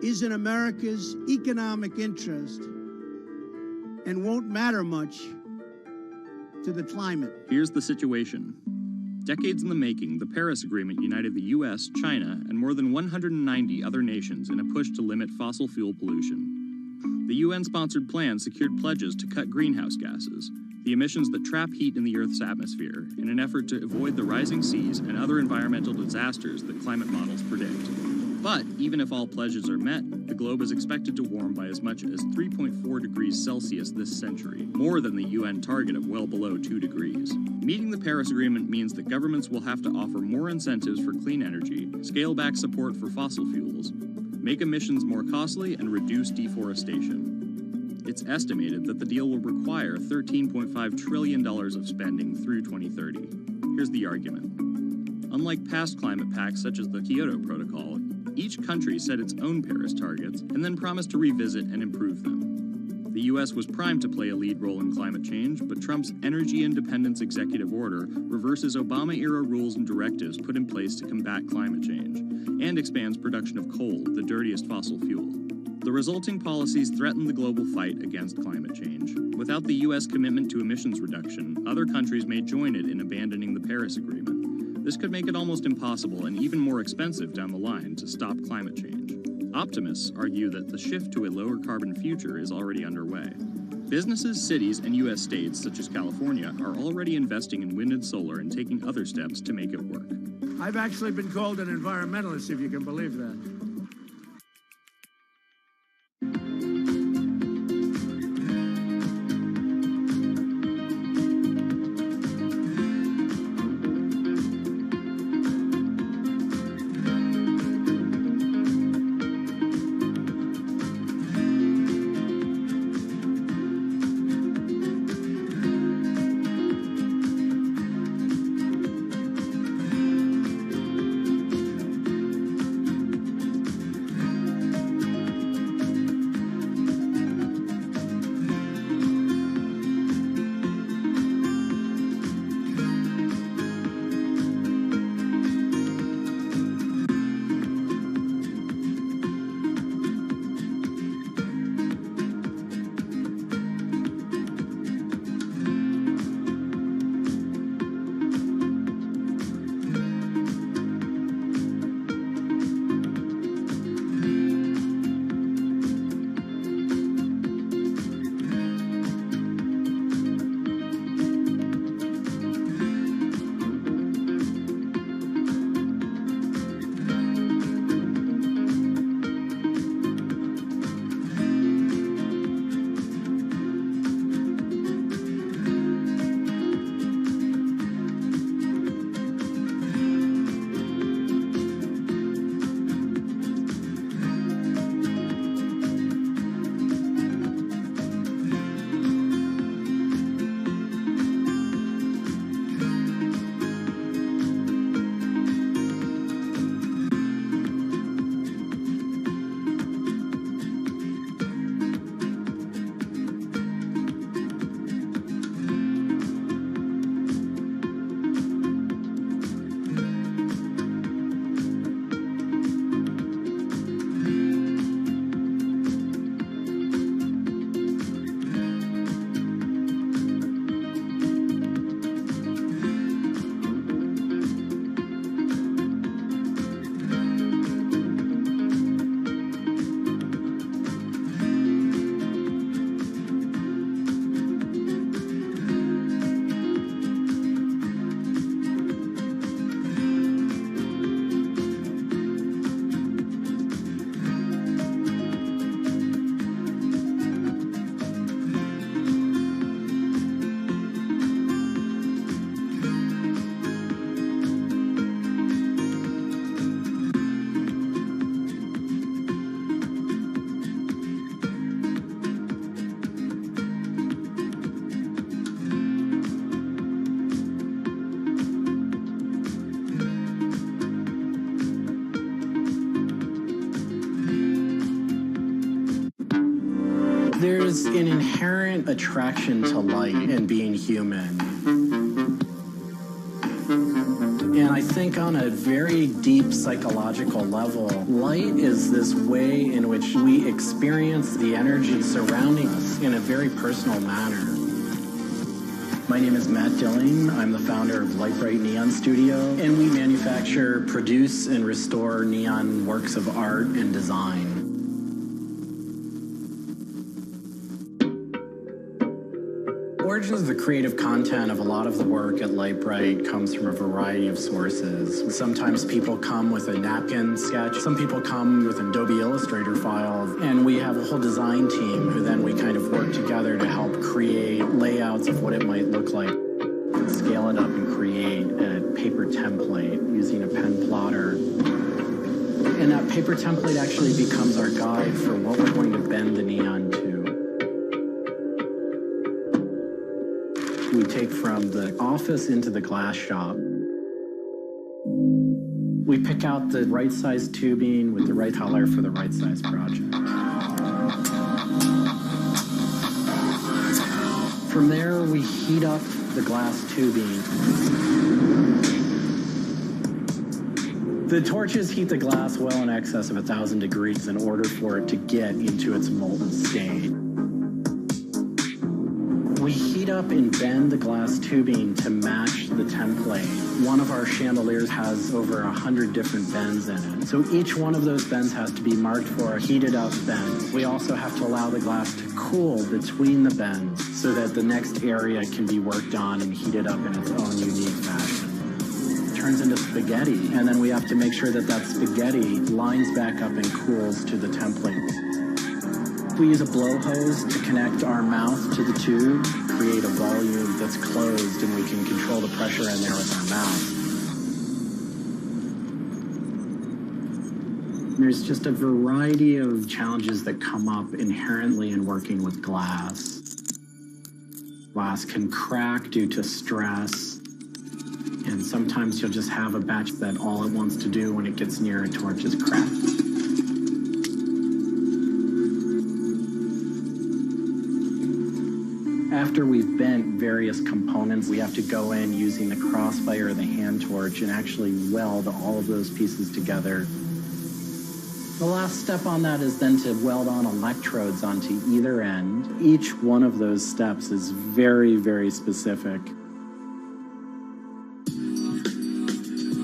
is in America's economic interest and won't matter much to the climate. Here's the situation. Decades in the making, the Paris Agreement united the U.S., China, and more than 190 other nations in a push to limit fossil fuel pollution. The UN-sponsored plan secured pledges to cut greenhouse gases, the emissions that trap heat in the Earth's atmosphere, in an effort to avoid the rising seas and other environmental disasters that climate models predict. But even if all pledges are met, the globe is expected to warm by as much as 3.4 degrees Celsius this century, more than the UN target of well below 2 degrees. Meeting the Paris Agreement means that governments will have to offer more incentives for clean energy, scale back support for fossil fuels, make emissions more costly, and reduce deforestation. It's estimated that the deal will require $13.5 trillion of spending through 2030. Here's the argument. Unlike past climate pacts such as the Kyoto Protocol, each country set its own Paris targets and then promised to revisit and improve them. The U.S. was primed to play a lead role in climate change, but Trump's energy independence executive order reverses Obama-era rules and directives put in place to combat climate change, and expands production of coal, the dirtiest fossil fuel. The resulting policies threaten the global fight against climate change. Without the U.S. commitment to emissions reduction, other countries may join it in abandoning the Paris Agreement. This could make it almost impossible and even more expensive down the line to stop climate change. Optimists argue that the shift to a lower carbon future is already underway. Businesses, cities, and U.S. states, such as California, are already investing in wind and solar and taking other steps to make it work. I've actually been called an environmentalist, if you can believe that. There's an inherent attraction to light and being human. And I think on a very deep psychological level, light is this way in which we experience the energy surrounding us in a very personal manner. My name is Matt Dilling. I'm the founder of Light Bright Neon Studio, and we manufacture, produce, and restore neon works of art and design. Origins of the creative content of a lot of the work at Light Bright comes from a variety of sources. Sometimes people come with a napkin sketch. Some people come with an Adobe Illustrator file. And we have a whole design team who then we kind of work together to help create layouts of what it might look like. And scale it up and create a paper template using a pen plotter. And that paper template actually becomes our guide for what we're going to bend the neon to. We take from the office into the glass shop. We pick out the right size tubing with the right color for the right size project. From there, we heat up the glass tubing. The torches heat the glass well in excess of 1,000 degrees in order for it to get into its molten state. We heat up and bend the glass tubing to match the template. One of our chandeliers has over 100 different bends in it. So each one of those bends has to be marked for a heated up bend. We also have to allow the glass to cool between the bends so that the next area can be worked on and heated up in its own unique fashion. It turns into spaghetti, and then we have to make sure that that spaghetti lines back up and cools to the template. We use a blow hose to connect our mouth to the tube, create a volume that's closed, and we can control the pressure in there with our mouth. There's just a variety of challenges that come up inherently in working with glass. Glass can crack due to stress, and sometimes you'll just have a batch that all it wants to do when it gets near a torch is crack. After we've bent various components, we have to go in using the crossfire or the hand torch and actually weld all of those pieces together. The last step on that is then to weld on electrodes onto either end. Each one of those steps is very, very specific.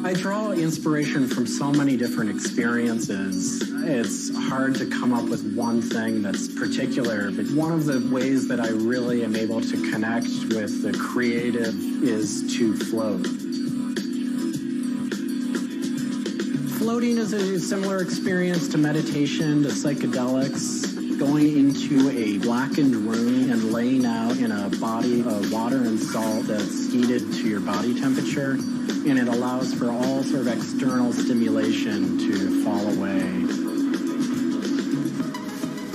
I draw inspiration from so many different experiences. It's hard to come up with one thing that's particular, but one of the ways that I really am able to connect with the creative is to float. Floating is a similar experience to meditation, to psychedelics. Going into a blackened room and laying out in a body of water and salt that's heated to your body temperature. And it allows for all sort of external stimulation to fall away.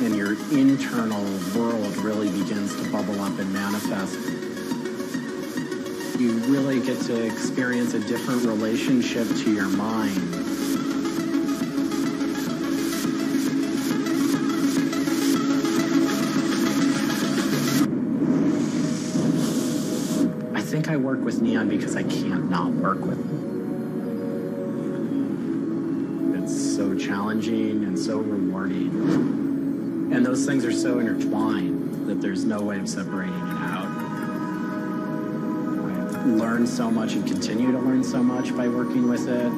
And your internal world really begins to bubble up and manifest. You really get to experience a different relationship to your mind. I think I work with neon because I can't not work with it. It's so challenging and so rewarding. And those things are so intertwined that there's no way of separating it out. I've learned so much and continue to learn so much by working with it.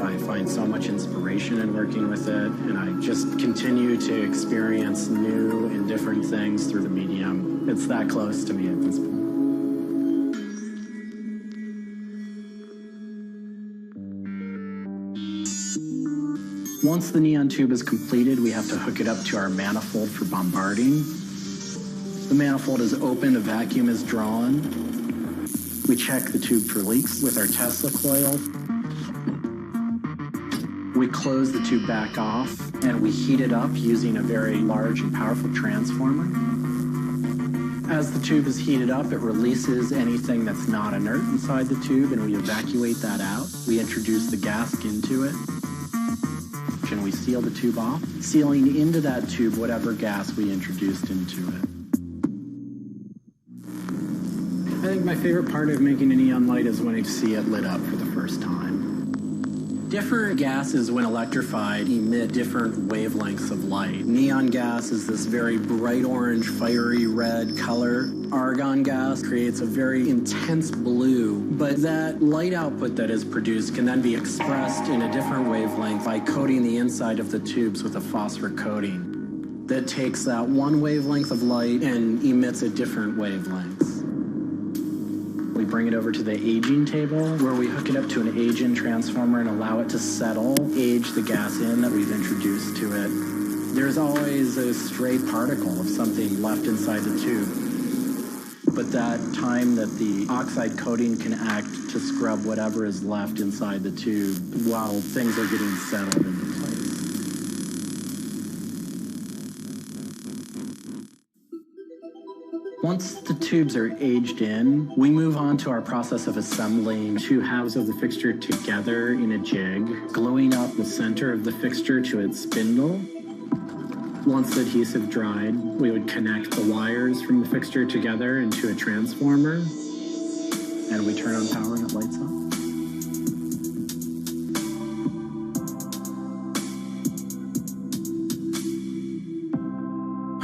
I find so much inspiration in working with it, and I just continue to experience new and different things through the medium. It's that close to me at this point. Once the neon tube is completed, we have to hook it up to our manifold for bombarding. The manifold is open, a vacuum is drawn. We check the tube for leaks with our Tesla coil. We close the tube back off, and we heat it up using a very large and powerful transformer. As the tube is heated up, it releases anything that's not inert inside the tube, and we evacuate that out. We introduce the gas into it. And we seal the tube off, sealing into that tube whatever gas we introduced into it. think my favorite part of making a neon light is when I see it lit up for the first time. Different gases, when electrified, emit different wavelengths of light. Neon gas is this very bright orange, fiery red color. Argon gas creates a very intense blue, but that light output that is produced can then be expressed in a different wavelength by coating the inside of the tubes with a phosphor coating that takes that one wavelength of light and emits a different wavelengths. We bring it over to the aging table where we hook it up to an age-in transformer and allow it to settle, age the gas in that we've introduced to it. There's always a stray particle of something left inside the tube. But that time that the oxide coating can act to scrub whatever is left inside the tube while things are getting settled into place. Once the tubes are aged in, we move on to our process of assembling two halves of the fixture together in a jig, gluing up the center of the fixture to its spindle. Once the adhesive dried, we would connect the wires from the fixture together into a transformer, and we turn on power and it lights up.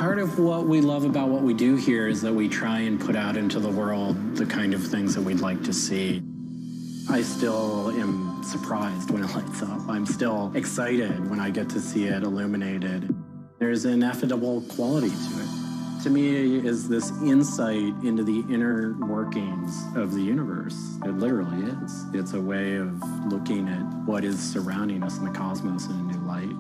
Part of what we love about what we do here is that we try and put out into the world the kind of things that we'd like to see. I still am surprised when it lights up. I'm still excited when I get to see it illuminated. There's an ineffable quality to it. To me, is this insight into the inner workings of the universe. It literally is. It's a way of looking at what is surrounding us in the cosmos in a new light.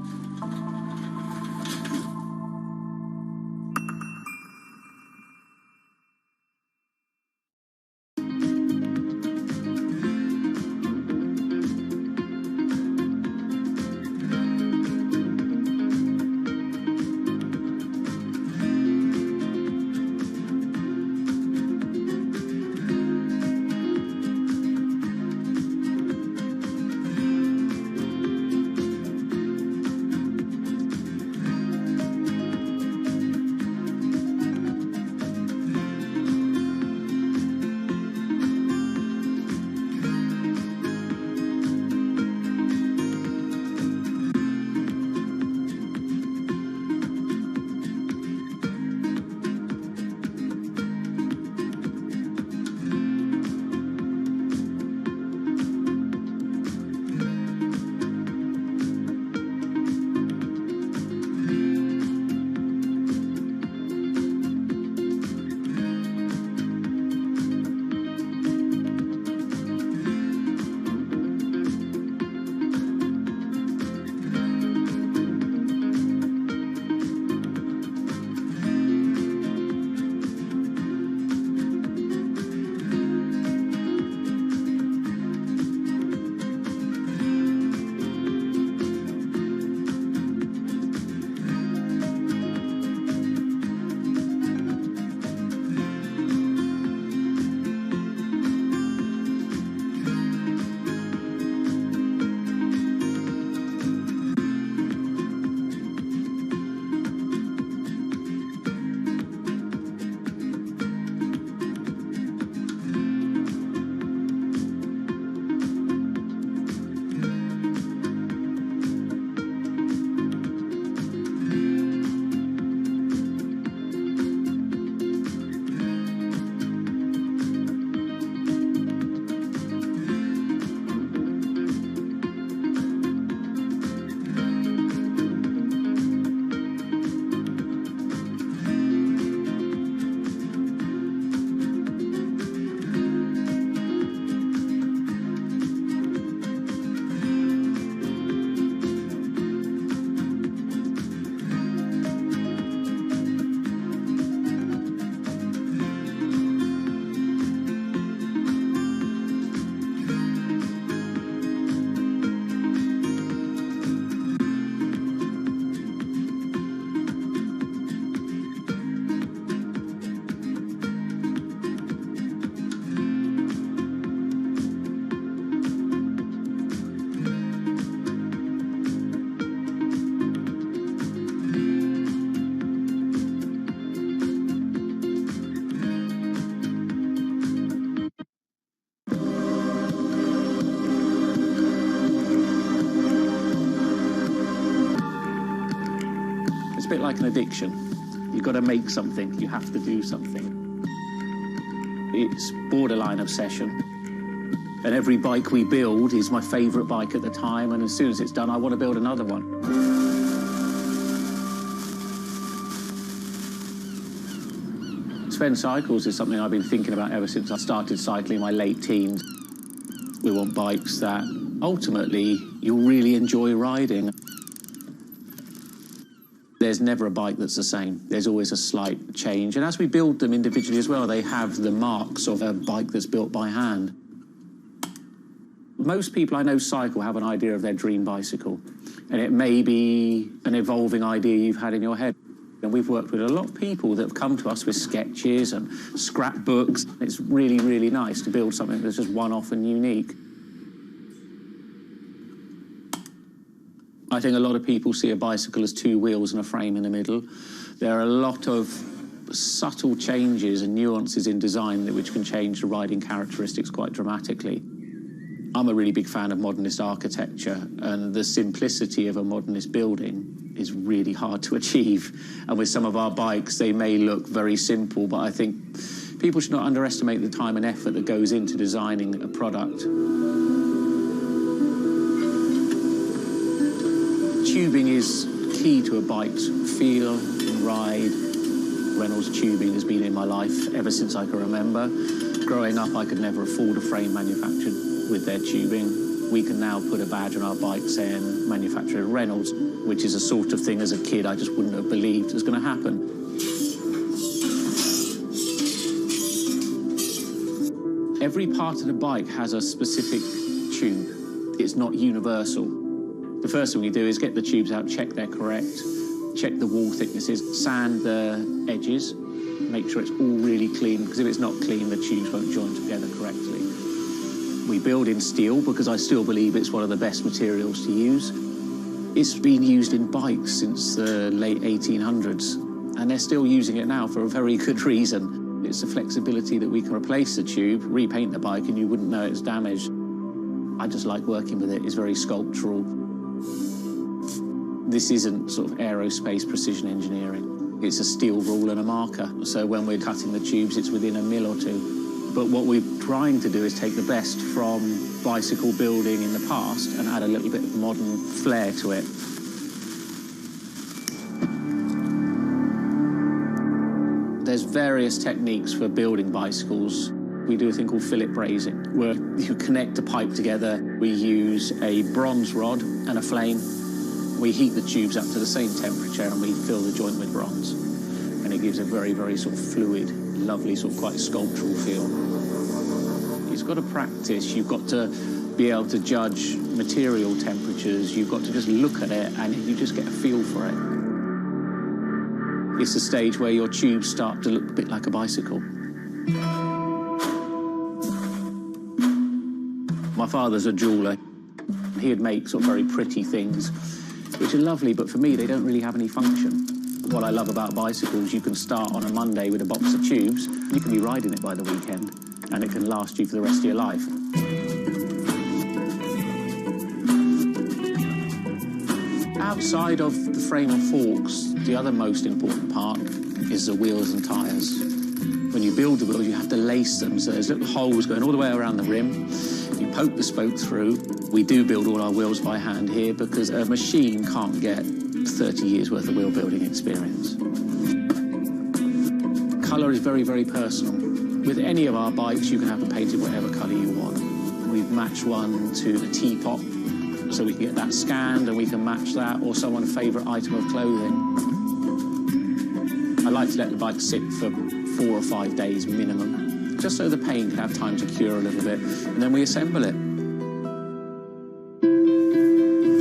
bit like an addiction. You've got to make something. You have to do something. It's borderline obsession. And every bike we build is my favourite bike at the time, and as soon as it's done, I want to build another one. Sven Cycles is something I've been thinking about ever since I started cycling in my late teens. We want bikes that ultimately you'll really enjoy riding. There's never a bike that's the same. There's always a slight change. And as we build them individually as well, they have the marks of a bike that's built by hand. Most people I know cycle have an idea of their dream bicycle, and it may be an evolving idea you've had in your head. And we've worked with a lot of people that have come to us with sketches and scrapbooks. It's really, really nice to build something that's just one-off and unique. I think a lot of people see a bicycle as two wheels and a frame in the middle. There are a lot of subtle changes and nuances in design which can change the riding characteristics quite dramatically. I'm a really big fan of modernist architecture, and the simplicity of a modernist building is really hard to achieve. And with some of our bikes, they may look very simple, but I think people should not underestimate the time and effort that goes into designing a product. Tubing is key to a bike's feel and ride. Reynolds tubing has been in my life ever since I can remember. Growing up, I could never afford a frame manufactured with their tubing. We can now put a badge on our bike saying manufactured Reynolds, which is a sort of thing as a kid I just wouldn't have believed was going to happen. Every part of the bike has a specific tube. It's not universal. The first thing we do is get the tubes out, check they're correct, check the wall thicknesses, sand the edges, make sure it's all really clean, because if it's not clean, the tubes won't join together correctly. We build in steel because I still believe it's one of the best materials to use. It's been used in bikes since the late 1800s, and they're still using it now for a very good reason. It's the flexibility that we can replace the tube, repaint the bike, and you wouldn't know it's damaged. I just like working with it. It's very sculptural. This isn't sort of aerospace precision engineering. It's a steel rule and a marker. So when we're cutting the tubes, it's within a mil or two. But what we're trying to do is take the best from bicycle building in the past and add a little bit of modern flair to it. There's various techniques for building bicycles. We do a thing called fillet brazing, where you connect a pipe together. We use a bronze rod and a flame. We heat the tubes up to the same temperature and we fill the joint with bronze. And it gives a very, very sort of fluid, lovely, sort of quite sculptural feel. You've got to practice. You've got to be able to judge material temperatures. You've got to just look at it and you just get a feel for it. It's a stage where your tubes start to look a bit like a bicycle. My father's a jeweller. He'd make sort of very pretty things, which are lovely, but for me, they don't really have any function. What I love about bicycles, you can start on a Monday with a box of tubes, you can be riding it by the weekend, and it can last you for the rest of your life. Outside of the frame and forks, the other most important part is the wheels and tyres. When you build the wheels, you have to lace them, so there's little holes going all the way around the rim. You poke the spoke through. We do build all our wheels by hand here because a machine can't get 30 years worth of wheel building experience. Colour is very, very personal. With any of our bikes, you can have them painted whatever colour you want. We've matched one to a teapot, so we can get that scanned and we can match that, or someone's favourite item of clothing. I like to let the bike sit for 4 or 5 days minimum, just so the paint can have time to cure a little bit, and then we assemble it.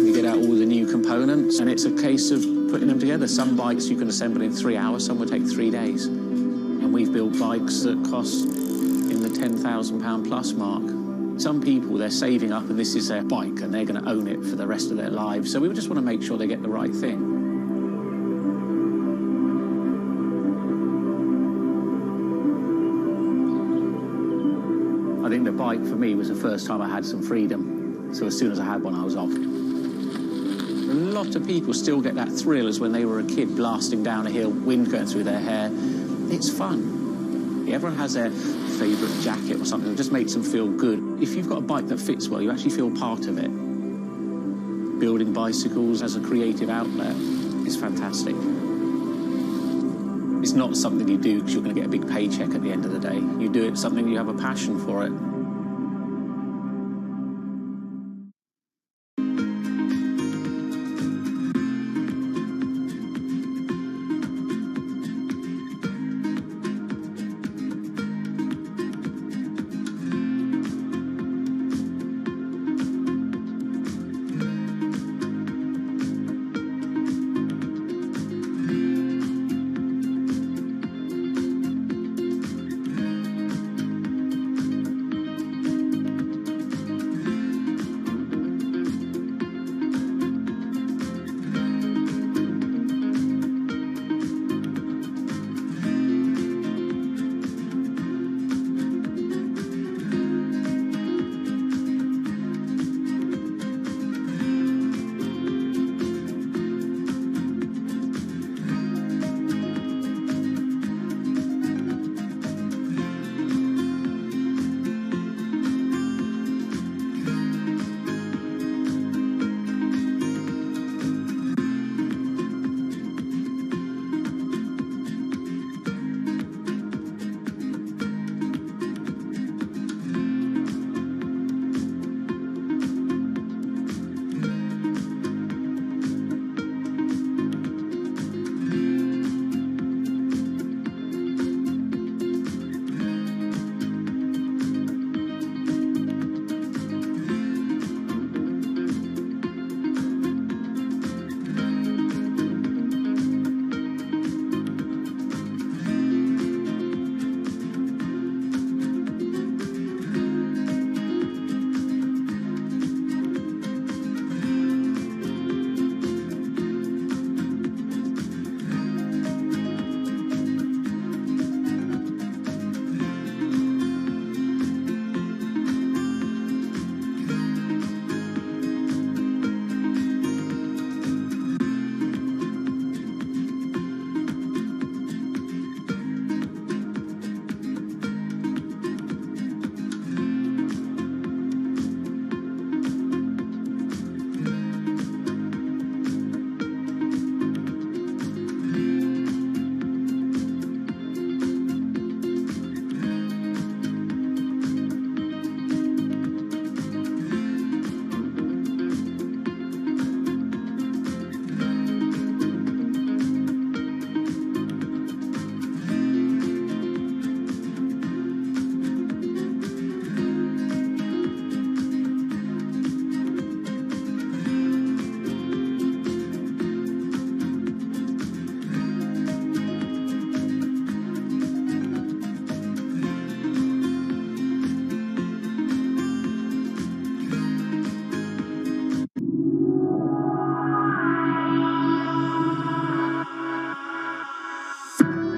We get out all the new components, and it's a case of putting them together. Some bikes you can assemble in 3 hours, some will take 3 days. And we've built bikes that cost in the £10,000 plus mark. Some people, they're saving up and this is their bike and they're going to own it for the rest of their lives. So we just want to make sure they get the right thing. I think the bike for me was the first time I had some freedom. So as soon as I had one, I was off. lot of people still get that thrill as when they were a kid blasting down a hill, wind going through their hair. It's fun. Everyone has their favourite jacket or something that just makes them feel good. If you've got a bike that fits well, you actually feel part of it. Building bicycles as a creative outlet is fantastic. It's not something you do because you're going to get a big paycheck at the end of the day. You do it something you have a passion for it.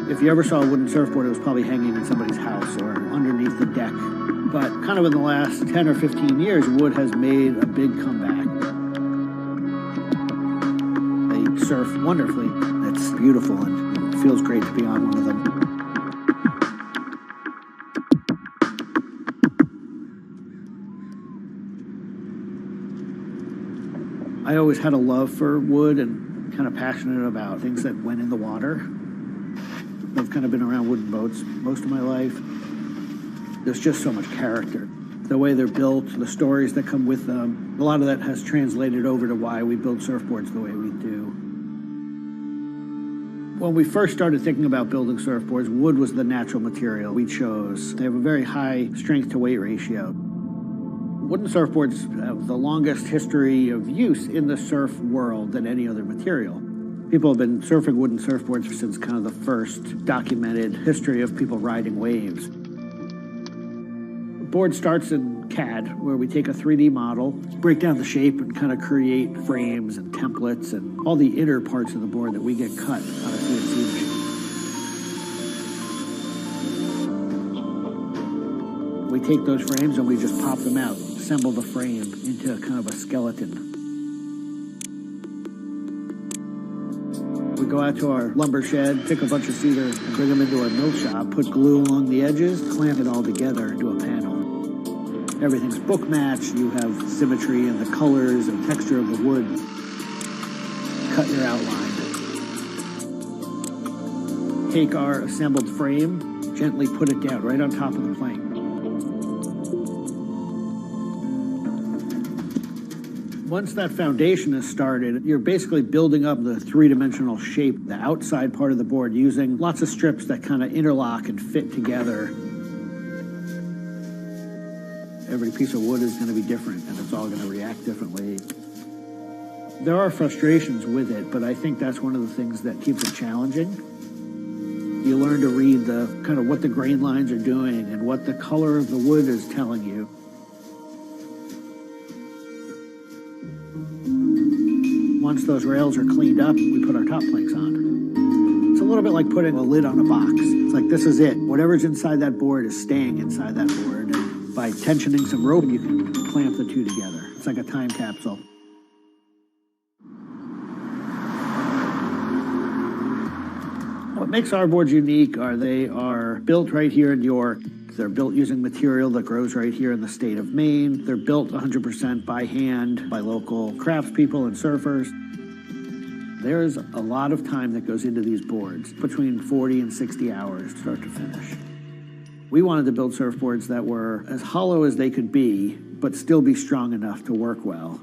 If you ever saw a wooden surfboard, it was probably hanging in somebody's house or underneath the deck. But kind of in the last 10 or 15 years, wood has made a big comeback. They surf wonderfully. It's beautiful and it feels great to be on one of them. I always had a love for wood and kind of passionate about things that went in the water. I've kind of been around wooden boats most of my life. There's just so much character. The way they're built, the stories that come with them, a lot of that has translated over to why we build surfboards the way we do. When we first started thinking about building surfboards, wood was the natural material we chose. They have a very high strength to weight ratio. Wooden surfboards have the longest history of use in the surf world than any other material. People have been surfing wooden surfboards since kind of the first documented history of people riding waves. The board starts in CAD, where we take a 3D model, break down the shape, and kind of create frames and templates and all the inner parts of the board that we get cut on a CNC machine. We take those frames and we just pop them out, assemble the frame into kind of a skeleton. We go out to our lumber shed, pick a bunch of cedar, and bring them into our mill shop, put glue along the edges, clamp it all together into a panel. Everything's book matched. You have symmetry in the colors and texture of the wood. Cut your outline. Take our assembled frame, gently put it down right on top of the plank. Once that foundation is started, you're basically building up the three-dimensional shape, the outside part of the board, using lots of strips that kind of interlock and fit together. Every piece of wood is going to be different, and it's all going to react differently. There are frustrations with it, but I think that's one of the things that keeps it challenging. You learn to read the kind of what the grain lines are doing and what the color of the wood is telling you. Once those rails are cleaned up, we put our top planks on. It's a little bit like putting a lid on a box. It's like, this is it. Whatever's inside that board is staying inside that board. And by tensioning some rope, you can clamp the two together. It's like a time capsule. What makes our boards unique are they are built right here in York. They're built using material that grows right here in the state of Maine. They're built 100% by hand by local craftspeople and surfers. There's a lot of time that goes into these boards, between 40 and 60 hours start to finish. We wanted to build surfboards that were as hollow as they could be, but still be strong enough to work well.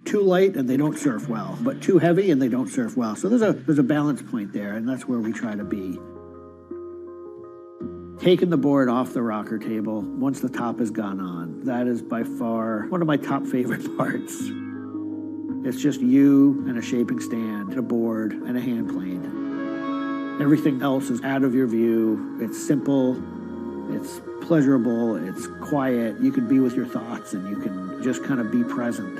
Too light and they don't surf well, but too heavy and they don't surf well. So there's a balance point there, and that's where we try to be. Taking the board off the rocker table, once the top has gone on, that is by far one of my top favorite parts. It's just you and a shaping stand, a board, and a hand plane. Everything else is out of your view. It's simple, it's pleasurable, it's quiet. You can be with your thoughts and you can just kind of be present.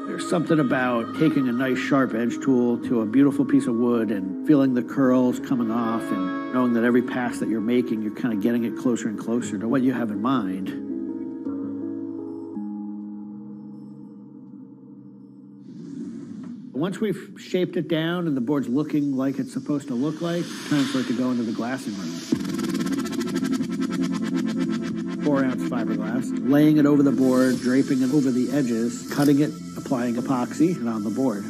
There's something about taking a nice sharp edge tool to a beautiful piece of wood and feeling the curls coming off and knowing that every pass that you're making, you're kind of getting it closer and closer to what you have in mind. Once we've shaped it down and the board's looking like it's supposed to look like, time for it to go into the glassing room. 4-ounce fiberglass, laying it over the board, draping it over the edges, cutting it, applying epoxy, and on the board.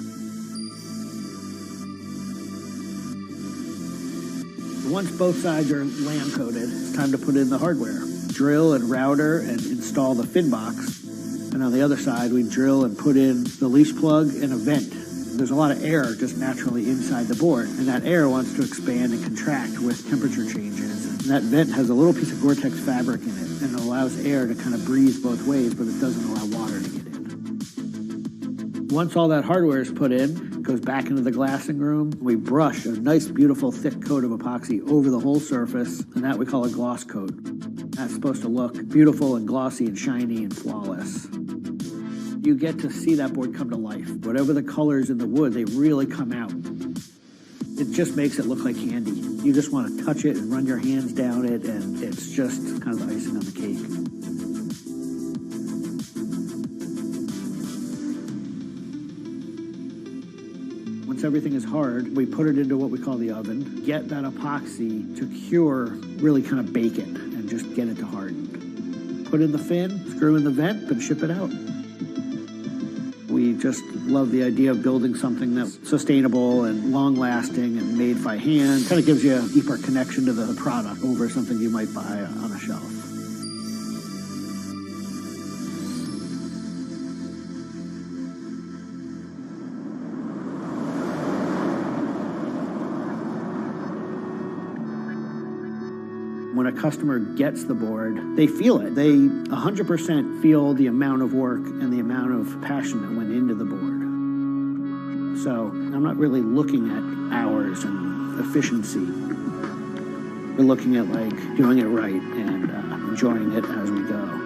Once both sides are lamb coated, it's time to put in the hardware. Drill and router and install the fin box. And on the other side, we drill and put in the leash plug and a vent. There's a lot of air just naturally inside the board, and that air wants to expand and contract with temperature changes. And that vent has a little piece of Gore-Tex fabric in it, and it allows air to kind of breathe both ways, but it doesn't allow water to get in. Once all that hardware is put in, it goes back into the glassing room. We brush a nice, beautiful, thick coat of epoxy over the whole surface, and that we call a gloss coat. That's supposed to look beautiful and glossy and shiny and flawless. You get to see that board come to life. Whatever the colors in the wood, they really come out. It just makes it look like candy. You just want to touch it and run your hands down it, and it's just kind of the icing on the cake. Once everything is hard, we put it into what we call the oven, get that epoxy to cure, really kind of bake it, and just get it to harden. Put in the fin, screw in the vent, and ship it out. We just love the idea of building something that's sustainable and long-lasting and made by hand. Kind of gives you a deeper connection to the product over something you might buy on a shelf. When a customer gets the board, they feel it. They 100% feel the amount of work and the amount of passion that went into the board. So I'm not really looking at hours and efficiency. We're looking at like doing it right and enjoying it as we go.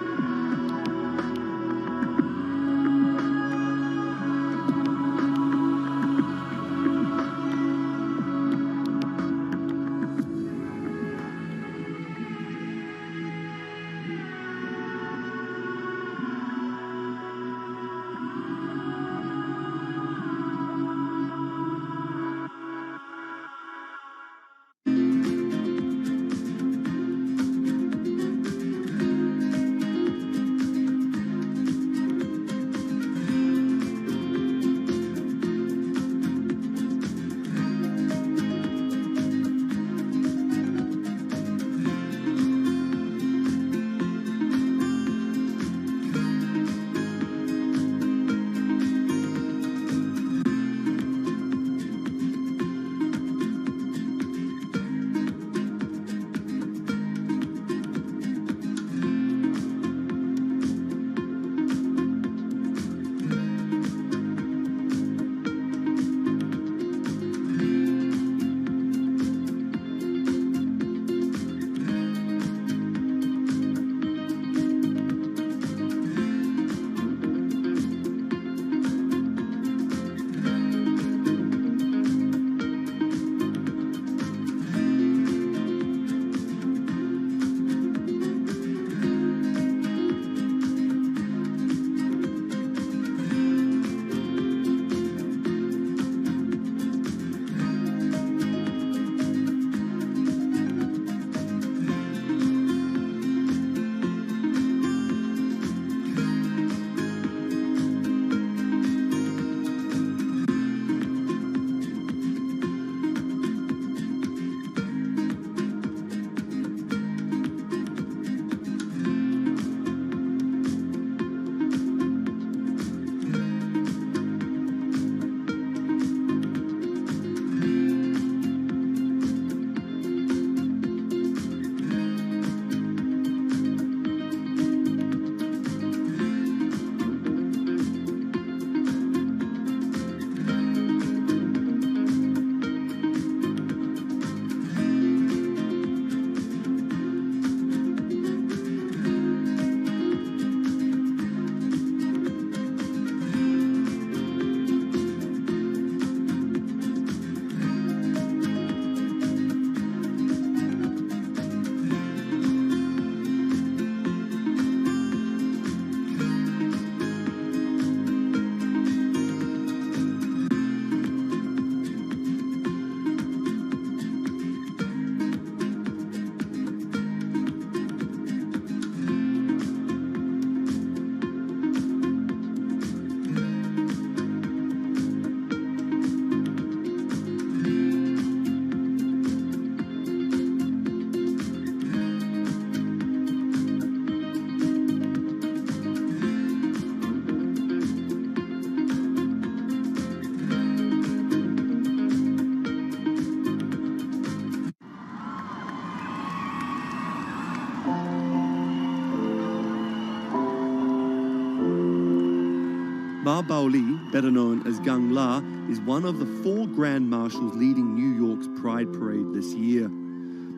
Ma Baoli, better known as Gang La, is one of the 4 grand marshals leading New York's Pride Parade this year.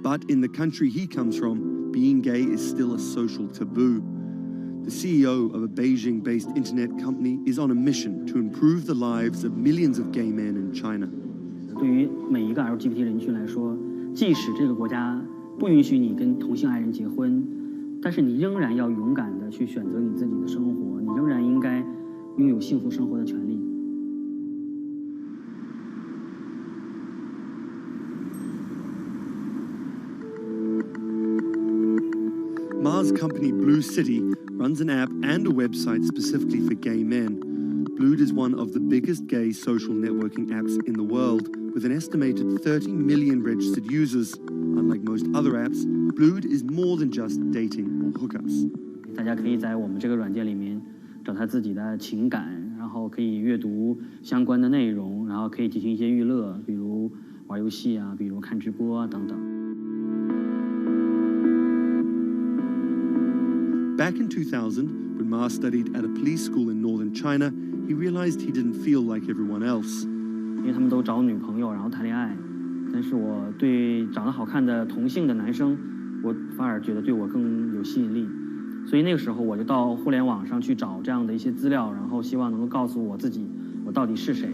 But in the country he comes from, being gay is still a social taboo. The CEO of a Beijing-based internet company is on a mission to improve the lives of millions of gay men in China. 对于每一个 LGBT 人群来说，即使这个国家不允许你跟同性爱人结婚，但是你仍然要勇敢地去选择你自己的生活，你仍然应该拥有幸福生活的权利。Ma's company Blue City runs an app and a website specifically for gay men. Blued is one of the biggest gay social networking apps in the world, with an estimated 30 million registered users. Unlike most other apps, Blued is more than just dating or hookups. 大家可以在我们这个软件里面找他自己的情感，然后可以阅读相关的内容，然后可以进行一些娱乐，比如玩游戏啊，比如看直播啊等等。Back in 2000, when Ma studied at a police school in northern China, he realized he didn't feel like everyone else. 因为他们都找女朋友，然后谈恋爱，但是我对长得好看的同性的男生，我反而觉得对我更有吸引力。所以那个时候我就到互联网上去找这样的一些资料，然后希望能够告诉我自己我到底是谁。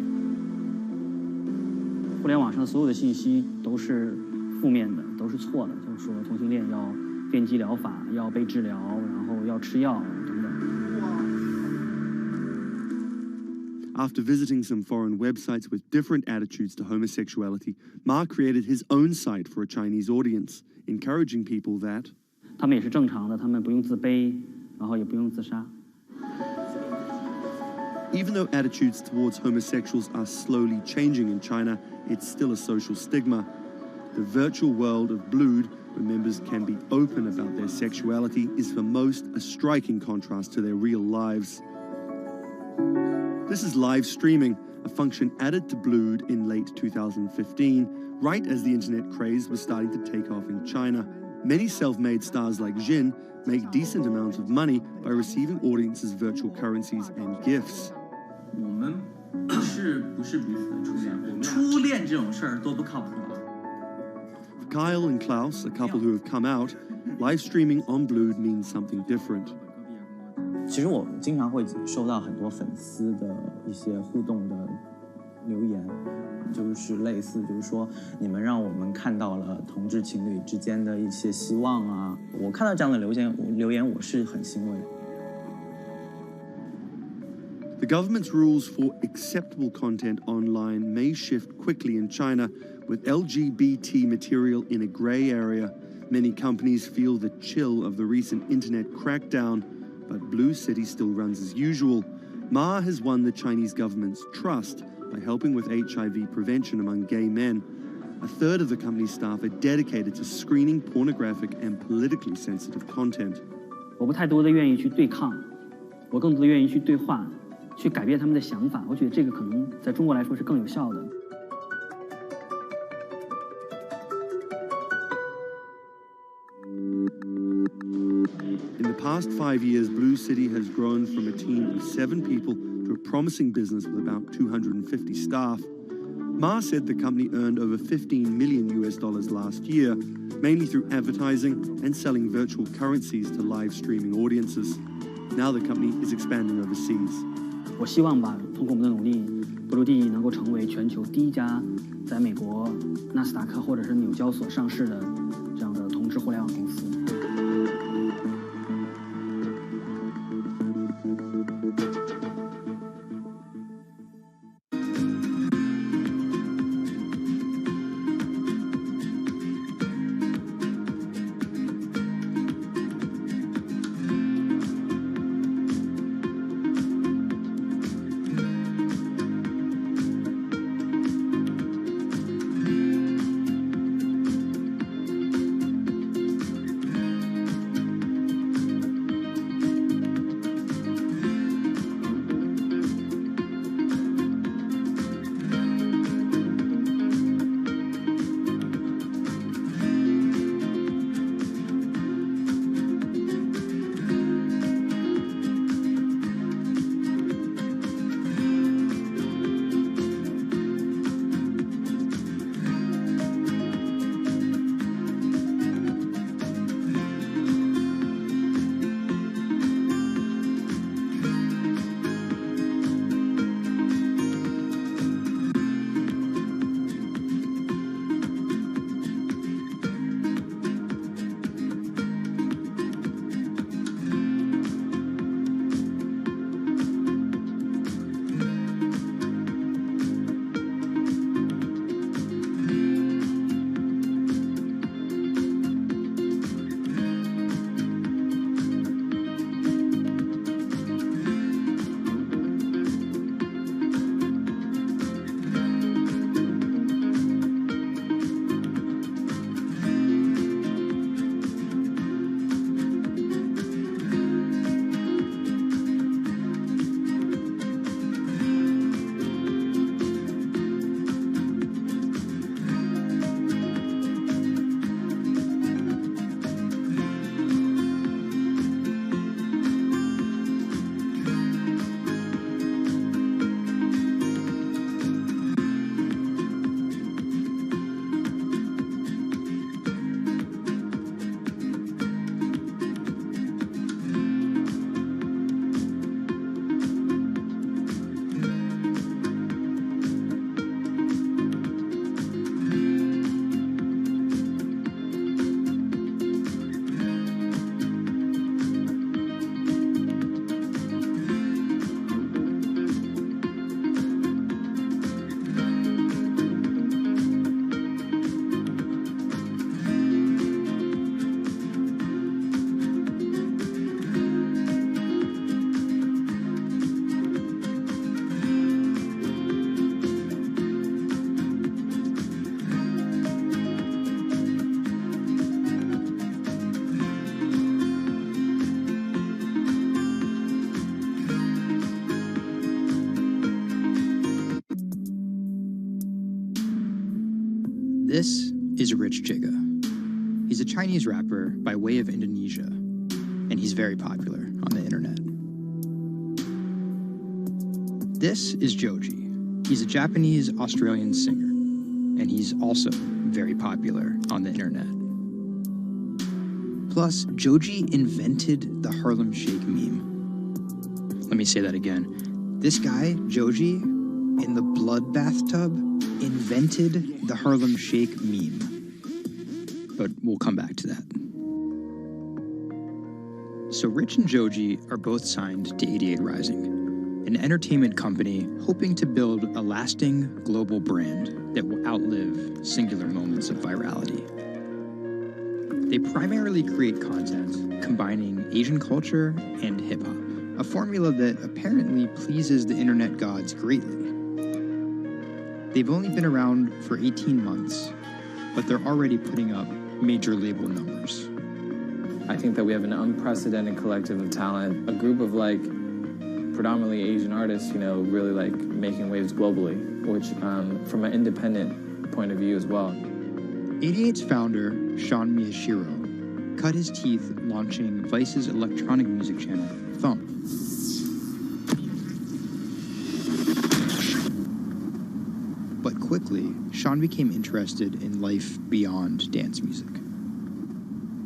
互联网上所有的信息都是负面的，都是错的，就是说同性恋要电击疗法，要被治疗，然后要吃药等等。After visiting some foreign websites with different attitudes to homosexuality, Ma created his own site for a Chinese audience, encouraging people that 他们也是正常的，他们不用自卑，然后也不用自杀。even though attitudes towards homosexuals are slowly changing in China, it's still a social stigma. The virtual world of Blued, where members can be open about their sexuality, is for most a striking contrast to their real lives. This is live streaming, a function added to Blued in late 2015, right as the internet craze was starting to take off in China. Many self-made stars like Jin make decent amounts of money by receiving audiences virtual currencies and gifts. 我们不是彼此的初恋，我们初恋这种事儿多不靠谱啊。For Kyle and Klaus, a couple who have come out, live streaming on Blued means something different. 其实我经常会收到很多粉丝的一些互动的留言，就是类似就是说你们让我们看到了同志情侣之间的一些希望啊，我看到这样的留言我是很欣慰。The government's rules for acceptable content online may shift quickly in China, with LGBT material in a grey area. Many companies feel the chill of the recent internet crackdown, but Blue City still runs as usual. Ma has won the Chinese government's trust by helping with HIV prevention among gay men. A third of the company's staff are dedicated to screening pornographic and politically sensitive content. 我不太多的愿意去对抗，我更多的愿意去对话，去改变他们的想法。我觉得这个可能在中国来说是更有效的。In the past 5 years, Blue City has grown from a team of 7 people to a promising business with about 250 staff. Ma said the company earned over $15 million last year, mainly through advertising and selling virtual currencies to live streaming audiences. Now the company is expanding overseas. 我希望吧，通过我们的努力，Blued能够成为全球第一家在美国纳斯达克或者是纽交所上市的这样的同志互联网公司。This is Rich Chigga. He's a Chinese rapper by way of Indonesia, and he's very popular on the internet. This is Joji. He's a Japanese-Australian singer, and he's also very popular on the internet. Plus, Joji invented the Harlem Shake meme. Let me say that again. This guy, Joji, in the blood bathtub, invented the Harlem Shake meme. But we'll come back to that. So Rich and Joji are both signed to AIDA Rising, an entertainment company hoping to build a lasting global brand that will outlive singular moments of virality. They primarily create content combining Asian culture and hip-hop, a formula that apparently pleases the internet gods greatly. They've only been around for 18 months, but they're already putting up major label numbers. I think that we have an unprecedented collective of talent, a group of predominantly Asian artists, really making waves globally, which from an independent point of view as well. 88's founder, Sean Miyashiro, cut his teeth launching Vice's electronic music channel, Thump. But quickly, Sean became interested in life beyond dance music.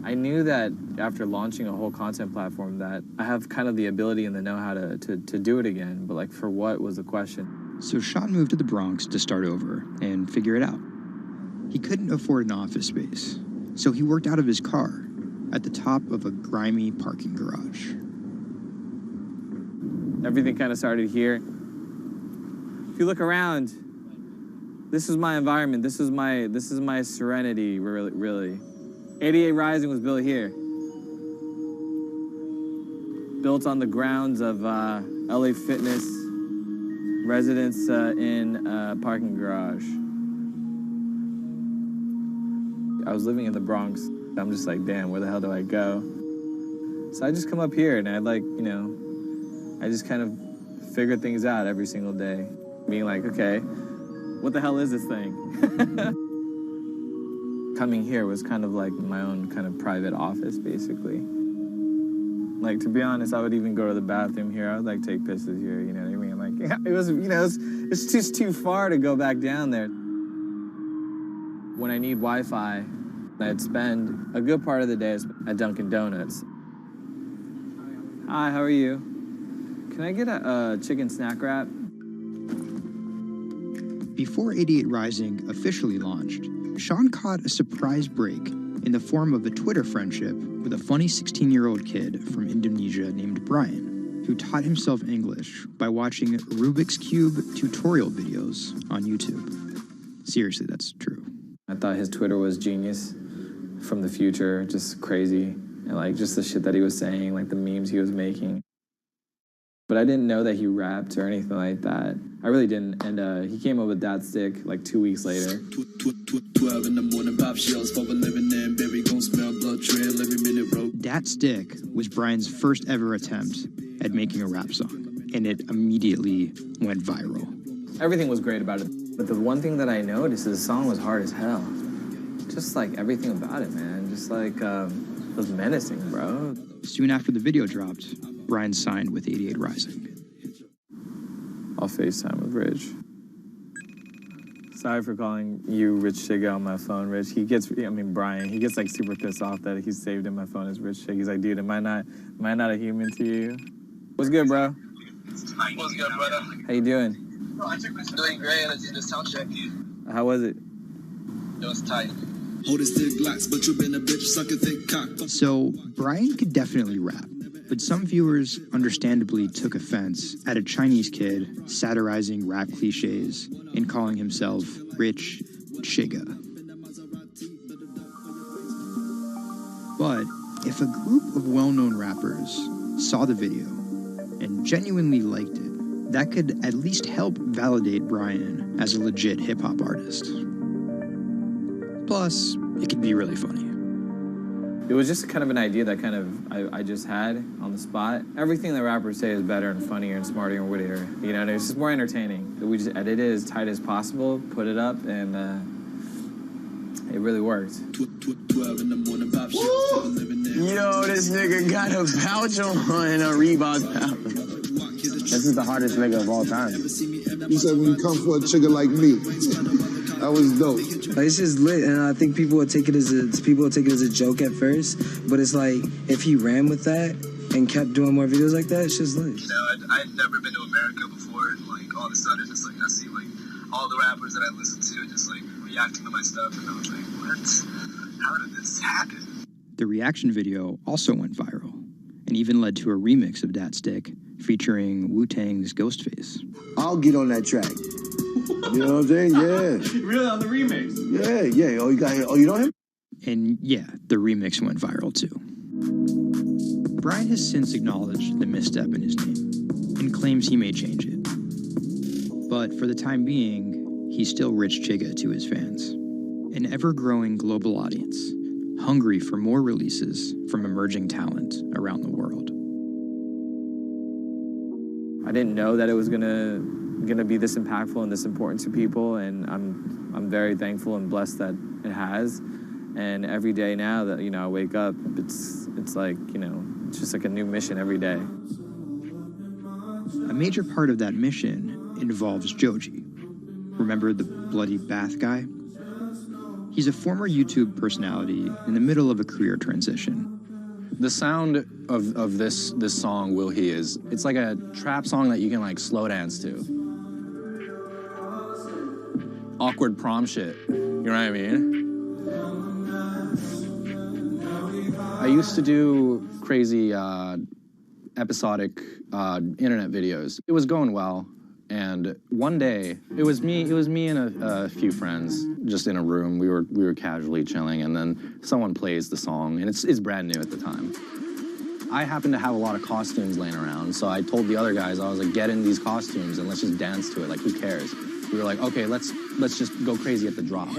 I knew that after launching a whole content platform that I have kind of the ability and the know-how to do it again, but for what was the question? So Sean moved to the Bronx to start over and figure it out. He couldn't afford an office space, so he worked out of his car at the top of a grimy parking garage. Everything kind of started here. If you look around, this is my environment. This is my serenity, really. AIDA Rising was built here. Built on the grounds of LA Fitness, residence in a parking garage. I was living in the Bronx. I'm just damn, where the hell do I go? So I just come up here and I I just kind of figure things out every single day. Being okay, what the hell is this thing? Coming here was kind of my own kind of private office, basically. To be honest, I would even go to the bathroom here. I would take pisses here, you know what I mean? It was, it's just too far to go back down there. When I need Wi-Fi, I'd spend a good part of the day at Dunkin' Donuts. Hi, how are you? Can I get a chicken snack wrap? Before 88 Rising officially launched, Sean caught a surprise break in the form of a Twitter friendship with a funny 16-year-old kid from Indonesia named Brian, who taught himself English by watching Rubik's Cube tutorial videos on YouTube. Seriously, that's true. I thought his Twitter was genius, from the future, just crazy. And just the shit that he was saying, the memes he was making. But I didn't know that he rapped or anything like that. I really didn't. And he came up with that stick 2 weeks later. 12 in the morning, pop shells for a living and baby gon' smell blood trail every minute, bro. Dat Stick was Brian's first ever attempt at making a rap song, and it immediately went viral. Everything was great about it. But the one thing that I noticed is the song was hard as hell. Just everything about it, man. Just it was menacing, bro. Soon after the video dropped, Brian signed with 88 Rising. I'll FaceTime with Rich. Sorry for calling you Rich Chigga on my phone, Rich. Brian, he gets super pissed off that he's saved in my phone as Rich Chigga. He's like, dude, am I not a human to you? What's good, bro? What's good, brother? How you doing? Doing great. I did the sound check. How was it? It was tight. Hold his thick blocks, but you been a bitch, suck a thick cock. So, Brian could definitely rap, but some viewers understandably took offense at a Chinese kid satirizing rap cliches and calling himself Rich Chigga. But if a group of well-known rappers saw the video and genuinely liked it, that could at least help validate Brian as a legit hip-hop artist. Plus, it could be really funny. It was just kind of an idea that I just had on the spot. Everything that rappers say is better and funnier and smarter and wittier, and it's just more entertaining. We just edit it as tight as possible, put it up, and it really worked. 12 in the morning, pop shit. Yo, this nigga got a pouch on and a Reebok pouch. This is the hardest nigga of all time. He said when you come for a chigga like me. That was dope. Like, it's just lit, and I think people will take it as a joke at first, but it's like if he ran with that and kept doing more videos like that, it's just lit. You know, I'd never been to America before, and like all of a sudden, just like I see like all the rappers that I listen to just like reacting to my stuff, and I was like, what? How did this happen? The reaction video also went viral, and even led to a remix of Dat Stick featuring Wu-Tang's Ghostface. I'll get on that track. You know what I'm saying? Yeah. Really, on the remix? Yeah. Oh, you know him? And yeah, the remix went viral too. Brian has since acknowledged the misstep in his name and claims he may change it. But for the time being, he's still Rich Chigga to his fans. An ever-growing global audience, hungry for more releases from emerging talent around the world. I didn't know that it was gonna be this impactful and this important to people, and I'm very thankful and blessed that it has. And every day now that I wake up, it's like it's just like a new mission every day. A major part of that mission involves Joji. Remember the bloody bath guy? He's a former YouTube personality in the middle of a career transition. The sound of this song, Will He, it's like a trap song that you can like slow dance to. Awkward prom shit, you know what I mean? I used to do crazy episodic internet videos. It was going well, and one day it was me and a few friends just in a room. We were casually chilling, and then someone plays the song, and it's brand new at the time. I happened to have a lot of costumes laying around, so I told the other guys, I was like, get in these costumes and let's just dance to it. Like, who cares? We were like, okay, let's just go crazy at the drop.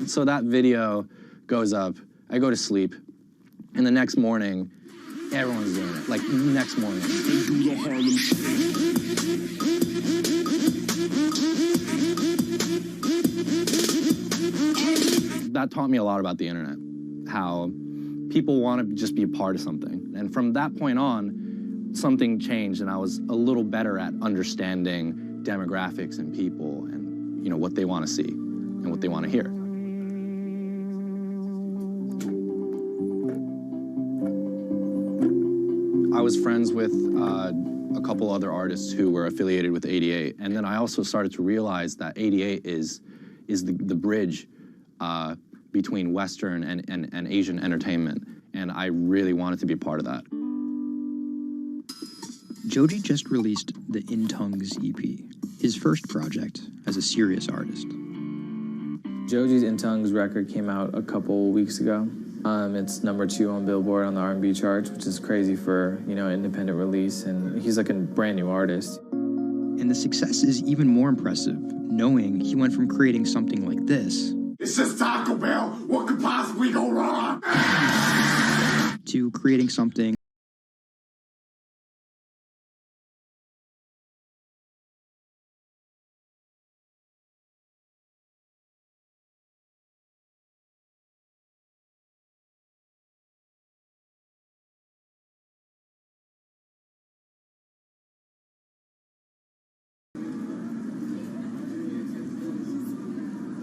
So that video goes up. I go to sleep, and the next morning, everyone's doing it. Like, next morning. That taught me a lot about the internet, how people want to just be a part of something. And from that point on, something changed, and I was a little better at understanding demographics and people and, what they want to see and what they want to hear. I was friends with a couple other artists who were affiliated with AIDA, and then I also started to realize that AIDA is the bridge between Western and Asian entertainment, and I really wanted to be a part of that. Joji just released the In Tongues EP, his first project as a serious artist. Joji's In Tongues record came out a couple weeks ago. It's #2 on Billboard on the R&B charts, which is crazy for, independent release, and he's like a brand new artist. And the success is even more impressive, knowing he went from creating something like this, It's just Taco Bell. What could possibly go wrong? to creating something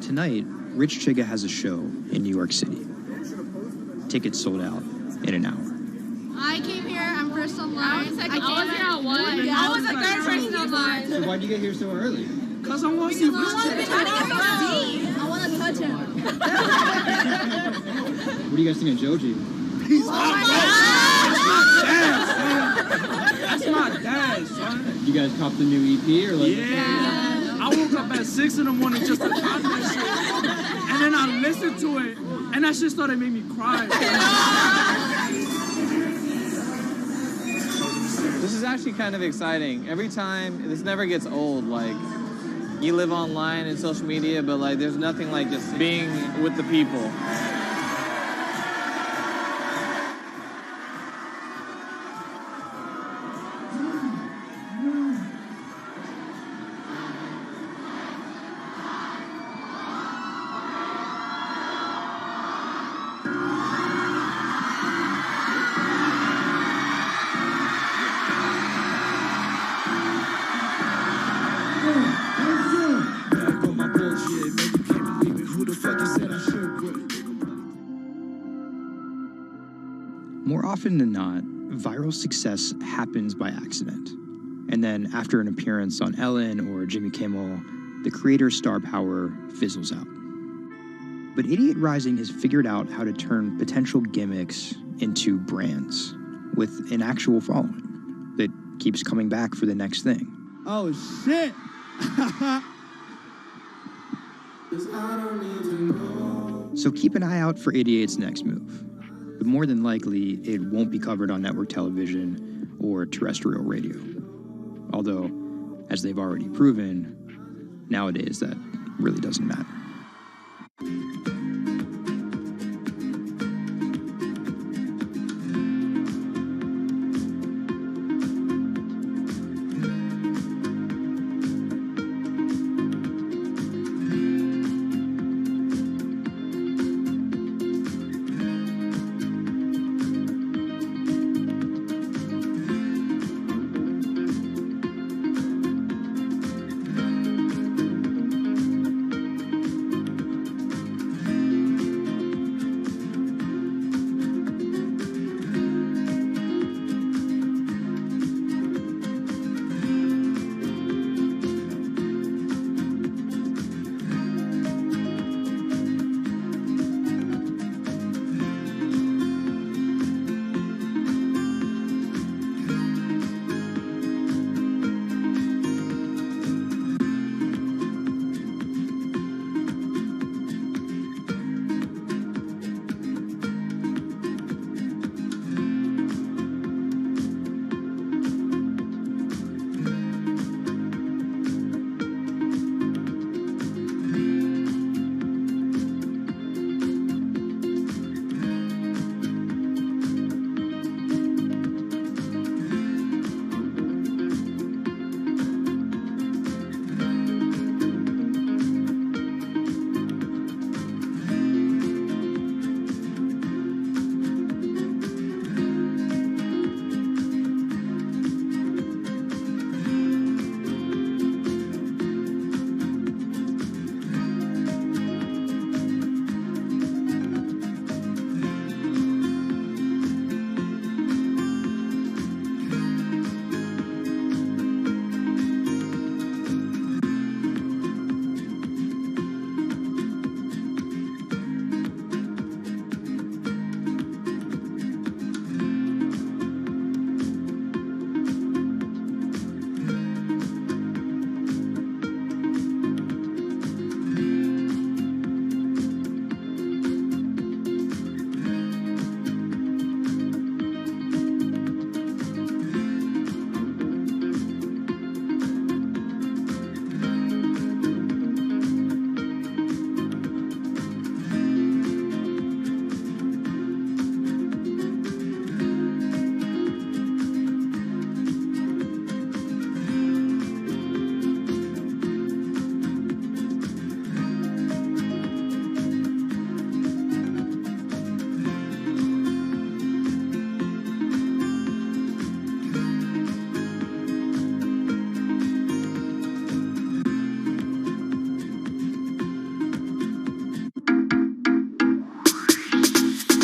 Tonight, Rich Chigga has a show in New York City. Tickets sold out in an hour. I came here, I'm first online. I was here at 1. I was the third person online. So why'd you get here so early? Because I want to see Rich Chigga. I want to touch him. What do you guys think of Joji? He's That's my dad, son. You guys cop the new EP or like? Yeah. I woke up at 6 in the morning just to cop that shit. And then I listened to it, and that shit started making me cry. This is actually kind of exciting. Every time, this never gets old. Like, you live online and social media, but like, there's nothing like just being with the people. More often than not, viral success happens by accident. And then after an appearance on Ellen or Jimmy Kimmel, the creator's star power fizzles out. But Idiot Rising has figured out how to turn potential gimmicks into brands with an actual following that keeps coming back for the next thing. Oh, shit! So keep an eye out for Idiot's next move. But more than likely, it won't be covered on network television or terrestrial radio. Although, as they've already proven, nowadays that really doesn't matter.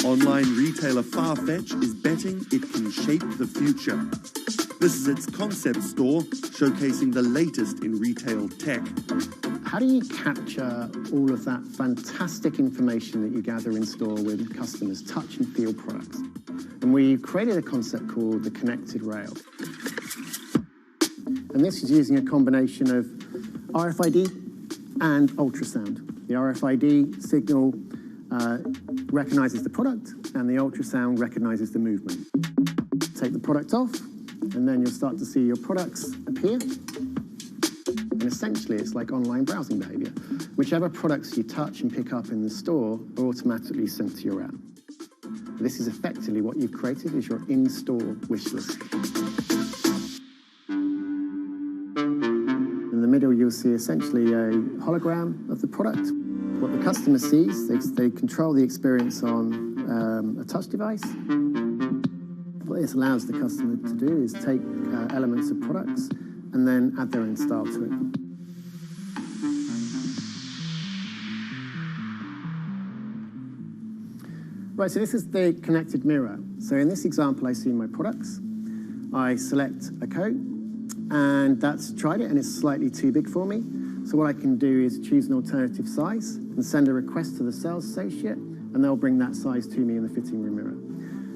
Online retailer Farfetch is betting it can shape the future. This is its concept store, showcasing the latest in retail tech. How do you capture all of that fantastic information that you gather in store with customers, touch and feel products? And we created a concept called the connected rail. And this is using a combination of RFID and ultrasound. The RFID signal recognizes the product, and the ultrasound recognizes the movement. Take the product off, and then you'll start to see your products appear. And essentially, it's like online browsing behavior. Whichever products you touch and pick up in the store are automatically sent to your app. This is effectively what you've created is your in-store wish list. In the middle, you'll see essentially a hologram of the product. What the customer sees, they control the experience on a touch device. What this allows the customer to do is take elements of products and then add their own style to it. Right, so this is the connected mirror. So in this example, I see my products. I select a coat, and that's tried it, and it's slightly too big for me. So what I can do is choose an alternative size and send a request to the sales associate, and they'll bring that size to me in the fitting room mirror.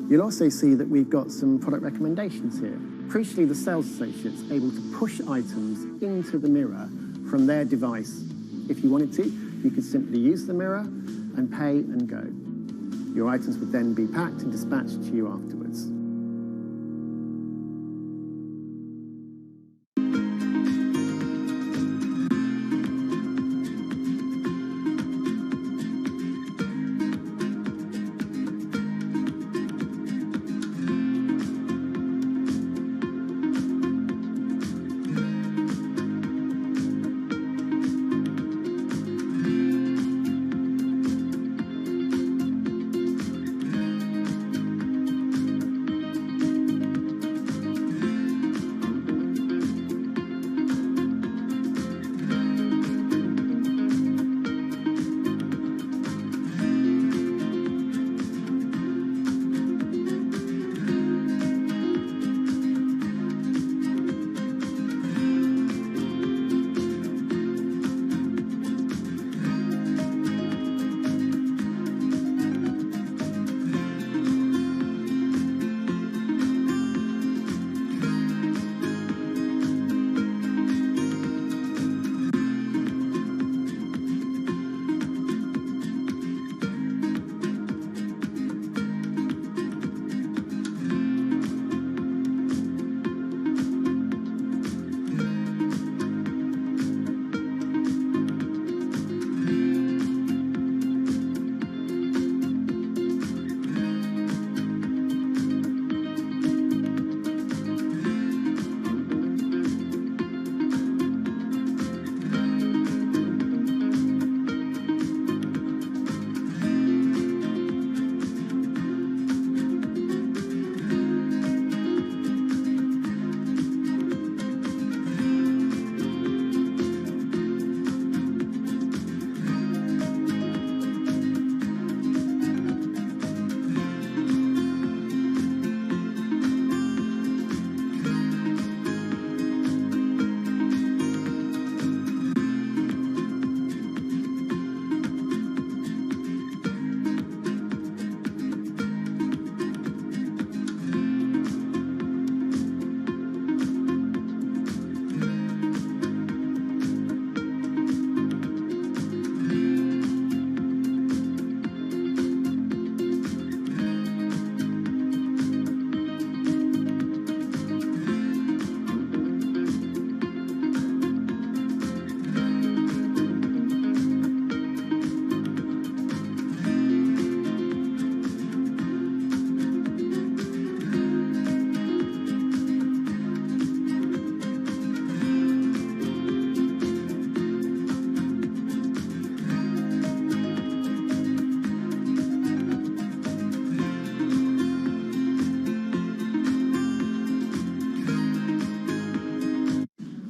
You'll also see that we've got some product recommendations here. Crucially, the sales associate's able to push items into the mirror from their device. If you wanted to, you could simply use the mirror and pay and go. Your items would then be packed and dispatched to you afterwards.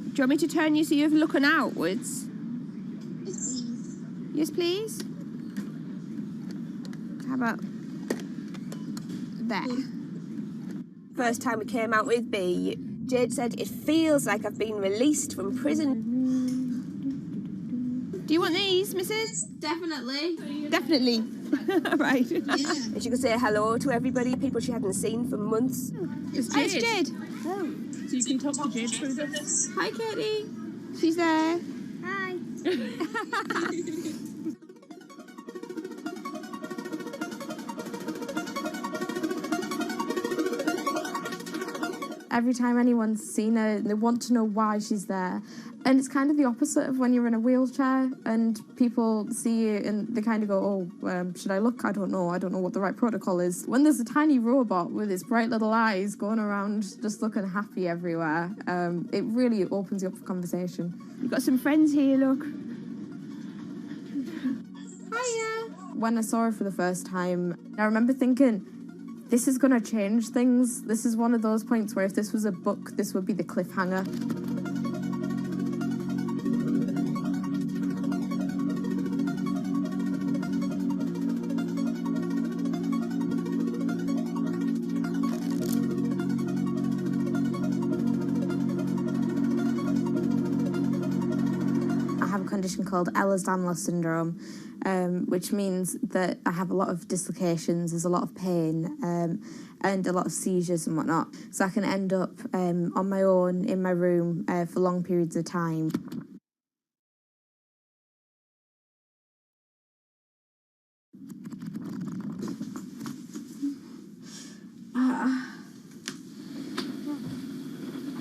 Do you want me to turn you so you're looking outwards? Yes, please. How about there? First time we came out with B, Jade said, "It feels like I've been released from prison." Do you want these, Mrs.? Definitely. Definitely. Right. Yeah. And she could say hello to everybody, people she hadn't seen for months. It's Hi, it's Jade. Jade. Oh. So you can talk to Jade through this. Hi, Katie. She's there. Hi. Every time anyone's seen her, they want to know why she's there. And it's kind of the opposite of when you're in a wheelchair and people see you and they kind of go, oh, should I look? I don't know what the right protocol is. When there's a tiny robot with its bright little eyes going around just looking happy everywhere, it really opens you up for conversation. You've got some friends here, look. Hiya. When I saw her for the first time, I remember thinking, this is going to change things. This is one of those points where if this was a book, this would be the cliffhanger. condition called Ehlers-Danlos syndrome, which means that I have a lot of dislocations, there's a lot of pain, and a lot of seizures and whatnot. So I can end up on my own in my room for long periods of time.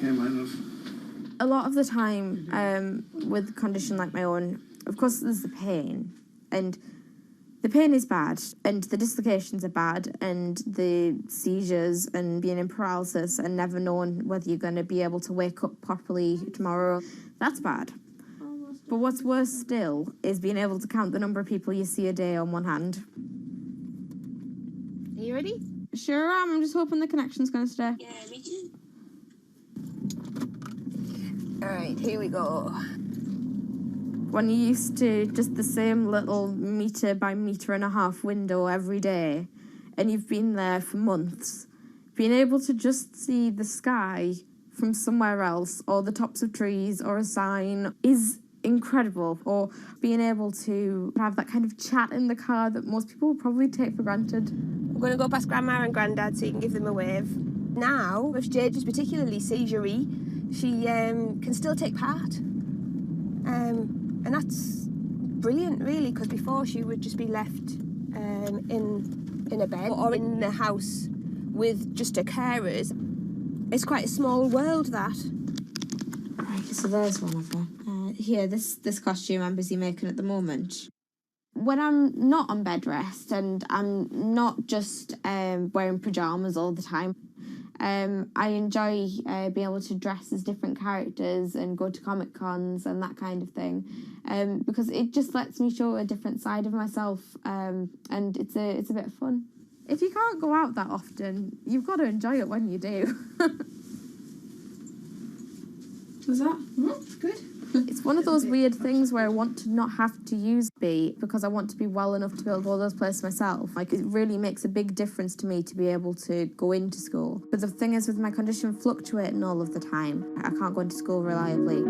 Yeah, my love. A lot of the time, with a condition like my own, of course there's the pain, and the pain is bad, and the dislocations are bad, and the seizures and being in paralysis and never knowing whether you're going to be able to wake up properly tomorrow, that's bad. But what's worse still is being able to count the number of people you see a day on one hand. Are you ready? Sure am, I'm just hoping the connection's going to stay. Yeah, me too. Alright, here we go. When you're used to just the same little metre by metre and a half window every day, and you've been there for months, being able to just see the sky from somewhere else, or the tops of trees, or a sign, is incredible. Or being able to have that kind of chat in the car that most people would probably take for granted. I'm going to go past Grandma and Grandad so you can give them a wave. Now, if Jade is particularly seizure-y, she can still take part. And that's brilliant, really, because before she would just be left in a bed or in the house with just her carers. It's quite a small world, that. Right, so there's one of her. Here, this costume I'm busy making at the moment. When I'm not on bed rest and I'm not just wearing pyjamas all the time, I enjoy being able to dress as different characters and go to Comic Cons and that kind of thing, because it just lets me show a different side of myself, and it's a bit of fun. If you can't go out that often, you've got to enjoy it when you do. Was that? Good. It's one of those weird things where I want to not have to use B because I want to be well enough to be able to go to those places myself. Like, it really makes a big difference to me to be able to go into school. But the thing is, with my condition fluctuating all of the time, I can't go into school reliably.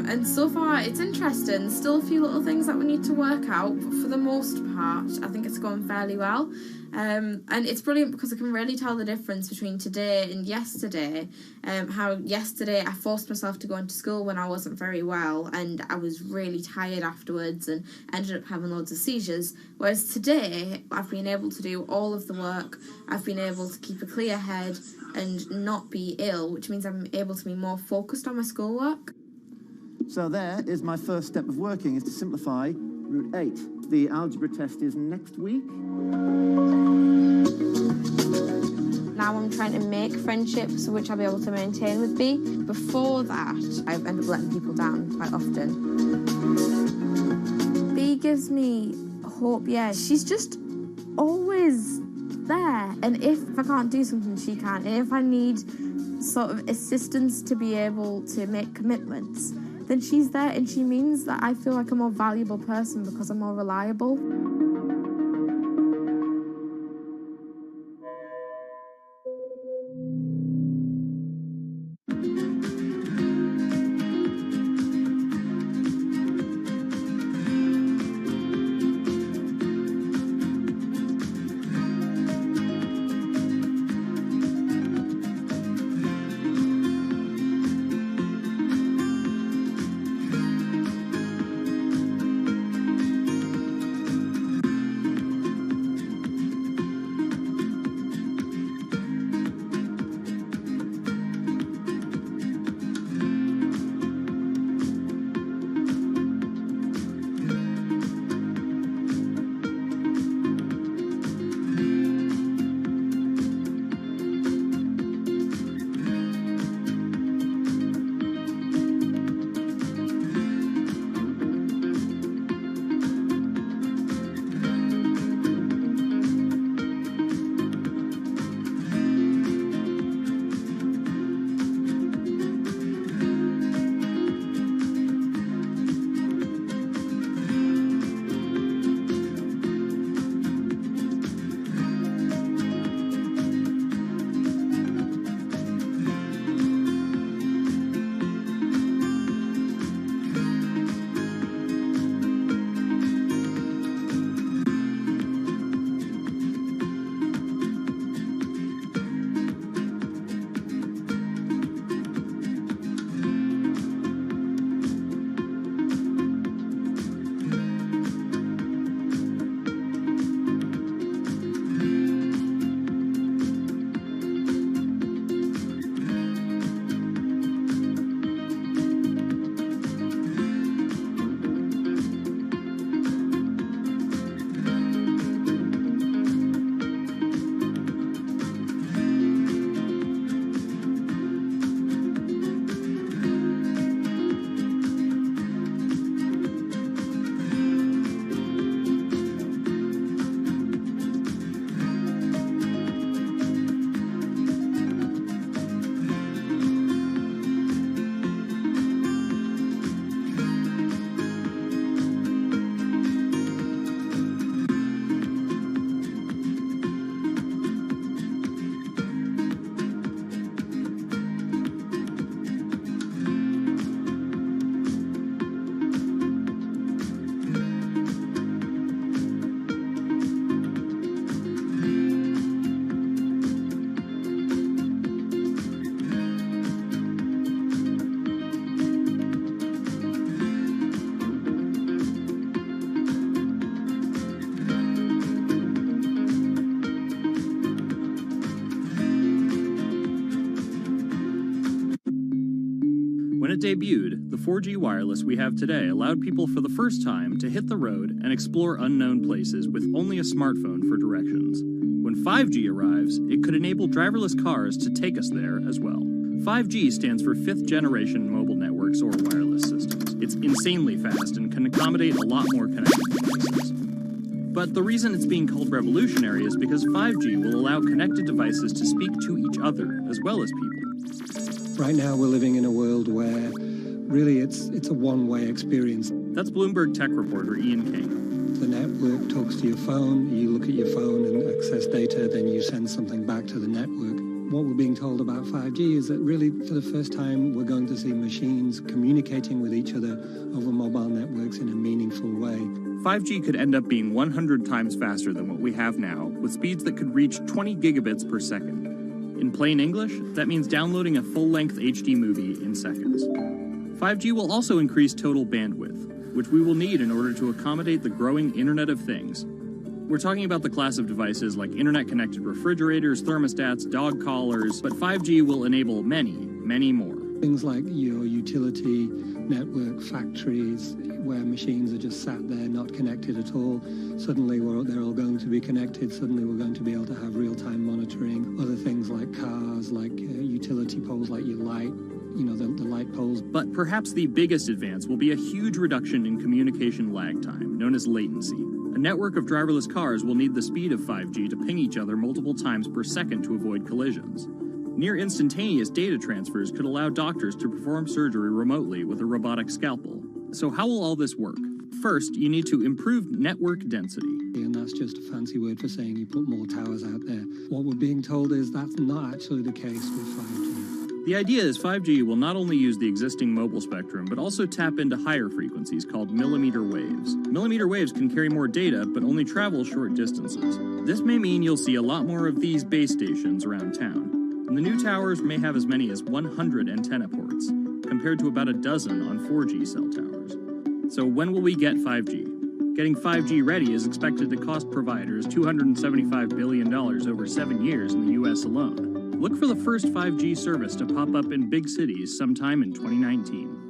And so far it's interesting. Still a few little things that we need to work out, but for the most part I think it's going fairly well, and it's brilliant because I can really tell the difference between today and yesterday. How yesterday I forced myself to go into school when I wasn't very well and I was really tired afterwards and ended up having loads of seizures, whereas today I've been able to do all of the work, I've been able to keep a clear head and not be ill, which means I'm able to be more focused on my schoolwork. So there is my first step of working, is to simplify root 8. The algebra test is next week. Now I'm trying to make friendships which I'll be able to maintain with B. Before that, I've ended up letting people down quite often. B gives me hope, yeah. She's just always there. And if I can't do something, she can. And if I need sort of assistance to be able to make commitments, then she's there, and she means that I feel like a more valuable person because I'm more reliable. debuted, the 4G wireless we have today allowed people for the first time to hit the road and explore unknown places with only a smartphone for directions. When 5G arrives, it could enable driverless cars to take us there as well. 5G stands for fifth generation mobile networks or wireless systems. It's insanely fast and can accommodate a lot more connected devices. But the reason it's being called revolutionary is because 5G will allow connected devices to speak to each other as well as people. Right now we're living in a world where really it's a one-way experience. That's Bloomberg tech reporter Ian King. The network talks to your phone, you look at your phone and access data, then you send something back to the network. What we're being told about 5G is that really for the first time we're going to see machines communicating with each other over mobile networks in a meaningful way. 5G could end up being 100 times faster than what we have now, with speeds that could reach 20 gigabits per second. In plain English, that means downloading a full-length HD movie in seconds. 5G will also increase total bandwidth, which we will need in order to accommodate the growing Internet of Things. We're talking about the class of devices like internet-connected refrigerators, thermostats, dog collars, but 5G will enable many, many more. Things like your utility network, factories, where machines are just sat there not connected at all. Suddenly they're all going to be connected. Suddenly we're going to be able to have real-time monitoring. Other things like cars, like utility poles, like your light, the light poles. But perhaps the biggest advance will be a huge reduction in communication lag time, known as latency. A network of driverless cars will need the speed of 5G to ping each other multiple times per second to avoid collisions. Near instantaneous data transfers could allow doctors to perform surgery remotely with a robotic scalpel. So how will all this work? First, you need to improve network density. And that's just a fancy word for saying you put more towers out there. What we're being told is that's not actually the case with 5G. The idea is 5G will not only use the existing mobile spectrum, but also tap into higher frequencies called millimeter waves. Millimeter waves can carry more data, but only travel short distances. This may mean you'll see a lot more of these base stations around town. And the new towers may have as many as 100 antenna ports, compared to about a dozen on 4G cell towers. So when will we get 5G? Getting 5G ready is expected to cost providers $275 billion over 7 years in the US alone. Look for the first 5G service to pop up in big cities sometime in 2019.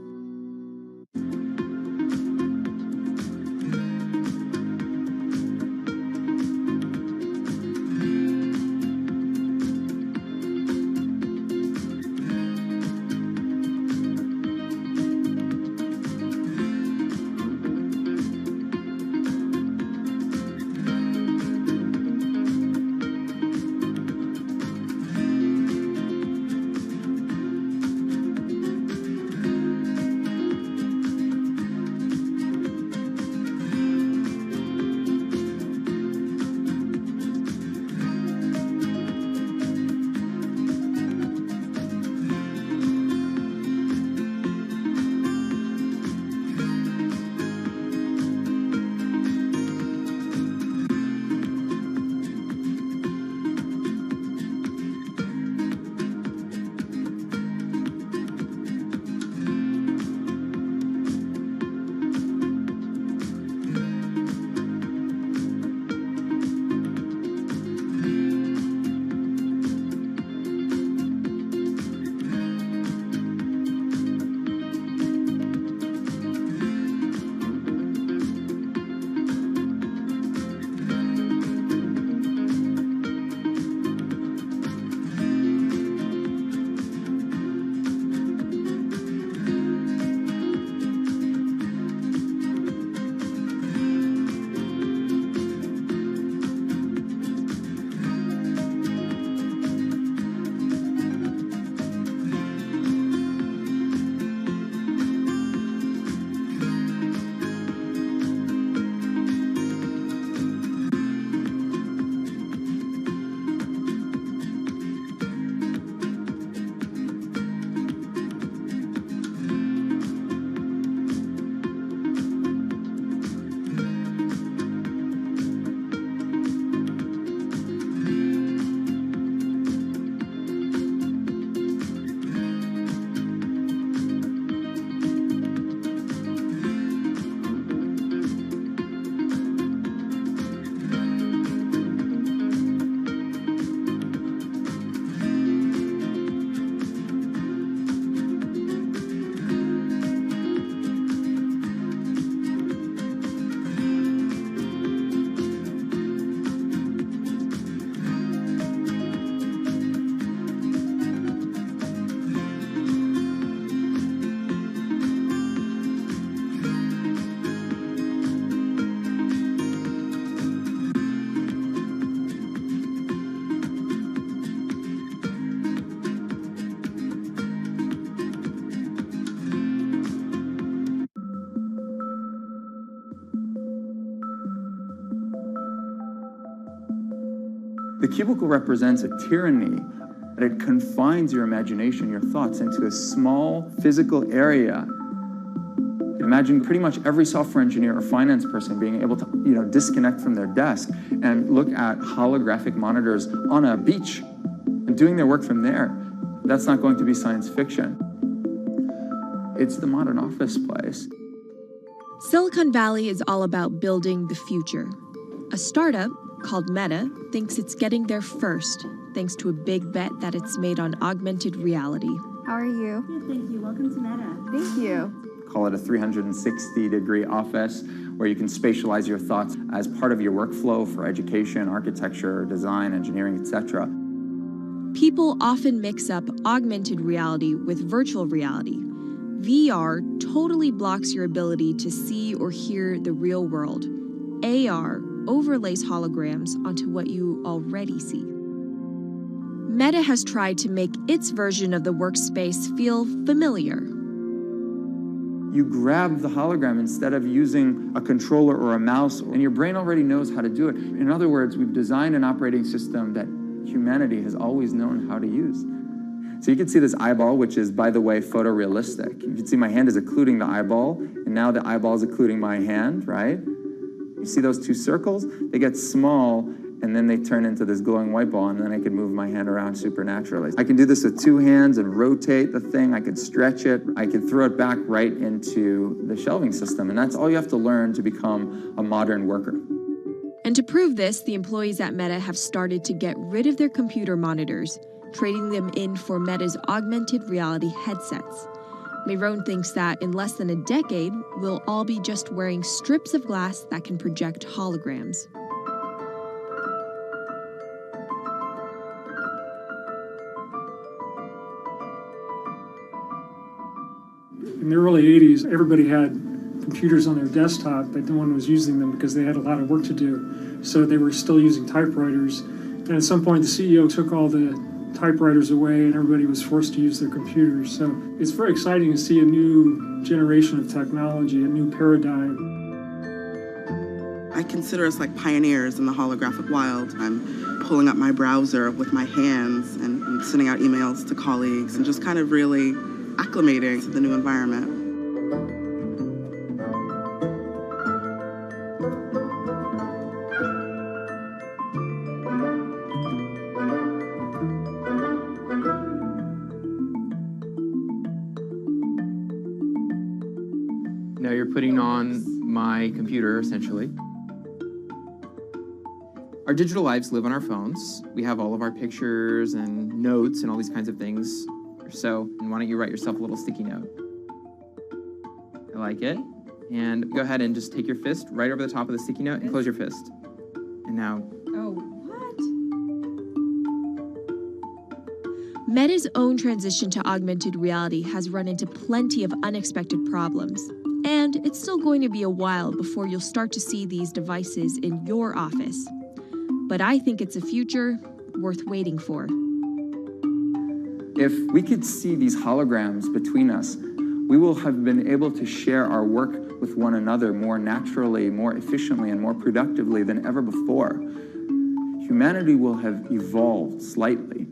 The cubicle represents a tyranny. It confines your imagination, your thoughts, into a small physical area. Imagine pretty much every software engineer or finance person being able to, disconnect from their desk and look at holographic monitors on a beach and doing their work from there. That's not going to be science fiction. It's the modern office place. Silicon Valley is all about building the future. A startup called Meta thinks it's getting there first, thanks to a big bet that it's made on augmented reality. How are you? Good, thank you. Welcome to Meta. Thank you. Call it a 360-degree office where you can spatialize your thoughts as part of your workflow for education, architecture, design, engineering, etc. People often mix up augmented reality with virtual reality. VR totally blocks your ability to see or hear the real world. AR overlays holograms onto what you already see. Meta has tried to make its version of the workspace feel familiar. You grab the hologram instead of using a controller or a mouse, and your brain already knows how to do it. In other words, we've designed an operating system that humanity has always known how to use. So you can see this eyeball, which is, by the way, photorealistic. You can see my hand is occluding the eyeball, and now the eyeball is occluding my hand, right? You see those two circles? They get small, and then they turn into this glowing white ball, and then I can move my hand around supernaturally. I can do this with two hands and rotate the thing. I can stretch it. I can throw it back right into the shelving system, and that's all you have to learn to become a modern worker. And to prove this, the employees at Meta have started to get rid of their computer monitors, trading them in for Meta's augmented reality headsets. Mayron thinks that in less than a decade, we'll all be just wearing strips of glass that can project holograms. In the early 80s, everybody had computers on their desktop, but no one was using them because they had a lot of work to do. So they were still using typewriters. And at some point, the CEO took all the typewriters away and everybody was forced to use their computers. So it's very exciting to see a new generation of technology, a new paradigm. I consider us like pioneers in the holographic wild. I'm pulling up my browser with my hands and sending out emails to colleagues and just kind of really acclimating to the new environment. Now you're putting on my computer, essentially. Our digital lives live on our phones. We have all of our pictures and notes and all these kinds of things. So why don't you write yourself a little sticky note? I like it. And go ahead and just take your fist right over the top of the sticky note and close your fist. And now... Oh, what? Meta's own transition to augmented reality has run into plenty of unexpected problems. And it's still going to be a while before you'll start to see these devices in your office. But I think it's a future worth waiting for. If we could see these holograms between us, we will have been able to share our work with one another more naturally, more efficiently, and more productively than ever before. Humanity will have evolved slightly.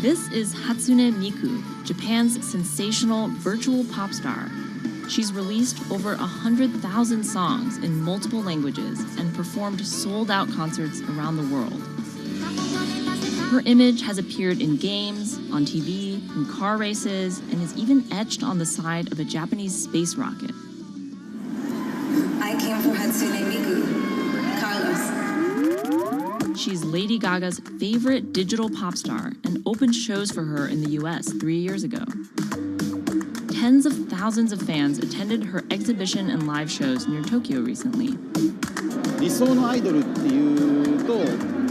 This is Hatsune Miku, Japan's sensational virtual pop star. She's released over 100,000 songs in multiple languages and performed sold-out concerts around the world. Her image has appeared in games, on TV, in car races, and is even etched on the side of a Japanese space rocket. I came for Hatsune Miku, Carlos. She's Lady Gaga's favorite digital pop star and opened shows for her in the US 3 years ago. Tens of thousands of fans attended her exhibition and live shows near Tokyo recently. 理想のアイドルっていうと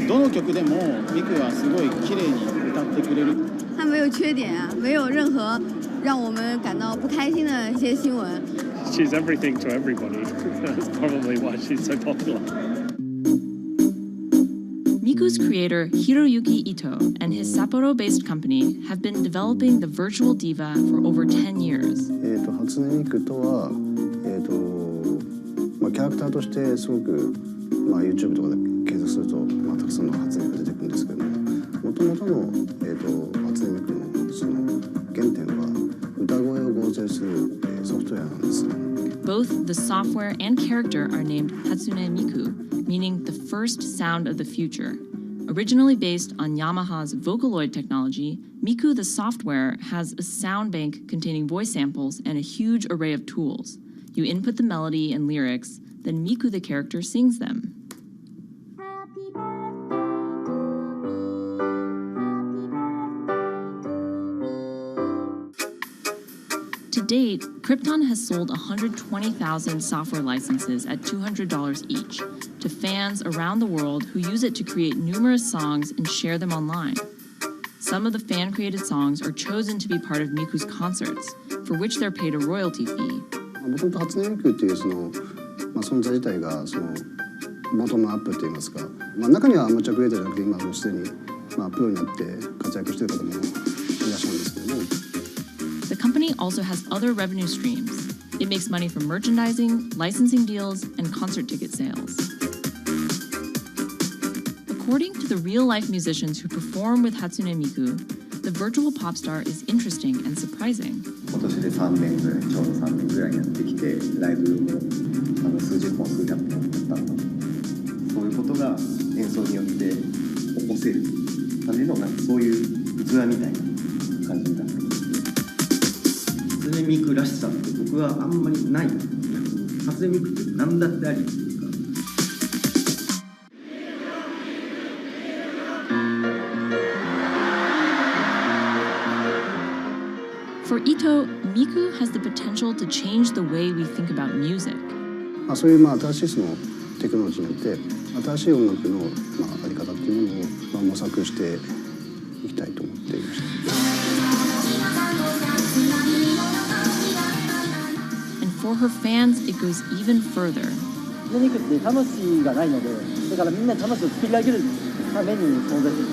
どの曲でもミクはすごい綺麗に歌ってくれる。他没有缺点啊，没有任何让我们感到不开心的一些新闻。She's everything to everybody. That's probably why she's so popular. Miku's creator Hiroyuki Ito and his Sapporo-based company have been developing the virtual diva for over 10 years. 初音ミクとはキャラクターとしてすごくYouTube とかで検索するとたくさんの初音ミク出てくるんですけども、元々の初音ミクのその原点は歌声を合成するソフトウェアなんです。 Both the software and character are named Hatsune Miku, meaning the first sound of the future. Originally based on Yamaha's Vocaloid technology, Miku the software has a sound bank containing voice samples and a huge array of tools. You input the melody and lyrics, then Miku the character sings them. To date, Krypton has sold 120,000 software licenses at $200 each to fans around the world who use it to create numerous songs and share them online. Some of the fan-created songs are chosen to be part of Miku's concerts, for which they're paid a royalty fee. もともと初音ミクっていうその存在自体がそのボトムアップって言いますか、中にはアマチュアクリエイターじゃなくて今もうすでにプロになって活躍している方もいらっしゃるんですけども。 The company also has other revenue streams. It makes money from merchandising, licensing deals, and concert ticket sales. According to the real-life musicians who perform with Hatsune Miku, the virtual pop star is interesting and surprising. 今年で3年ぐらい、ちょうど3年ぐらいやってきて、ライブも数十本、数百本だったので、そういうことが演奏によって起こせるためのそういう器みたいな感じになってます。初音ミクらしさって僕はあんまりない。初音ミクって何だってありっていうか。 For Ito, Miku has the potential to change the way we think about music. そういう新しいそのテクノロジーによって新しい音楽のあり方っていうものを模索していきたいと思っていました。 And for her fans, it goes even further. 初音ミクって魂がないので、だからみんな魂を作り上げるために存在する。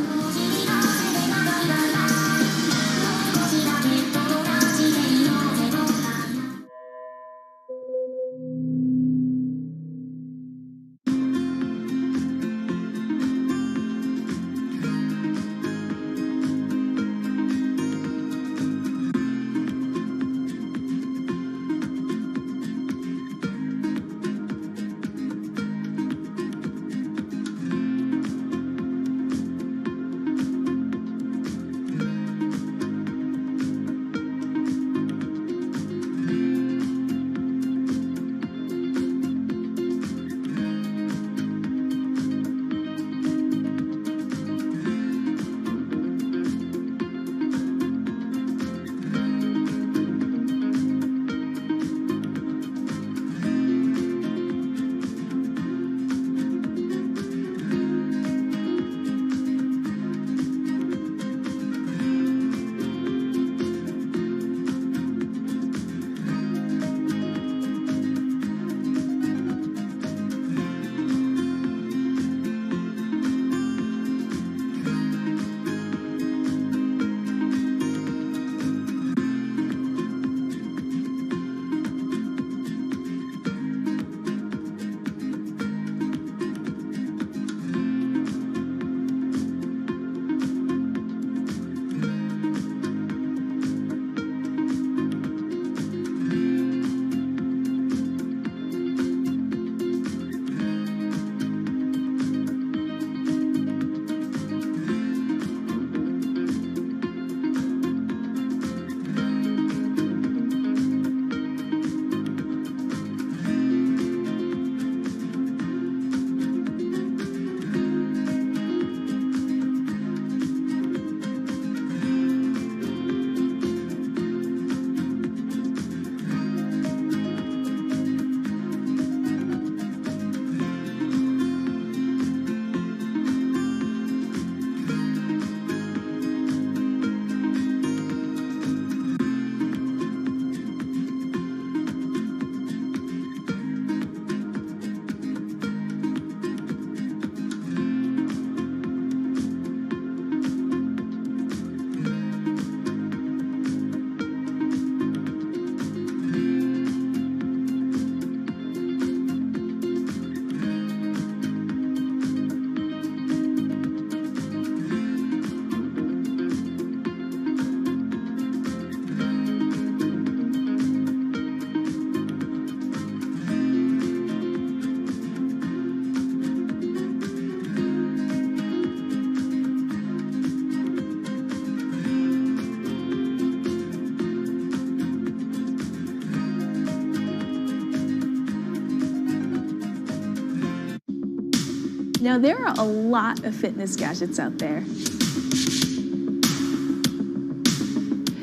Now, there are a lot of fitness gadgets out there.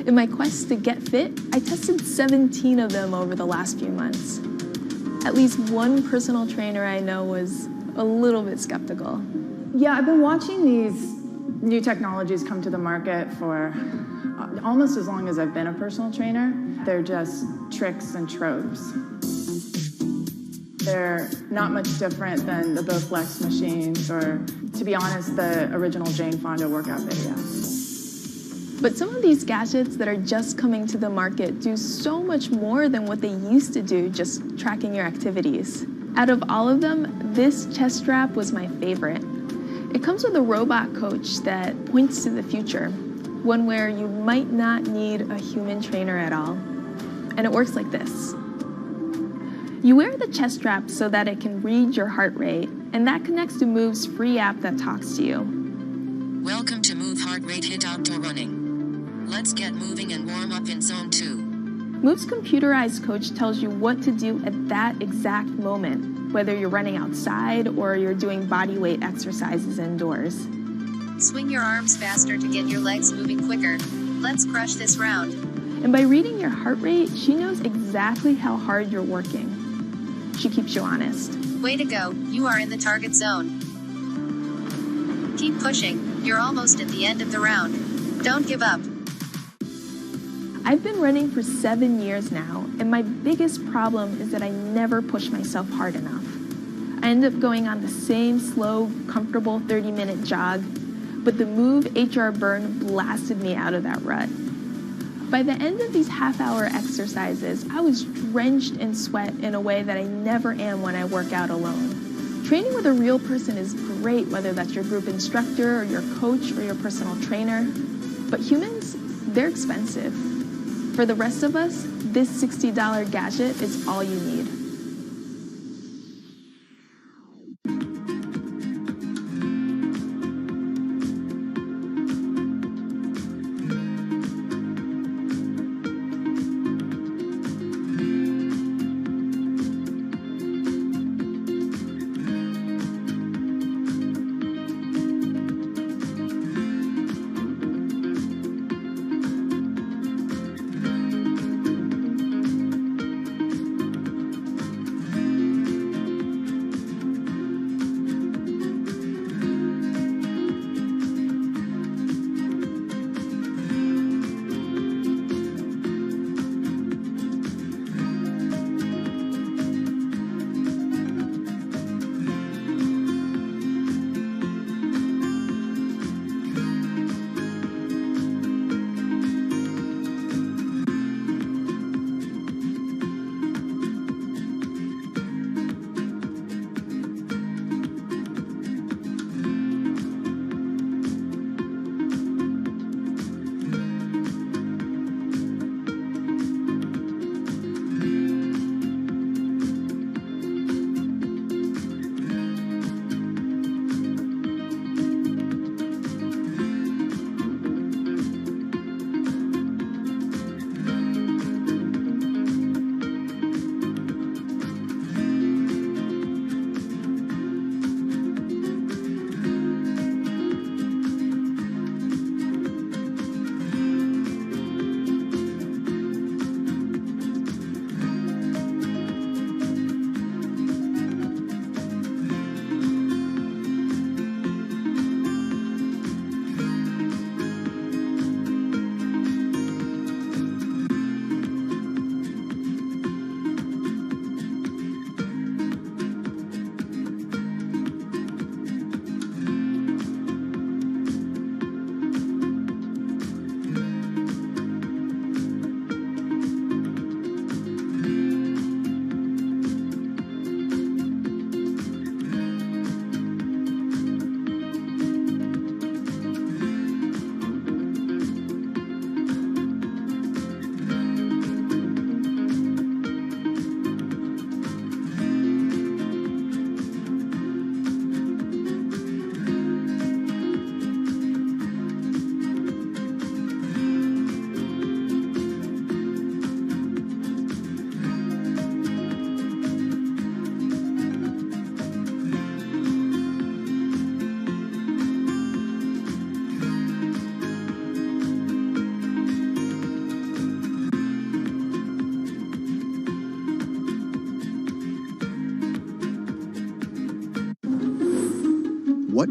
In my quest to get fit, I tested 17 of them over the last few months. At least one personal trainer I know was a little bit skeptical. Yeah, I've been watching these new technologies come to the market for almost as long as I've been a personal trainer. They're just tricks and tropes. They're not much different than the Bowflex machines or, to be honest, the original Jane Fonda workout video. But some of these gadgets that are just coming to the market do so much more than what they used to do, just tracking your activities. Out of all of them, this chest strap was my favorite. It comes with a robot coach that points to the future, one where you might not need a human trainer at all. And it works like this. You wear the chest strap so that it can read your heart rate, and that connects to Move's free app that talks to you. Welcome to Move Heart Rate Hit Outdoor Running. Let's get moving and warm up in Zone 2. Move's computerized coach tells you what to do at that exact moment, whether you're running outside or you're doing body weight exercises indoors. Swing your arms faster to get your legs moving quicker. Let's crush this round. And by reading your heart rate, she knows exactly how hard you're working. She keeps you honest. Way to go, you are in the target zone. Keep pushing, you're almost at the end of the round. Don't give up. I've been running for 7 years now, and my biggest problem is that I never push myself hard enough. I end up going on the same slow, comfortable 30-minute jog, but the Move HR Burn blasted me out of that rut. By the end of these half-hour exercises, I was drenched in sweat in a way that I never am when I work out alone. Training with a real person is great, whether that's your group instructor or your coach or your personal trainer, but humans, they're expensive. For the rest of us, this $60 gadget is all you need.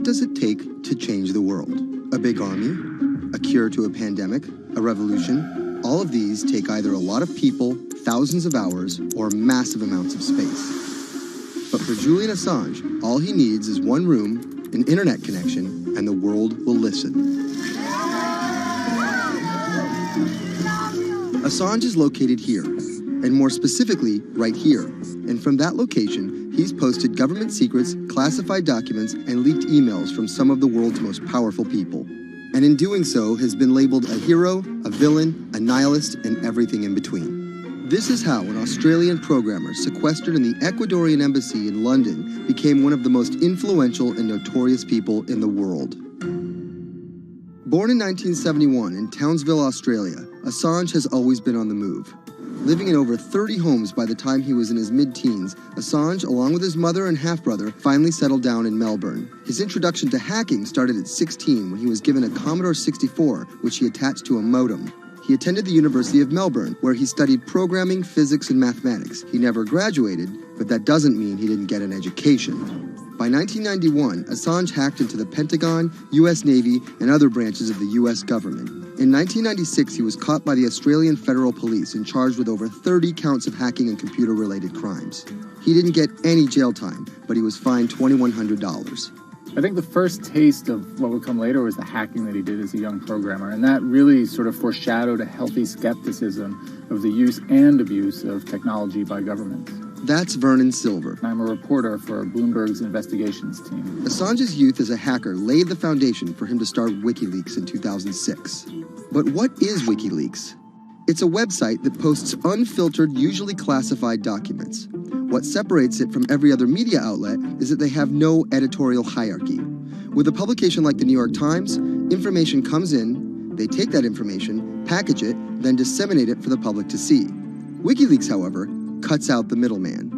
does it take to change the world? A big army? A cure to a pandemic? A revolution? All of these take either a lot of people, thousands of hours, or massive amounts of space. But for Julian Assange, all he needs is one room, an internet connection, and the world will listen. Assange is located here, and more specifically, right here. And from that location, he's posted government secrets, classified documents, and leaked emails from some of the world's most powerful people. And in doing so, has been labeled a hero, a villain, a nihilist, and everything in between. This is how an Australian programmer sequestered in the Ecuadorian embassy in London became one of the most influential and notorious people in the world. Born in 1971 in Townsville, Australia, Assange has always been on the move. Living in over 30 homes by the time he was in his mid-teens, Assange, along with his mother and half-brother, finally settled down in Melbourne. His introduction to hacking started at 16 when he was given a Commodore 64, which he attached to a modem. He attended the University of Melbourne, where he studied programming, physics, and mathematics. He never graduated, but that doesn't mean he didn't get an education. By 1991, Assange hacked into the Pentagon, U.S. Navy, and other branches of the U.S. government. In 1996, he was caught by the Australian Federal Police and charged with over 30 counts of hacking and computer-related crimes. He didn't get any jail time, but he was fined $2,100. I think the first taste of what would come later was the hacking that he did as a young programmer, and that really sort of foreshadowed a healthy skepticism of the use and abuse of technology by governments. That's Vernon Silver. I'm a reporter for Bloomberg's investigations team. Assange's youth as a hacker laid the foundation for him to start WikiLeaks in 2006. But what is WikiLeaks? It's a website that posts unfiltered, usually classified documents. What separates it from every other media outlet is that they have no editorial hierarchy. With a publication like the New York Times, information comes in, they take that information, package it, then disseminate it for the public to see. WikiLeaks, however, cuts out the middleman.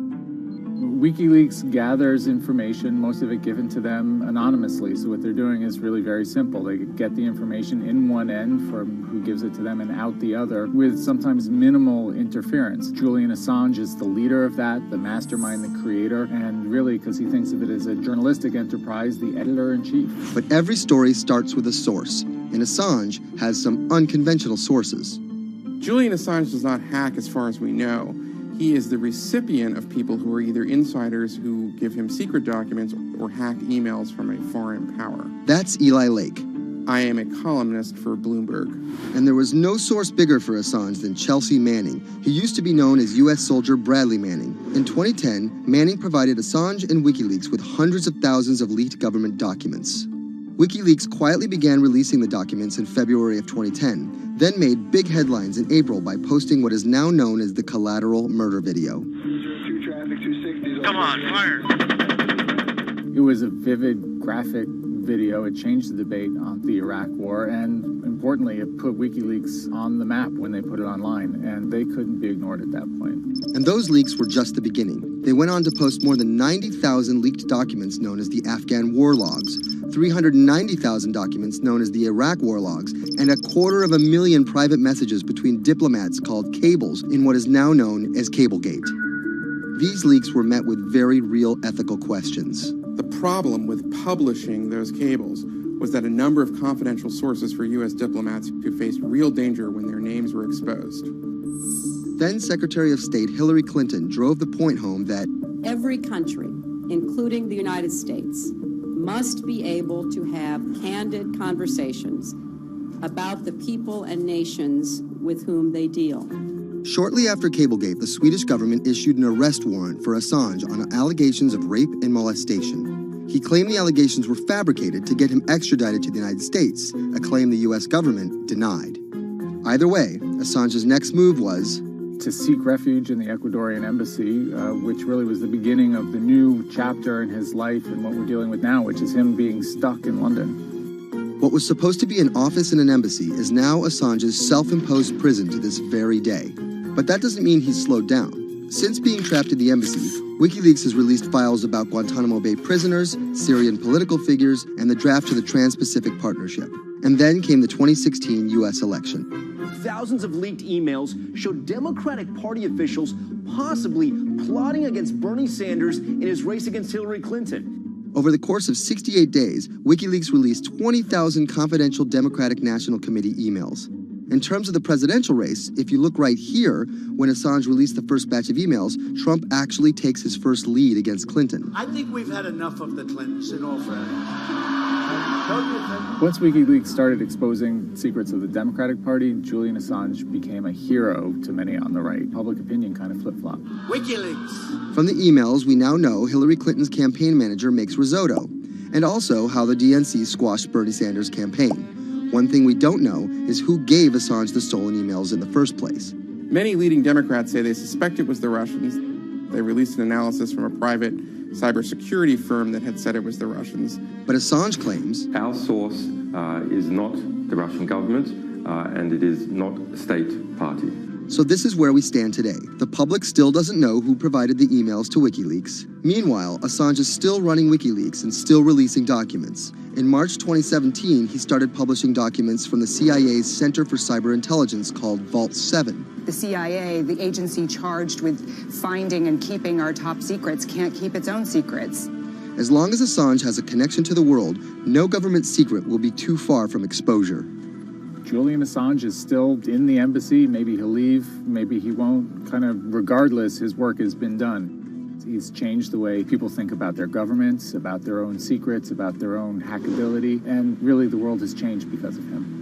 WikiLeaks gathers information, most of it given to them anonymously. So what they're doing is really very simple. They get the information in one end from who gives it to them and out the other with sometimes minimal interference. Julian Assange is the leader of that, the mastermind, the creator, and really, because he thinks of it as a journalistic enterprise, the editor-in-chief. But every story starts with a source, and Assange has some unconventional sources. Julian Assange does not hack as far as we know. He is the recipient of people who are either insiders who give him secret documents or hacked emails from a foreign power. That's Eli Lake. I am a columnist for Bloomberg. And there was no source bigger for Assange than Chelsea Manning. He used to be known as U.S. soldier Bradley Manning. In 2010, Manning provided Assange and WikiLeaks with hundreds of thousands of leaked government documents. WikiLeaks quietly began releasing the documents in February of 2010, then made big headlines in April by posting what is now known as the collateral murder video. Come on, fire! It was a vivid, graphic video. It changed the debate on the Iraq War, and importantly, it put WikiLeaks on the map when they put it online, and they couldn't be ignored at that point. And those leaks were just the beginning. They went on to post more than 90,000 leaked documents known as the Afghan war logs, 390,000 documents known as the Iraq war logs, and 250,000 private messages between diplomats called cables in what is now known as Cablegate. These leaks were met with very real ethical questions. The problem with publishing those cables was that a number of confidential sources for U.S. diplomats who faced real danger when their names were exposed. Then Secretary of State Hillary Clinton drove the point home that every country, including the United States, must be able to have candid conversations about the people and nations with whom they deal. Shortly after Cablegate, the Swedish government issued an arrest warrant for Assange on allegations of rape and molestation. He claimed the allegations were fabricated to get him extradited to the United States, a claim the U.S. government denied. Either way, Assange's next move was to seek refuge in the Ecuadorian embassy, which really was the beginning of the new chapter in his life and what we're dealing with now, which is him being stuck in London. What was supposed to be an office in an embassy is now Assange's self-imposed prison to this very day. But that doesn't mean he's slowed down. Since being trapped in the embassy, WikiLeaks has released files about Guantanamo Bay prisoners, Syrian political figures, and the draft to the Trans-Pacific Partnership. And then came the 2016 U.S. election. Thousands of leaked emails showed Democratic Party officials possibly plotting against Bernie Sanders in his race against Hillary Clinton. Over the course of 68 days, WikiLeaks released 20,000 confidential Democratic National Committee emails. In terms of the presidential race, if you look right here, when Assange released the first batch of emails, Trump actually takes his first lead against Clinton. I think we've had enough of the Clintons, in all fairness. Once WikiLeaks started exposing secrets of the Democratic Party, Julian Assange became a hero to many on the right. Public opinion kind of flip-flopped. WikiLeaks. From the emails, we now know Hillary Clinton's campaign manager makes risotto, and also how the DNC squashed Bernie Sanders' campaign. One thing we don't know is who gave Assange the stolen emails in the first place. Many leading Democrats say they suspect it was the Russians. They released an analysis from a private cybersecurity firm that had said it was the Russians. But Assange claims our source is not the Russian government, and it is not a state party. So this is where we stand today. The public still doesn't know who provided the emails to WikiLeaks. Meanwhile, Assange is still running WikiLeaks and still releasing documents. In March 2017, he started publishing documents from the CIA's Center for Cyber Intelligence called Vault 7. The CIA, the agency charged with finding and keeping our top secrets, can't keep its own secrets. As long as Assange has a connection to the world, no government secret will be too far from exposure. Julian Assange is still in the embassy. Maybe he'll leave, maybe he won't. Kind of regardless, his work has been done. He's changed the way people think about their governments, about their own secrets, about their own hackability, and really the world has changed because of him.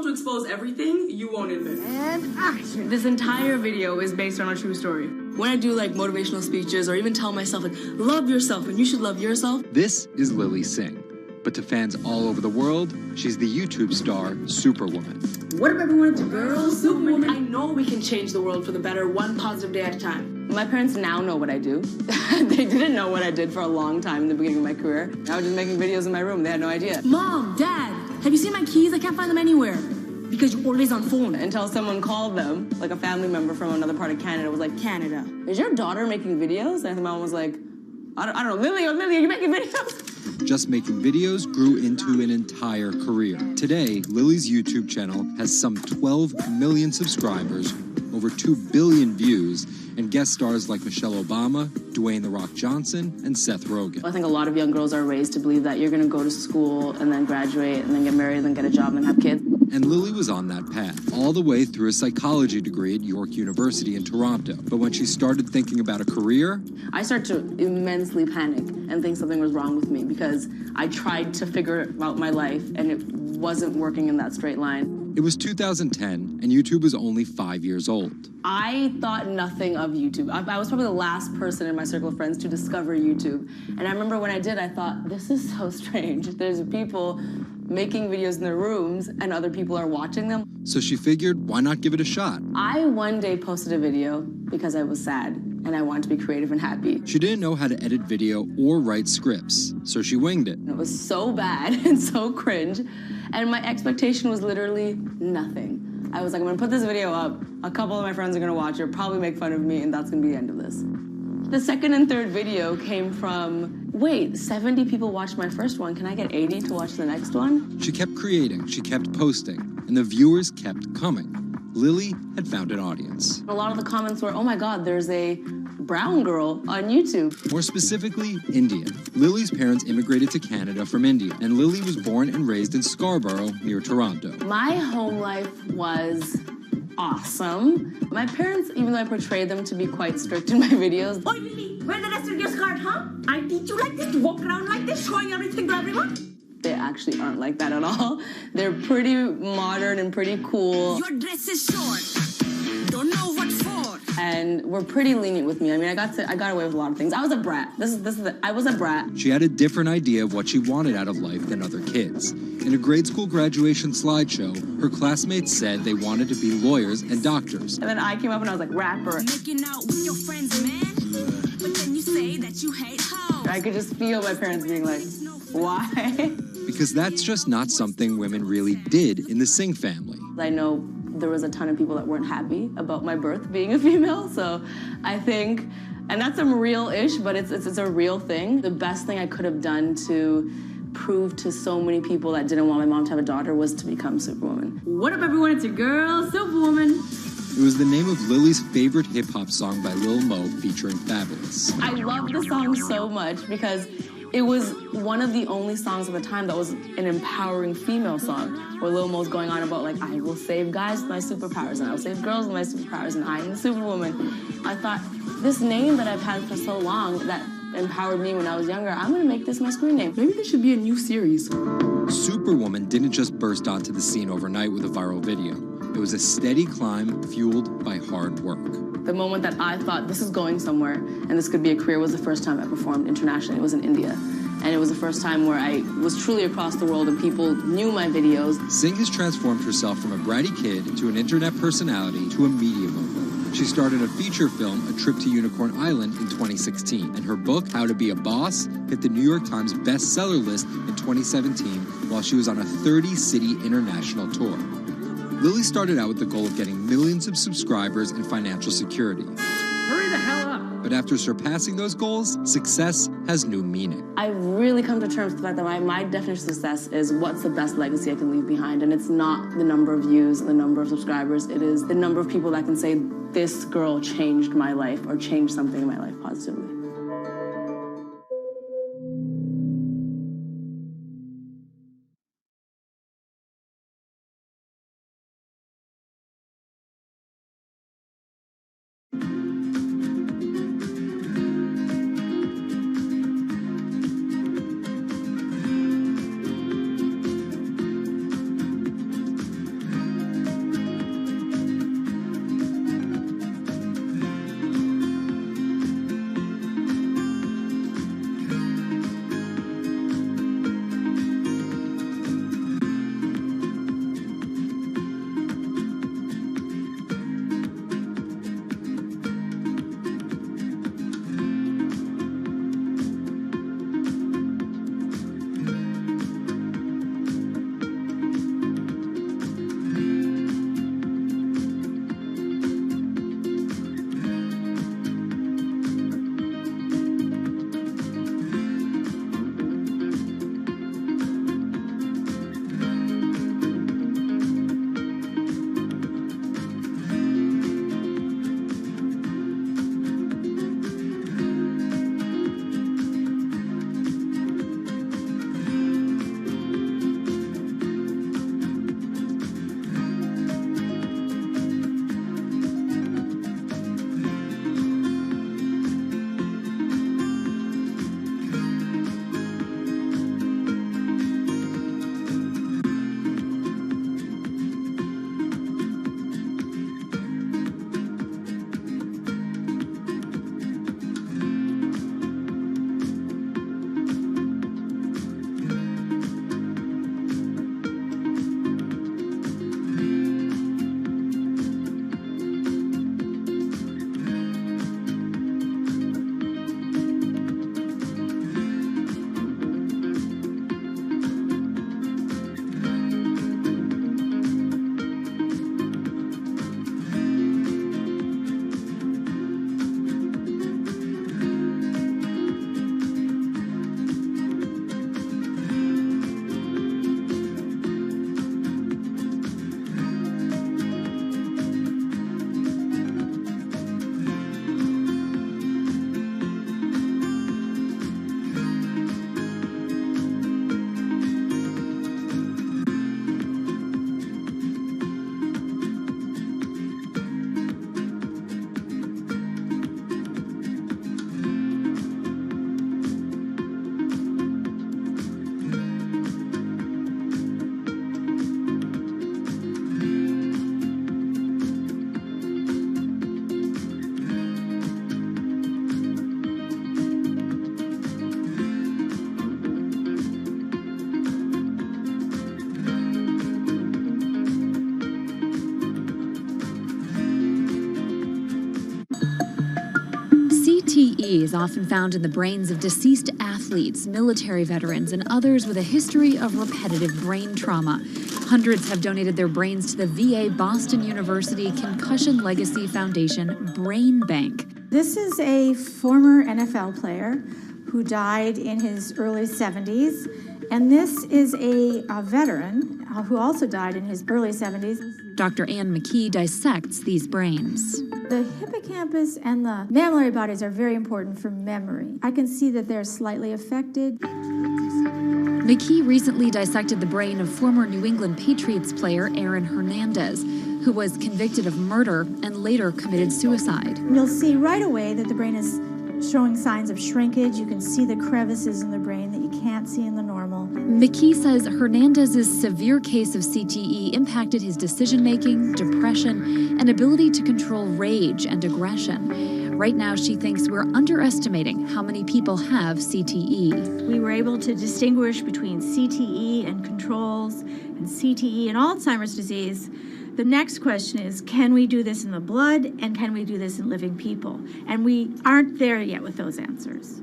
Expose everything you won't admit. And action. This entire video is based on a true story. When I do like motivational speeches or even tell myself like love yourself and you should love yourself. This is Lily Singh. But to fans all over the world, she's the YouTube star Superwoman. What if everyone is a girl, Superwoman? I know we can change the world for the better, one positive day at a time. My parents now know what I do. They didn't know what I did for a long time in the beginning of my career. I was just making videos in my room. They had no idea. Mom, Dad, have you seen my keys? I can't find them anywhere. Because you're always on phone. Until someone called them, like a family member from another part of Canada, was like, Canada. Is your daughter making videos? And my mom was like, I don't know, Lily, are you making videos? Just making videos grew into an entire career. Today, Lily's YouTube channel has some 12 million subscribers, over 2 billion views, and guest stars like Michelle Obama, Dwayne "The Rock" Johnson, and Seth Rogen. I think a lot of young girls are raised to believe that you're going to go to school and then graduate and then get married and then get a job and then have kids. And Lily was on that path, all the way through a psychology degree at York University in Toronto. But when she started thinking about a career, I started to immensely panic and think something was wrong with me because I tried to figure out my life and it wasn't working in that straight line. It was 2010, and YouTube was only 5 years old. I thought nothing of YouTube. I was probably the last person in my circle of friends to discover YouTube. And I remember when I did, I thought, this is so strange. There's people making videos in their rooms, and other people are watching them. So she figured, why not give it a shot? I one day posted a video because I was sad, and I wanted to be creative and happy. She didn't know how to edit video or write scripts, so she winged it. It was so bad and so cringe. And my expectation was literally nothing. I was like, I'm gonna put this video up, a couple of my friends are gonna watch it, probably make fun of me, and that's gonna be the end of this. The second and third video came from, wait, 70 people watched my first one, can I get 80 to watch the next one? She kept creating, she kept posting, and the viewers kept coming. Lily had found an audience. A lot of the comments were, oh my God, there's a brown girl on YouTube. More specifically, Indian. Lily's parents immigrated to Canada from India, and Lily was born and raised in Scarborough, near Toronto. My home life was awesome. My parents, even though I portrayed them to be quite strict in my videos. Oi, Lily, wear the rest of your skirt, huh? I teach you like this, to walk around like this, showing everything to everyone. They actually aren't like that at all. They're pretty modern and pretty cool. Your dress is short. Don't know what for. And were pretty lenient with me. I mean, I got away with a lot of things. I was a brat. I was a brat. She had a different idea of what she wanted out of life than other kids. In a grade school graduation slideshow, her classmates said they wanted to be lawyers and doctors. And then I came up and I was like, rapper. Making out with your friends, man. But then you say that you hate hoes. I could just feel my parents being like, why? Because that's just not something women really did in the Singh family. I know there was a ton of people that weren't happy about my birth being a female, so I think, and that's some real-ish, but it's a real thing. The best thing I could have done to prove to so many people that didn't want my mom to have a daughter was to become Superwoman. What up, everyone? It's your girl, Superwoman. It was the name of Lily's favorite hip-hop song by Lil Mo featuring Fabulous. I love the song so much because it was one of the only songs at the time that was an empowering female song, where Lil Mo's going on about, like, I will save guys with my superpowers, and I will save girls with my superpowers, and I am the Superwoman. I thought, this name that I've had for so long that empowered me when I was younger, I'm gonna make this my screen name. Maybe this should be a new series. Superwoman didn't just burst onto the scene overnight with a viral video. It was a steady climb fueled by hard work. The moment that I thought this is going somewhere and this could be a career was the first time I performed internationally. It was in India. And it was the first time where I was truly across the world and people knew my videos. Singh has transformed herself from a bratty kid to an internet personality to a media mogul. She starred in a feature film, A Trip to Unicorn Island, in 2016. And her book, How to Be a Boss, hit the New York Times bestseller list in 2017 while she was on a 30-city international tour. Lily started out with the goal of getting millions of subscribers and financial security. Hurry the hell up! But after surpassing those goals, success has new meaning. I've really come to terms with the fact that my definition of success is what's the best legacy I can leave behind. And it's not the number of views and the number of subscribers. It is the number of people that can say, this girl changed my life or changed something in my life positively. CTE is often found in the brains of deceased athletes, military veterans, and others with a history of repetitive brain trauma. Hundreds have donated their brains to the VA Boston University Concussion Legacy Foundation Brain Bank. This is a former NFL player who died in his early 70s, and this is a veteran who also died in his early 70s. Dr. Ann McKee dissects these brains. The hippocampus and the mammillary bodies are very important for memory. I can see that they're slightly affected. McKee recently dissected the brain of former New England Patriots player Aaron Hernandez, who was convicted of murder and later committed suicide. You'll see right away that the brain is showing signs of shrinkage. You can see the crevices in the brain that you can't see in the normal. McKee says Hernandez's severe case of CTE impacted his decision-making, depression, and ability to control rage and aggression. Right now, she thinks we're underestimating how many people have CTE. We were able to distinguish between CTE and controls and CTE and Alzheimer's disease. The next question is, can we do this in the blood, and can we do this in living people? And we aren't there yet with those answers.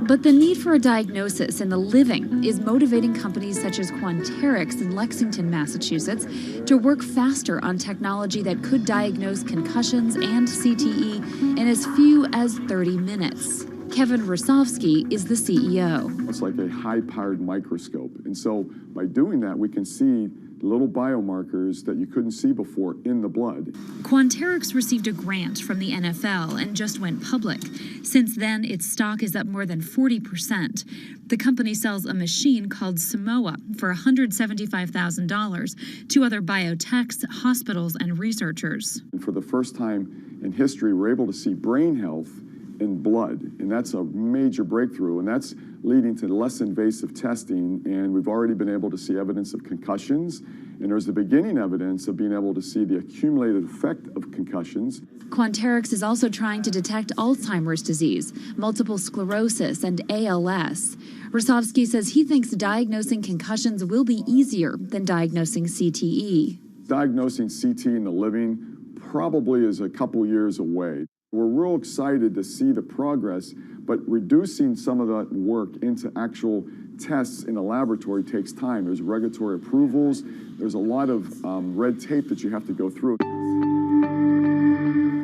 But the need for a diagnosis in the living is motivating companies such as Quanterix in Lexington, Massachusetts, to work faster on technology that could diagnose concussions and CTE in as few as 30 minutes. Kevin Rosovsky is the CEO. It's like a high-powered microscope. And so by doing that, we can see little biomarkers that you couldn't see before in the blood. Quanterix received a grant from the NFL and just went public. Since then, its stock is up more than 40%. The company sells a machine called Simoa for $175,000 to other biotechs, hospitals, and researchers. And for the first time in history, we're able to see brain health in blood, and that's a major breakthrough, and that's leading to less invasive testing, and we've already been able to see evidence of concussions, and there's the beginning evidence of being able to see the accumulated effect of concussions. Quanterix is also trying to detect Alzheimer's disease, multiple sclerosis, and ALS. Rosovsky says he thinks diagnosing concussions will be easier than diagnosing CTE. Diagnosing CT in the living probably is a couple years away. We're real excited to see the progress, but reducing some of that work into actual tests in a laboratory takes time. There's regulatory approvals. There's a lot of red tape that you have to go through.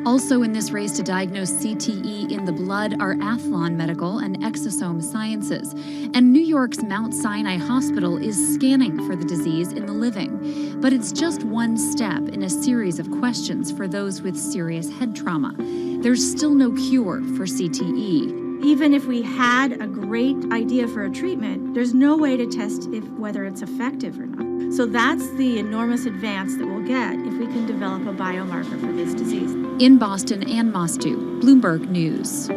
Also in this race to diagnose CTE in the blood are Athlon Medical and Exosome Sciences. And New York's Mount Sinai Hospital is scanning for the disease in the living. But it's just one step in a series of questions for those with serious head trauma. There's still no cure for CTE. Even if we had a great idea for a treatment, there's no way to test whether it's effective or not. So that's the enormous advance that we'll get if we can develop a biomarker for this disease. In Boston, Ann Mostu, Bloomberg News.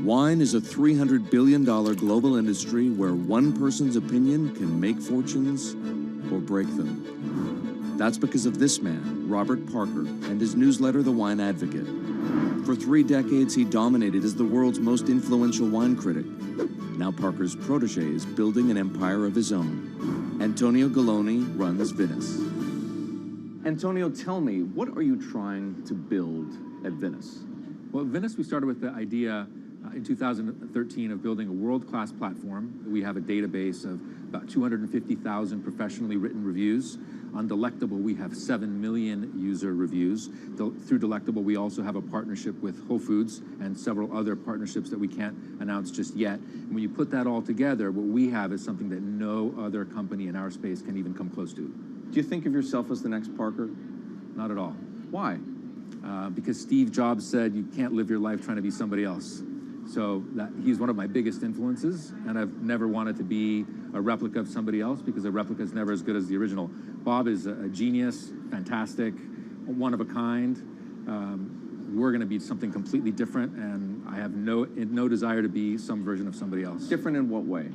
Wine is a $300 billion global industry where one person's opinion can make fortunes or break them. That's because of this man, Robert Parker, and his newsletter, The Wine Advocate. For 3 decades, he dominated as the world's most influential wine critic. Now Parker's protege is building an empire of his own. Antonio Galloni runs Venice. Antonio, tell me, what are you trying to build at Venice? Well, at Venice, we started with the idea in 2013 of building a world-class platform. We have a database of about 250,000 professionally written reviews. On Delectable, we have 7 million user reviews. Through Delectable, we also have a partnership with Whole Foods and several other partnerships that we can't announce just yet. And when you put that all together, what we have is something that no other company in our space can even come close to. Do you think of yourself as the next Parker? Not at all. Why? Because Steve Jobs said you can't live your life trying to be somebody else. So he's one of my biggest influences, and I've never wanted to be a replica of somebody else because a replica is never as good as the original. Bob is a genius, fantastic, one of a kind. We're going to be something completely different, and I have no desire to be some version of somebody else. Different in what way?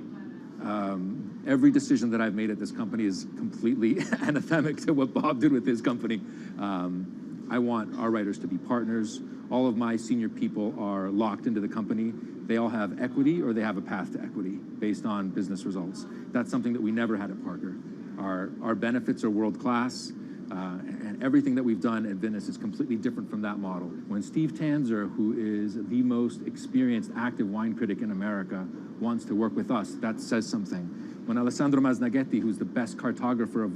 Every decision that I've made at this company is completely anathemic to what Bob did with his company. I want our writers to be partners. All of my senior people are locked into the company. They all have equity or they have a path to equity based on business results. That's something that we never had at Parker. Our benefits are world-class, and everything that we've done at Venice is completely different from that model. When Steve Tanzer, who is the most experienced active wine critic in America, wants to work with us, that says something. When Alessandro Masnaghetti, who's the best cartographer of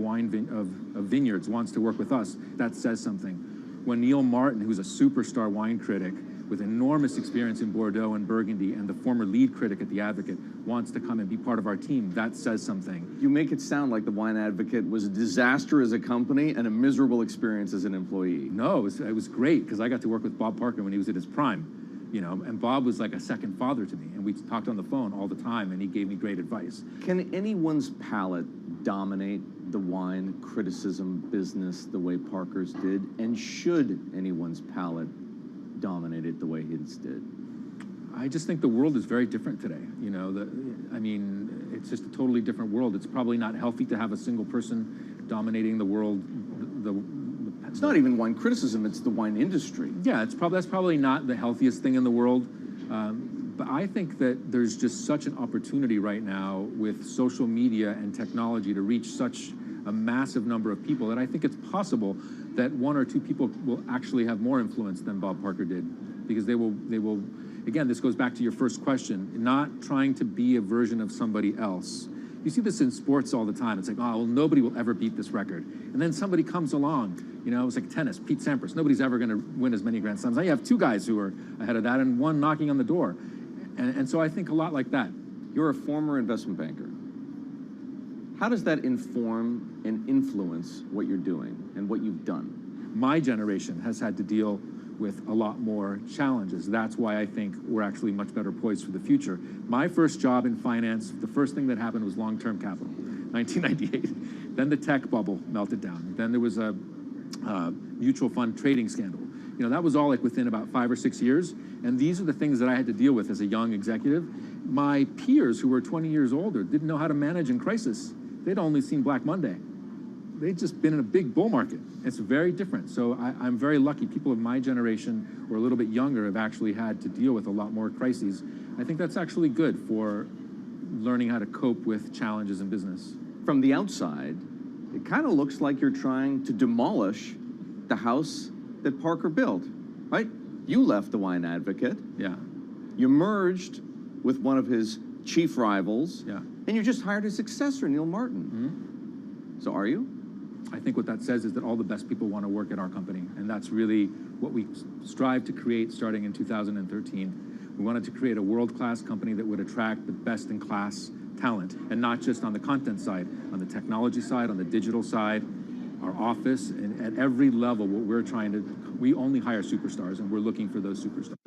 of vineyards, wants to work with us, that says something. When Neil Martin, who's a superstar wine critic with enormous experience in Bordeaux and Burgundy and the former lead critic at The Advocate, wants to come and be part of our team, that says something. You make it sound like The Wine Advocate was a disaster as a company and a miserable experience as an employee. No, it was great because I got to work with Bob Parker when he was at his prime, and Bob was like a second father to me, and we talked on the phone all the time, and he gave me great advice. Can anyone's palate dominate the wine criticism business the way Parker's did? And should anyone's palate dominate it the way his did? I just think the world is very different today. It's just a totally different world. It's probably not healthy to have a single person dominating the world. It's not even wine criticism, it's the wine industry. Yeah, that's probably not the healthiest thing in the world. But I think that there's just such an opportunity right now with social media and technology to reach such a massive number of people that I think it's possible that 1 or 2 people will actually have more influence than Bob Parker did, because they will, again, this goes back to your first question, not trying to be a version of somebody else. You see this in sports all the time. It's like, oh, well, nobody will ever beat this record. And then somebody comes along, it's like tennis, Pete Sampras. Nobody's ever going to win as many Grand Slams. Now you have 2 guys who are ahead of that and 1 knocking on the door. And so I think a lot like that. You're a former investment banker. How does that inform and influence what you're doing and what you've done? My generation has had to deal with a lot more challenges. That's why I think we're actually much better poised for the future. My first job in finance, the first thing that happened was long-term capital, 1998. Then the tech bubble melted down. Then there was a mutual fund trading scandal. That was all like within about 5 or 6 years. And these are the things that I had to deal with as a young executive. My peers who were 20 years older didn't know how to manage in crisis. They'd only seen Black Monday. They'd just been in a big bull market. It's very different. So I'm very lucky. People of my generation or a little bit younger have actually had to deal with a lot more crises. I think that's actually good for learning how to cope with challenges in business. From the outside, it kind of looks like you're trying to demolish the house that Parker built, right? You left The Wine Advocate. Yeah. You merged with one of his chief rivals. Yeah. And you just hired his successor, Neil Martin. Mm-hmm. So are you? I think what that says is that all the best people want to work at our company. And that's really what we strive to create starting in 2013. We wanted to create a world-class company that would attract the best-in-class talent, and not just on the content side, on the technology side, on the digital side, our office, and at every level, what we're trying to, we only hire superstars, and we're looking for those superstars.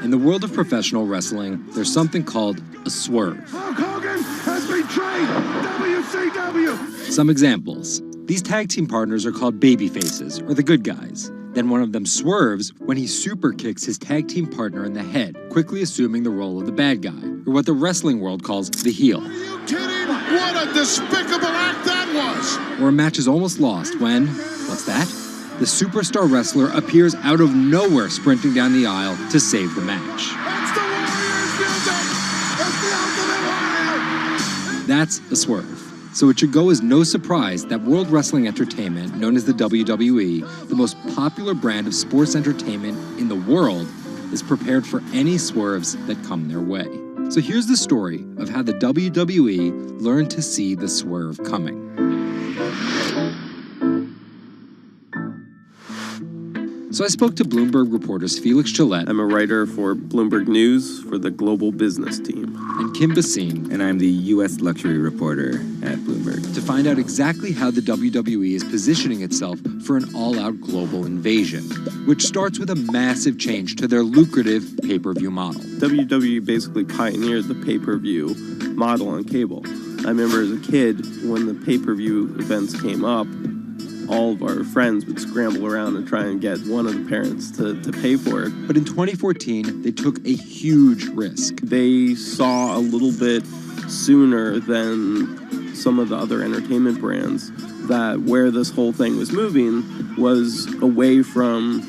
In the world of professional wrestling, there's something called a swerve. Hulk Hogan has betrayed WCW. Some examples. These tag team partners are called babyfaces, or the good guys. Then one of them swerves when he super kicks his tag team partner in the head, quickly assuming the role of the bad guy, or what the wrestling world calls the heel. Are you kidding? What a despicable act that was! Or a match is almost lost when, what's that? The superstar wrestler appears out of nowhere sprinting down the aisle to save the match. That's the Warriors music! That's the Ultimate Warrior! That's a swerve. So it should go as no surprise that World Wrestling Entertainment, known as the WWE, the most popular brand of sports entertainment in the world, is prepared for any swerves that come their way. So here's the story of how the WWE learned to see the swerve coming. So I spoke to Bloomberg reporters Felix Gillette. I'm a writer for Bloomberg News for the global business team. And Kim Basine. And I'm the U.S. luxury reporter at Bloomberg. To find out exactly how the WWE is positioning itself for an all-out global invasion, which starts with a massive change to their lucrative pay-per-view model. WWE basically pioneered the pay-per-view model on cable. I remember as a kid, when the pay-per-view events came up, all of our friends would scramble around and try and get one of the parents to pay for it. But in 2014, they took a huge risk. They saw a little bit sooner than some of the other entertainment brands that where this whole thing was moving was away from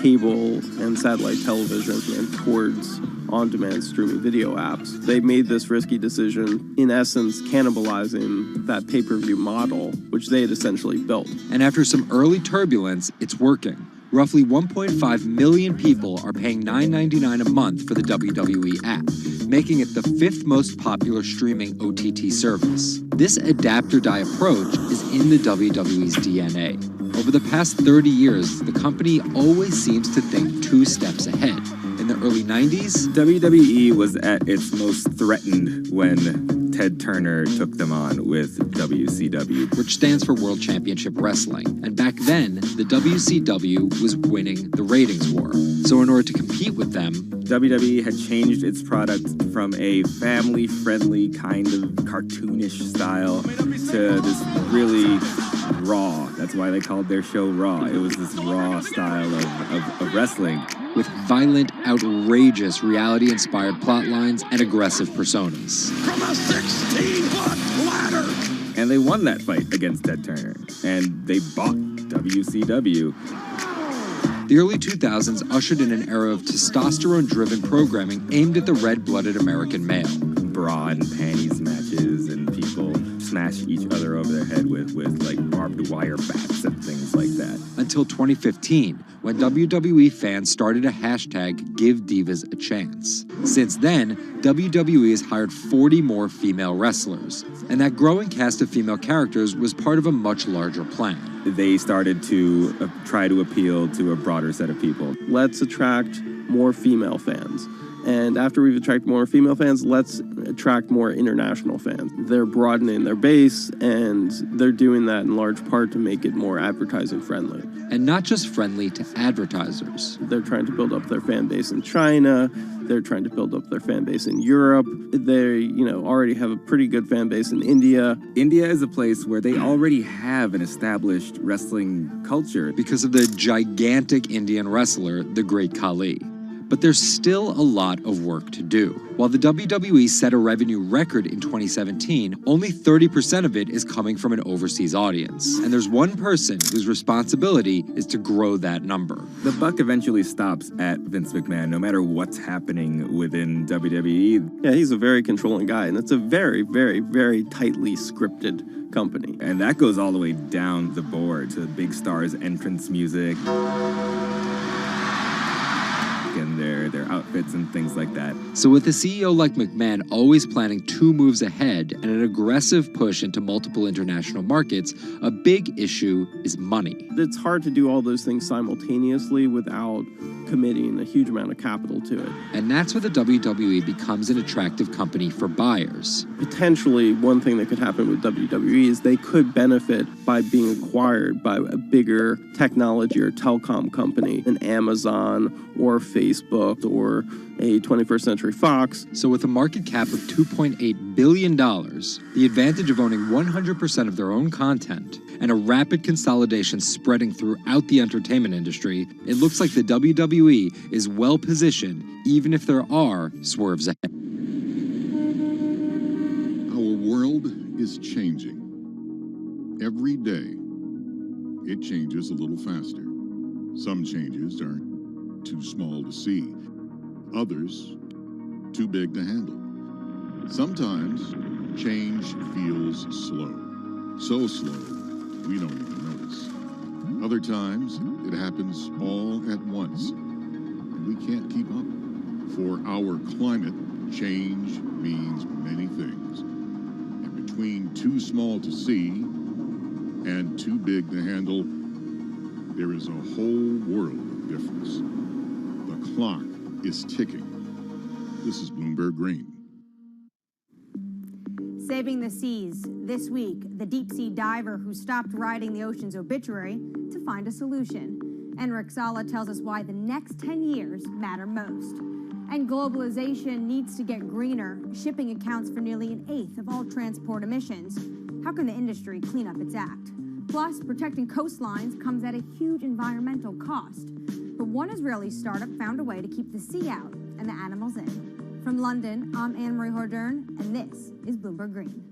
cable and satellite television and towards on-demand streaming video apps. They made this risky decision, in essence, cannibalizing that pay-per-view model, which they had essentially built. And after some early turbulence, it's working. Roughly 1.5 million people are paying $9.99 a month for the WWE app, making it the 5th most popular streaming OTT service. This adapt-or-die approach is in the WWE's DNA. Over the past 30 years, the company always seems to think 2 steps ahead. In the early 90s, WWE was at its most threatened when Ted Turner took them on with WCW, which stands for World Championship Wrestling. And back then, the WCW was winning the ratings war. So in order to compete with them, WWE had changed its product from a family-friendly kind of cartoonish style to this really raw. That's why they called their show Raw. It was this raw style of wrestling. With violent, outrageous, reality-inspired plot lines and aggressive personas. From a 16-foot ladder! And they won that fight against Ted Turner. And they bought WCW. The early 2000s ushered in an era of testosterone-driven programming aimed at the red-blooded American male. Bra and panties matches, and people smash each other over their head with like barbed wire bats and things like that. Until 2015, when WWE fans started a hashtag Give Divas a Chance. Since then, WWE has hired 40 more female wrestlers, and that growing cast of female characters was part of a much larger plan. They started to try to appeal to a broader set of people. Let's attract more female fans. And after we've attracted more female fans, let's attract more international fans. They're broadening their base, and they're doing that in large part to make it more advertising friendly. And not just friendly to advertisers. They're trying to build up their fan base in China. They're trying to build up their fan base in Europe. They, already have a pretty good fan base in India. India is a place where they already have an established wrestling culture. Because of the gigantic Indian wrestler, the Great Khali. But there's still a lot of work to do. While the WWE set a revenue record in 2017, only 30% of it is coming from an overseas audience. And there's one person whose responsibility is to grow that number. The buck eventually stops at Vince McMahon, no matter what's happening within WWE. Yeah, he's a very controlling guy, and it's a very, very, very tightly scripted company. And that goes all the way down the board to big stars' entrance music. And their outfits and things like that. So with a CEO like McMahon always planning 2 moves ahead and an aggressive push into multiple international markets, a big issue is money. It's hard to do all those things simultaneously without committing a huge amount of capital to it. And that's where the WWE becomes an attractive company for buyers. Potentially, one thing that could happen with WWE is they could benefit by being acquired by a bigger technology or telecom company, an Amazon or Facebook Facebook or a 21st Century Fox. So with a market cap of $2.8 billion, the advantage of owning 100% of their own content, and a rapid consolidation spreading throughout the entertainment industry, it looks like the WWE is well positioned, even if there are swerves ahead. Our world is changing. Every day, it changes a little faster. Some changes are too small to see. Others, too big to handle. Sometimes, change feels slow. So slow, we don't even notice. Other times, it happens all at once, and we can't keep up. For our climate, change means many things. And between too small to see and too big to handle, there is a whole world of difference. The clock is ticking. This is Bloomberg Green. Saving the seas. This week, the deep-sea diver who stopped writing the ocean's obituary to find a solution. Enric Sala tells us why the next 10 years matter most. And globalization needs to get greener. Shipping accounts for nearly an eighth of all transport emissions. How can the industry clean up its act? Plus, protecting coastlines comes at a huge environmental cost. But one Israeli startup found a way to keep the sea out and the animals in. From London, I'm Anne-Marie Hordern, and this is Bloomberg Green.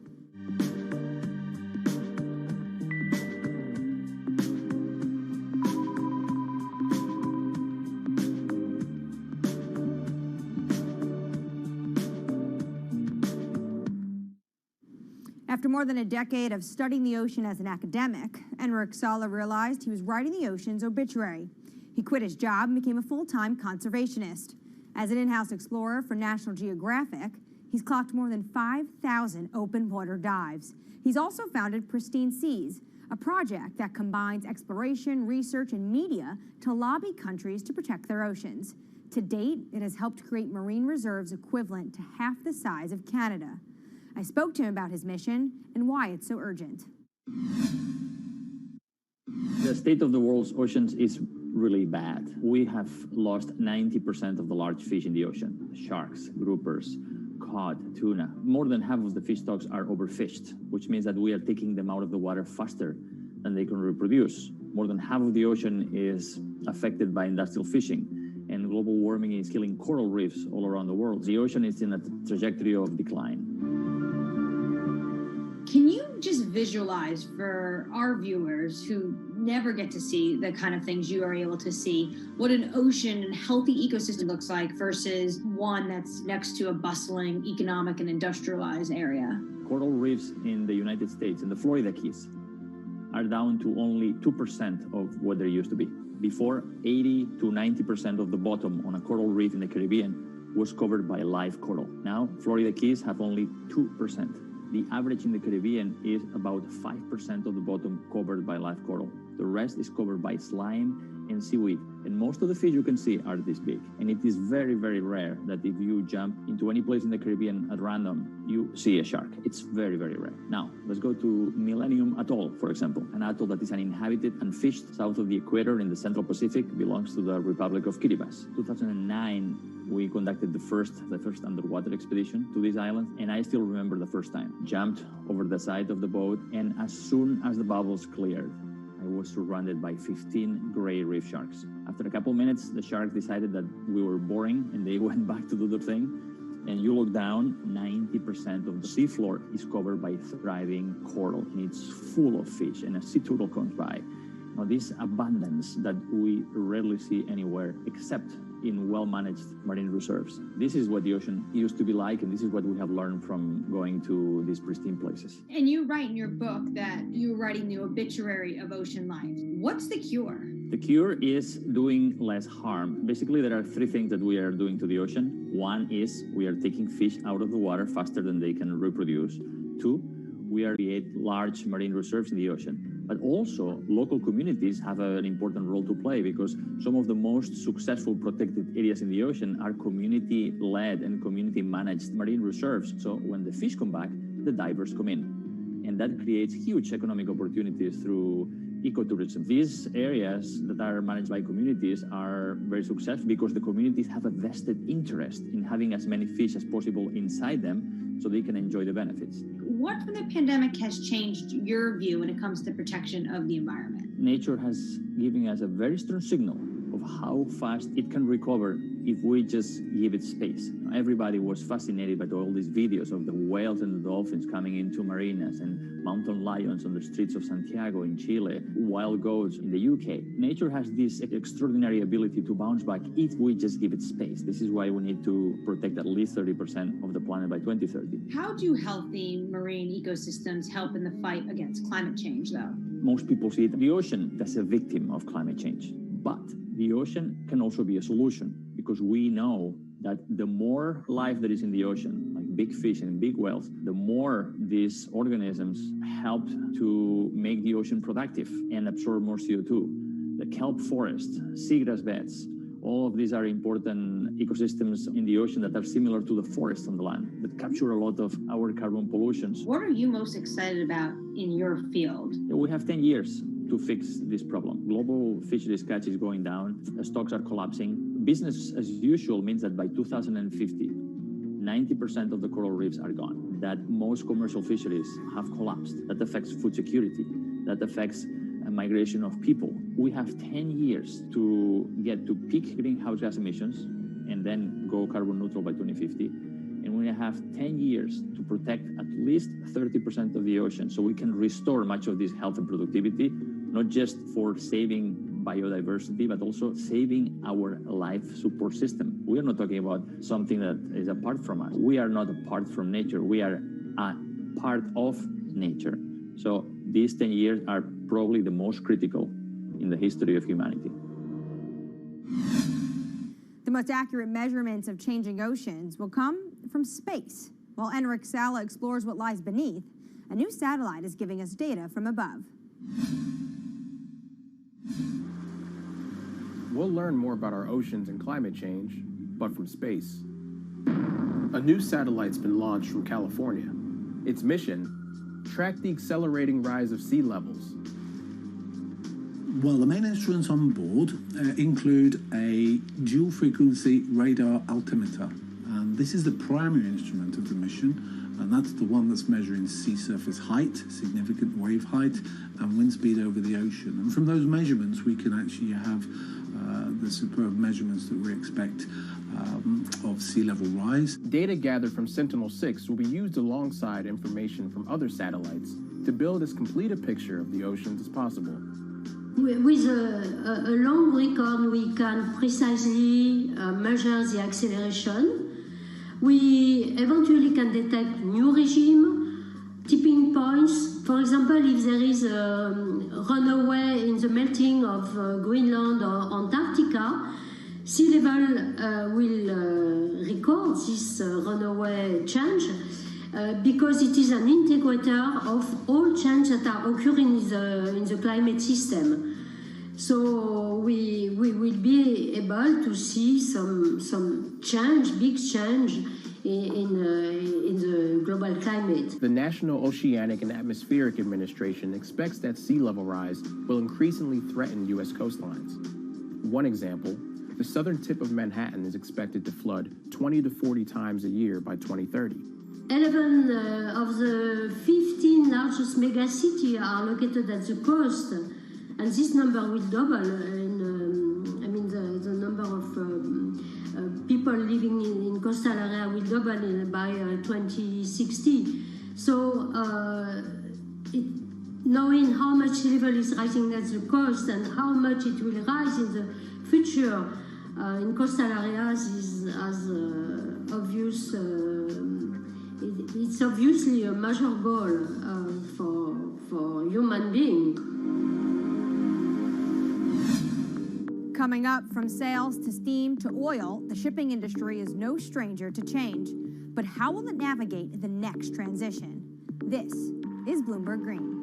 After more than a decade of studying the ocean as an academic, Enric Sala realized he was writing the ocean's obituary. He quit his job and became a full-time conservationist. As an in-house explorer for National Geographic, he's clocked more than 5,000 open water dives. He's also founded Pristine Seas, a project that combines exploration, research, and media to lobby countries to protect their oceans. To date, it has helped create marine reserves equivalent to half the size of Canada. I spoke to him about his mission and why it's so urgent. The state of the world's oceans is really bad. We have lost 90% of the large fish in the ocean. Sharks, groupers, cod, tuna. More than half of the fish stocks are overfished, which means that we are taking them out of the water faster than they can reproduce. More than half of the ocean is affected by industrial fishing, and global warming is killing coral reefs all around the world. The ocean is in a trajectory of decline. Can you just visualize for our viewers who never get to see the kind of things you are able to see, what an ocean and healthy ecosystem looks like versus one that's next to a bustling economic and industrialized area? Coral reefs in the United States, in the Florida Keys, are down to only 2% of what they used to be. Before, 80 to 90% of the bottom on a coral reef in the Caribbean was covered by live coral. Now, Florida Keys have only 2%. The average in the Caribbean is about 5% of the bottom covered by live coral. The rest is covered by slime and seaweed. And most of the fish you can see are this big. And it is very, very rare that if you jump into any place in the Caribbean at random, you see a shark. It's very, very rare. Now, let's go to Millennium Atoll, for example. An atoll that is uninhabited and fished south of the equator in the Central Pacific, belongs to the Republic of Kiribati. 2009, we conducted the first underwater expedition to this island, and I still remember the first time. Jumped over the side of the boat, and as soon as the bubbles cleared, I was surrounded by 15 gray reef sharks. After a couple minutes, the sharks decided that we were boring, and they went back to do their thing. And you look down, 90% of the seafloor is covered by thriving coral, and it's full of fish, and a sea turtle comes by. Now, this abundance that we rarely see anywhere except in well-managed marine reserves. This is what the ocean used to be like, and this is what we have learned from going to these pristine places. And you write in your book that you're writing the obituary of ocean life. What's the cure? The cure is doing less harm. Basically, there are three things that we are doing to the ocean. One is we are taking fish out of the water faster than they can reproduce. Two, we are creating large marine reserves in the ocean. But also, local communities have an important role to play because some of the most successful protected areas in the ocean are community-led and community-managed marine reserves. So when the fish come back, the divers come in. And that creates huge economic opportunities through ecotourism. These areas that are managed by communities are very successful because the communities have a vested interest in having as many fish as possible inside them so they can enjoy the benefits. What from the pandemic has changed your view when it comes to protection of the environment? Nature has given us a very strong signal of how fast it can recover if we just give it space. Everybody was fascinated by all these videos of the whales and the dolphins coming into marinas and mountain lions on the streets of Santiago in Chile, wild goats in the UK. Nature has this extraordinary ability to bounce back if we just give it space. This is why we need to protect at least 30% of the planet by 2030. How do healthy marine ecosystems help in the fight against climate change, though? Most people see the ocean as a victim of climate change, but the ocean can also be a solution because we know that the more life that is in the ocean, like big fish and big whales, the more these organisms help to make the ocean productive and absorb more CO2. The kelp forest, seagrass beds, all of these are important ecosystems in the ocean that are similar to the forests on the land that capture a lot of our carbon pollutions. What are you most excited about in your field? We have 10 years to fix this problem. Global fisheries catch is going down, stocks are collapsing. Business as usual means that by 2050, 90% of the coral reefs are gone, that most commercial fisheries have collapsed. That affects food security, that affects migration of people. We have 10 years to get to peak greenhouse gas emissions and then go carbon neutral by 2050. And we have 10 years to protect at least 30% of the ocean so we can restore much of this health and productivity, not just for saving biodiversity, but also saving our life support system. We are not talking about something that is apart from us. We are not apart from nature. We are a part of nature. So these 10 years are probably the most critical in the history of humanity. The most accurate measurements of changing oceans will come from space. While Enric Sala explores what lies beneath, a new satellite is giving us data from above. We'll learn more about our oceans and climate change, but from space. A new satellite's been launched from California. Its mission: track the accelerating rise of sea levels. Well, the main instruments on board include a dual-frequency radar altimeter. And this is the primary instrument of the mission, and that's the one that's measuring sea surface height, significant wave height, and wind speed over the ocean. And from those measurements, we can actually have the superb measurements that we expect of sea level rise. Data gathered from Sentinel-6 will be used alongside information from other satellites to build as complete a picture of the oceans as possible. With a long record, we can precisely measure the acceleration. We eventually can detect new regime, tipping points. For example, if there is a runaway in the melting of Greenland or Antarctica, sea level will record this runaway change because it is an integrator of all changes that are occurring in the climate system. So we will be able to see some change, big change in the global climate. The National Oceanic and Atmospheric Administration expects that sea level rise will increasingly threaten U.S. coastlines. One example, the southern tip of Manhattan is expected to flood 20 to 40 times a year by 2030. 11 of the 15 largest megacities are located at the coast, and this number will double. The number of people living in coastal area will double by 2060. So, knowing how much sea level is rising at the coast and how much it will rise in the future in coastal areas is as obvious. It's obviously a major goal for human beings. Coming up, from sails to steam to oil, the shipping industry is no stranger to change. But how will it navigate the next transition? This is Bloomberg Green.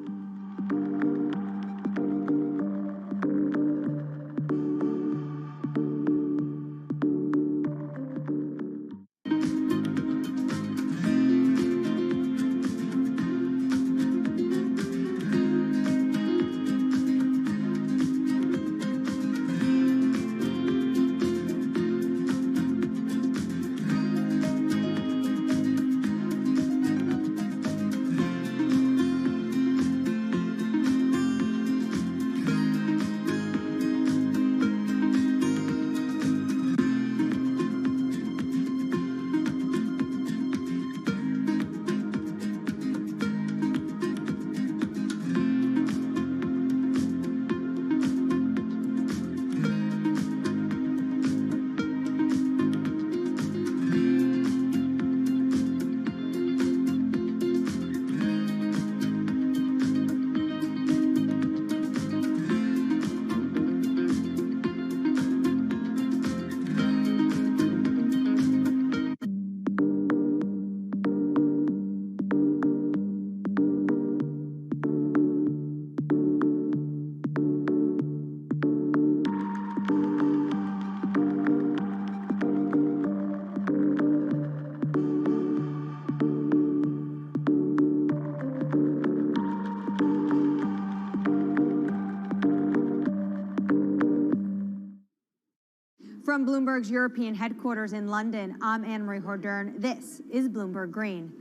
From Bloomberg's European headquarters in London, I'm Anne-Marie Hordern. This is Bloomberg Green.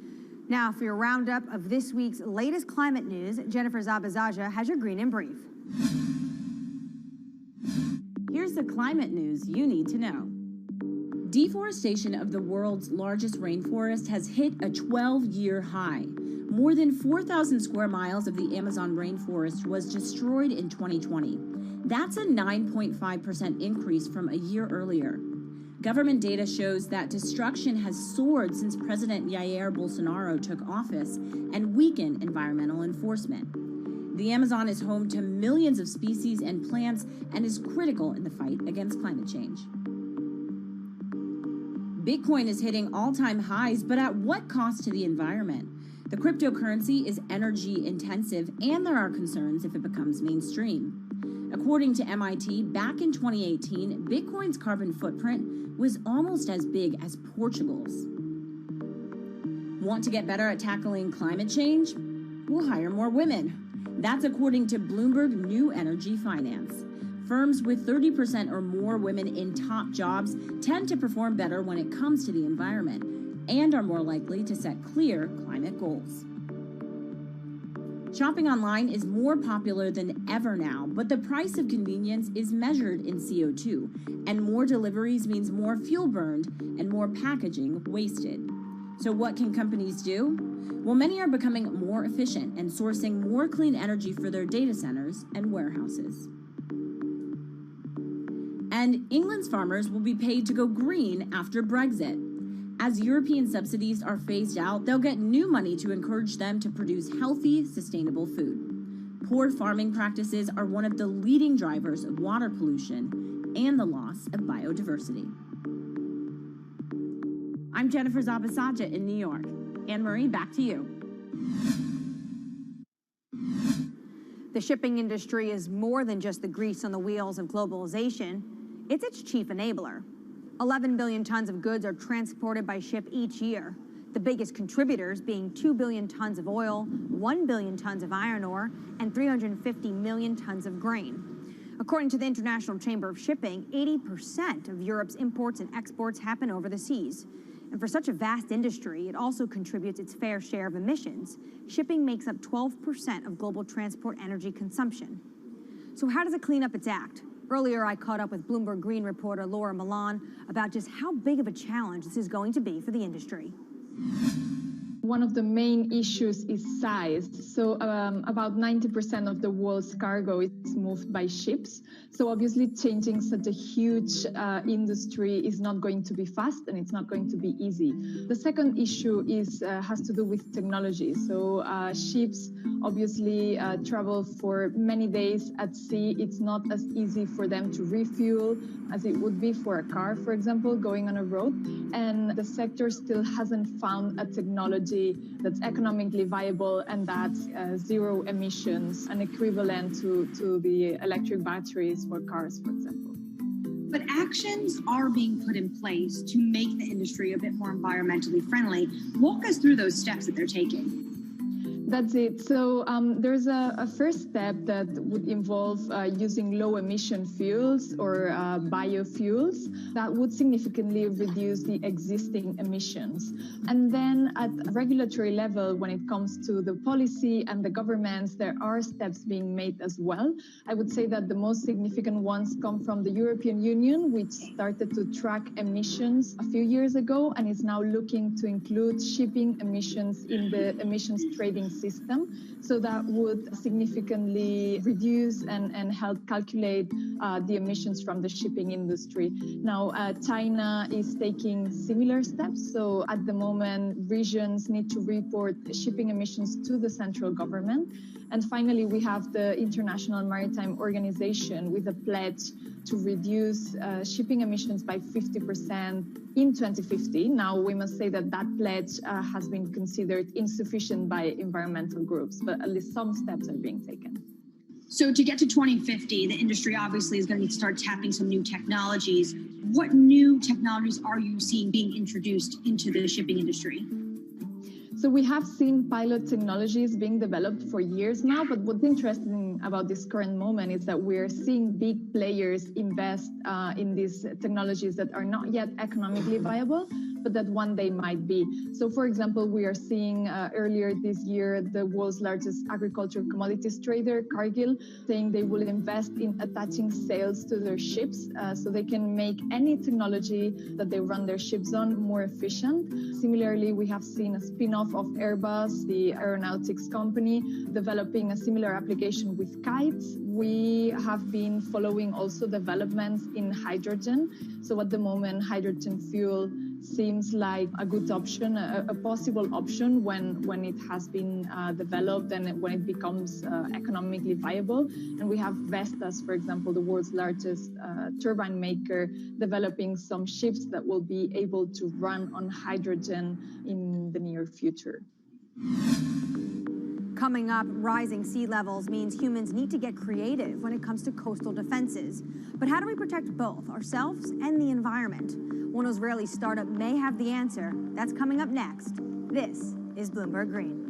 Now, for your roundup of this week's latest climate news, Jennifer Zabazaja has your Green in Brief. Here's the climate news you need to know. Deforestation of the world's largest rainforest has hit a 12-year high. More than 4,000 square miles of the Amazon rainforest was destroyed in 2020. That's a 9.5% increase from a year earlier. Government data shows that destruction has soared since President Jair Bolsonaro took office and weakened environmental enforcement. The Amazon is home to millions of species and plants and is critical in the fight against climate change. Bitcoin is hitting all-time highs, but at what cost to the environment? The cryptocurrency is energy intensive, and there are concerns if it becomes mainstream. According to MIT, back in 2018, Bitcoin's carbon footprint was almost as big as Portugal's. Want to get better at tackling climate change? We'll hire more women. That's according to Bloomberg New Energy Finance. Firms with 30% or more women in top jobs tend to perform better when it comes to the environment and are more likely to set clear climate goals. Shopping online is more popular than ever now, but the price of convenience is measured in CO2, and more deliveries means more fuel burned and more packaging wasted. So what can companies do? Well, many are becoming more efficient and sourcing more clean energy for their data centers and warehouses. And England's farmers will be paid to go green after Brexit. As European subsidies are phased out, they'll get new money to encourage them to produce healthy, sustainable food. Poor farming practices are one of the leading drivers of water pollution and the loss of biodiversity. I'm Jennifer Zabasaja in New York. Anne-Marie, back to you. The shipping industry is more than just the grease on the wheels of globalization. It's its chief enabler. 11 billion tons of goods are transported by ship each year, the biggest contributors being 2 billion tons of oil, 1 billion tons of iron ore, and 350 million tons of grain. According to the International Chamber of Shipping, 80% of Europe's imports and exports happen over the seas. And for such a vast industry, it also contributes its fair share of emissions. Shipping makes up 12% of global transport energy consumption. So how does it clean up its act? Earlier, I caught up with Bloomberg Green reporter Laura Milan about just how big of a challenge this is going to be for the industry. One of the main issues is size. So about 90% of the world's cargo is moved by ships. So obviously changing such a huge industry is not going to be fast and it's not going to be easy. The second issue has to do with technology. So ships obviously travel for many days at sea. It's not as easy for them to refuel as it would be for a car, for example, going on a road. And the sector still hasn't found a technology that's economically viable and that's zero emissions and equivalent to the electric batteries for cars, for example. But actions are being put in place to make the industry a bit more environmentally friendly. Walk us through those steps that they're taking. That's it. So there's a first step that would involve using low emission fuels or biofuels that would significantly reduce the existing emissions. And then at a regulatory level, when it comes to the policy and the governments, there are steps being made as well. I would say that the most significant ones come from the European Union, which started to track emissions a few years ago and is now looking to include shipping emissions in the emissions trading system. So that would significantly reduce and help calculate the emissions from the shipping industry. Now, China is taking similar steps. So at the moment, regions need to report shipping emissions to the central government. And finally, we have the International Maritime Organization with a pledge to reduce shipping emissions by 50% in 2050. Now, we must say that that pledge has been considered insufficient by environmental groups, but at least some steps are being taken. So to get to 2050, the industry obviously is going to need to start tapping some new technologies. What new technologies are you seeing being introduced into the shipping industry? So we have seen pilot technologies being developed for years now, but what's interesting interesting about this current moment is that we're seeing big players invest in these technologies that are not yet economically viable, but that one day might be. So, for example, we are seeing earlier this year the world's largest agricultural commodities trader, Cargill, saying they will invest in attaching sails to their ships so they can make any technology that they run their ships on more efficient. Similarly, we have seen a spin-off of Airbus, the aeronautics company, developing a similar application with kites. We have been following also developments in hydrogen. So at the moment, hydrogen fuel seems like a good option, a possible option when it has been developed and when it becomes economically viable. And we have Vestas, for example, the world's largest turbine maker, developing some ships that will be able to run on hydrogen in the near future. Coming up, rising sea levels means humans need to get creative when it comes to coastal defenses. But how do we protect both ourselves and the environment? One Israeli startup may have the answer. That's coming up next. This is Bloomberg Green.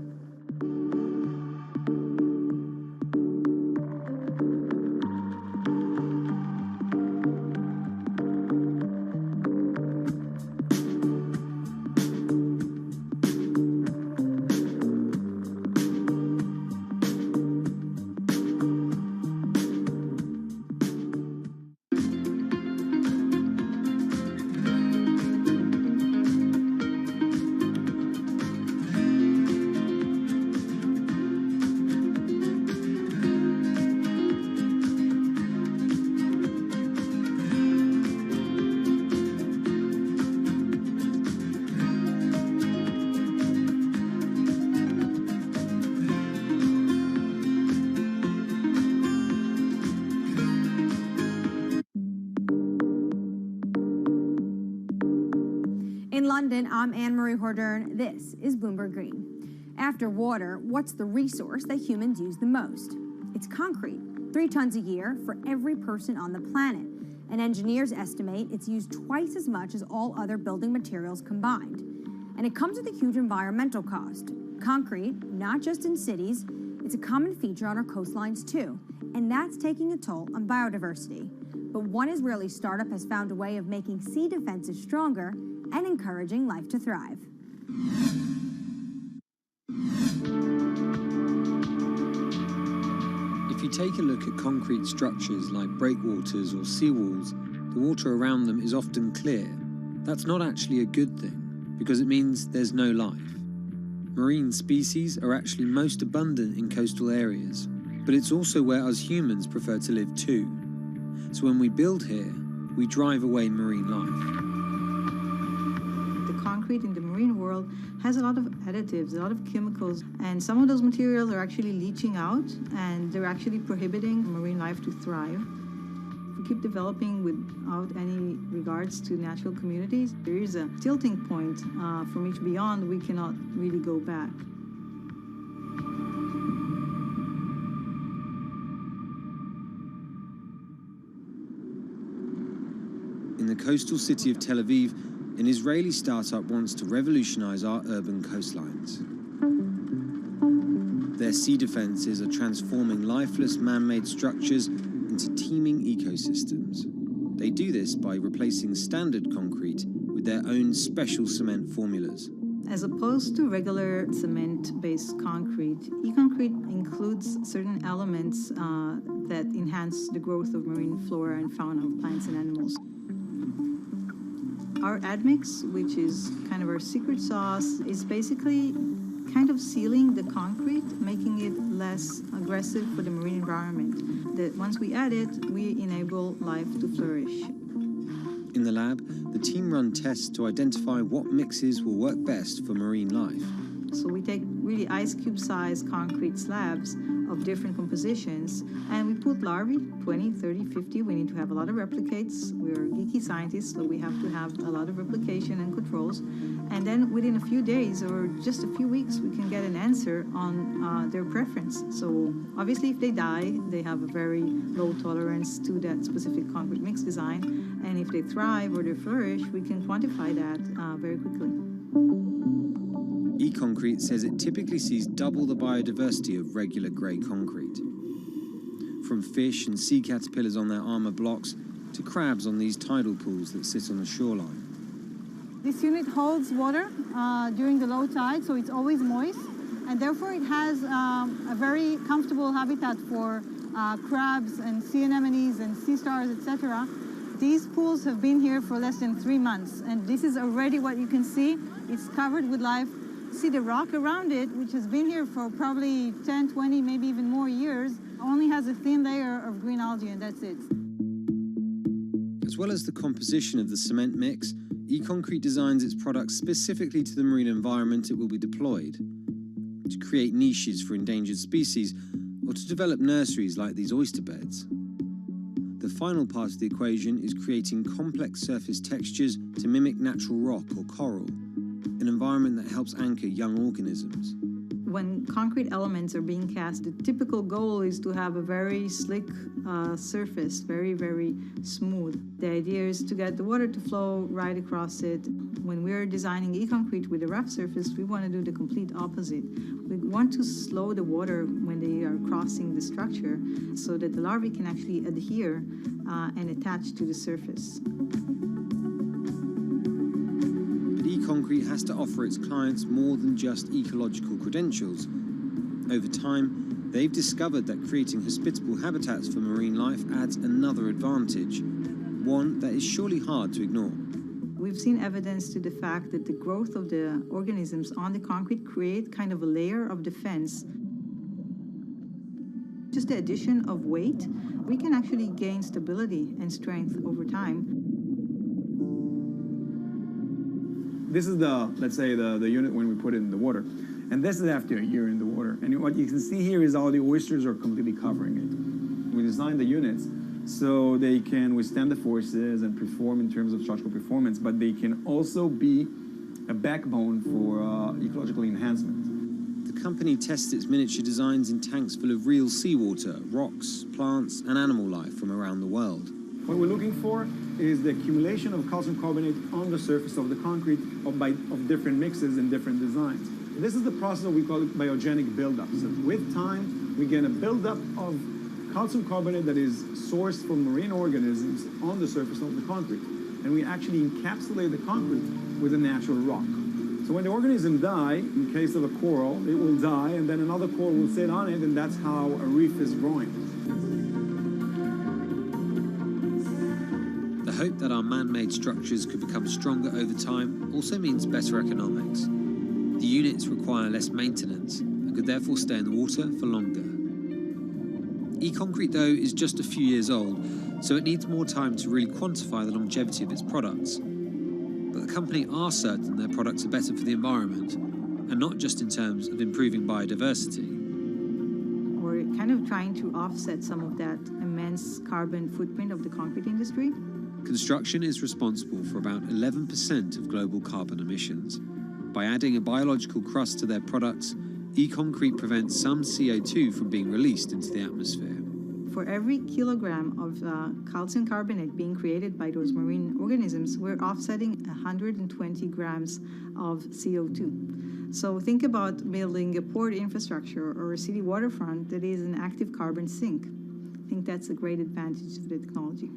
In London, I'm Anne-Marie Hordern. This is Bloomberg Green. After water, what's the resource that humans use the most? It's concrete, 3 tons a year for every person on the planet. And engineers estimate it's used twice as much as all other building materials combined. And it comes with a huge environmental cost. Concrete, not just in cities, it's a common feature on our coastlines too. And that's taking a toll on biodiversity. But one Israeli startup has found a way of making sea defenses stronger and encouraging life to thrive. If you take a look at concrete structures like breakwaters or seawalls, the water around them is often clear. That's not actually a good thing, because it means there's no life. Marine species are actually most abundant in coastal areas, but it's also where us humans prefer to live too. So when we build here, we drive away marine life. Concrete in the marine world has a lot of additives, a lot of chemicals, and some of those materials are actually leaching out, and they're actually prohibiting marine life to thrive. If we keep developing without any regards to natural communities, there is a tilting point from which beyond we cannot really go back. In the coastal city of Tel Aviv, an Israeli startup wants to revolutionize our urban coastlines. Their sea defenses are transforming lifeless man-made structures into teeming ecosystems. They do this by replacing standard concrete with their own special cement formulas. As opposed to regular cement-based concrete, e-concrete includes certain elements that enhance the growth of marine flora and fauna of plants and animals. Our admix, which is kind of our secret sauce, is basically kind of sealing the concrete, making it less aggressive for the marine environment. That once we add it, we enable life to flourish. In the lab, the team run tests to identify what mixes will work best for marine life. So we take really ice cube sized concrete slabs of different compositions, and we put larvae, 20, 30, 50. We need to have a lot of replicates. We're geeky scientists, so we have to have a lot of replication and controls. And then within a few days or just a few weeks, we can get an answer on their preference. So obviously, if they die, they have a very low tolerance to that specific concrete mix design. And if they thrive or they flourish, we can quantify that very quickly. E-concrete says it typically sees double the biodiversity of regular grey concrete. from fish and sea caterpillars on their armor blocks to crabs on these tidal pools that sit on the shoreline. This unit holds water during the low tide, so it's always moist, and therefore it has a very comfortable habitat for crabs and sea anemones and sea stars, etc. These pools have been here for less than 3 months, and this is already what you can see. It's covered with life. See the rock around it, which has been here for probably 10, 20, maybe even more years, only has a thin layer of green algae, and that's it. As well as the composition of the cement mix, E-Concrete designs its products specifically to the marine environment it will be deployed, to create niches for endangered species, or to develop nurseries like these oyster beds. The final part of the equation is creating complex surface textures to mimic natural rock or coral, an environment that helps anchor young organisms. When concrete elements are being cast, the typical goal is to have a very slick surface, very, very smooth. The idea is to get the water to flow right across it. When we're designing E-Concrete with a rough surface, we want to do the complete opposite. We want to slow the water when they are crossing the structure so that the larvae can actually adhere and attach to the surface. E-Concrete has to offer its clients more than just ecological credentials. Over time, they've discovered that creating hospitable habitats for marine life adds another advantage, one that is surely hard to ignore. We've seen evidence to the fact that the growth of the organisms on the concrete create kind of a layer of defense. Just the addition of weight, we can actually gain stability and strength over time. This is let's say the unit when we put it in the water. And this is after a year in the water. And what you can see here is all the oysters are completely covering it. We designed the units so they can withstand the forces and perform in terms of structural performance, but they can also be a backbone for ecological enhancement. The company tests its miniature designs in tanks full of real seawater, rocks, plants, and animal life from around the world. What we're looking for is the accumulation of calcium carbonate on the surface of the concrete of different mixes and different designs. This is the process that we call it biogenic buildup. So with time, we get a buildup of calcium carbonate that is sourced from marine organisms on the surface of the concrete. And we actually encapsulate the concrete with a natural rock. So when the organism die, in case of a coral, it will die, and then another coral will sit on it, and that's how a reef is growing. The hope that our man-made structures could become stronger over time also means better economics. The units require less maintenance and could therefore stay in the water for longer. E-Concrete, though, is just a few years old, so it needs more time to really quantify the longevity of its products. But the company are certain their products are better for the environment, and not just in terms of improving biodiversity. We're kind of trying to offset some of that immense carbon footprint of the concrete industry. Construction is responsible for about 11% of global carbon emissions. By adding a biological crust to their products, E-Concrete prevents some CO2 from being released into the atmosphere. For every kilogram of calcium carbonate being created by those marine organisms, we're offsetting 120 grams of CO2. So think about building a port infrastructure or a city waterfront that is an active carbon sink. I think that's a great advantage of the technology.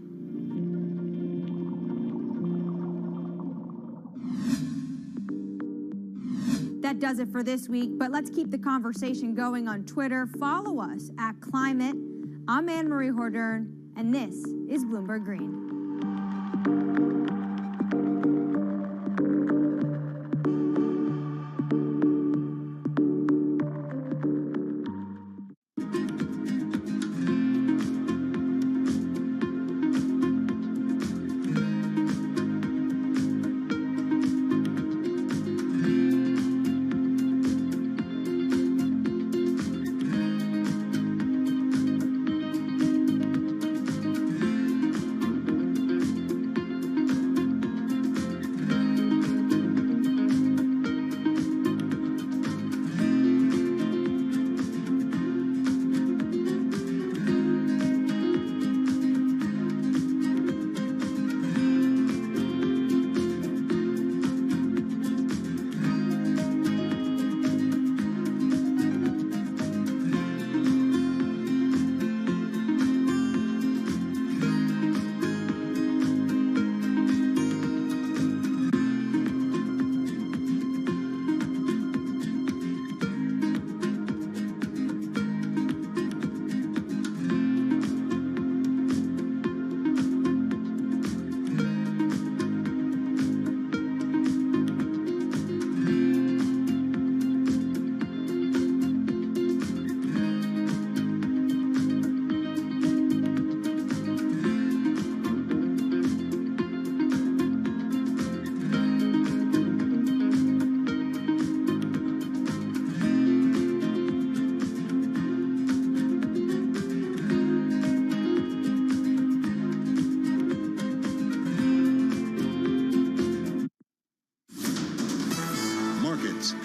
That does it for this week, but let's keep the conversation going on Twitter. Follow us at Climate. I'm Anne-Marie Hordern, and this is Bloomberg Green.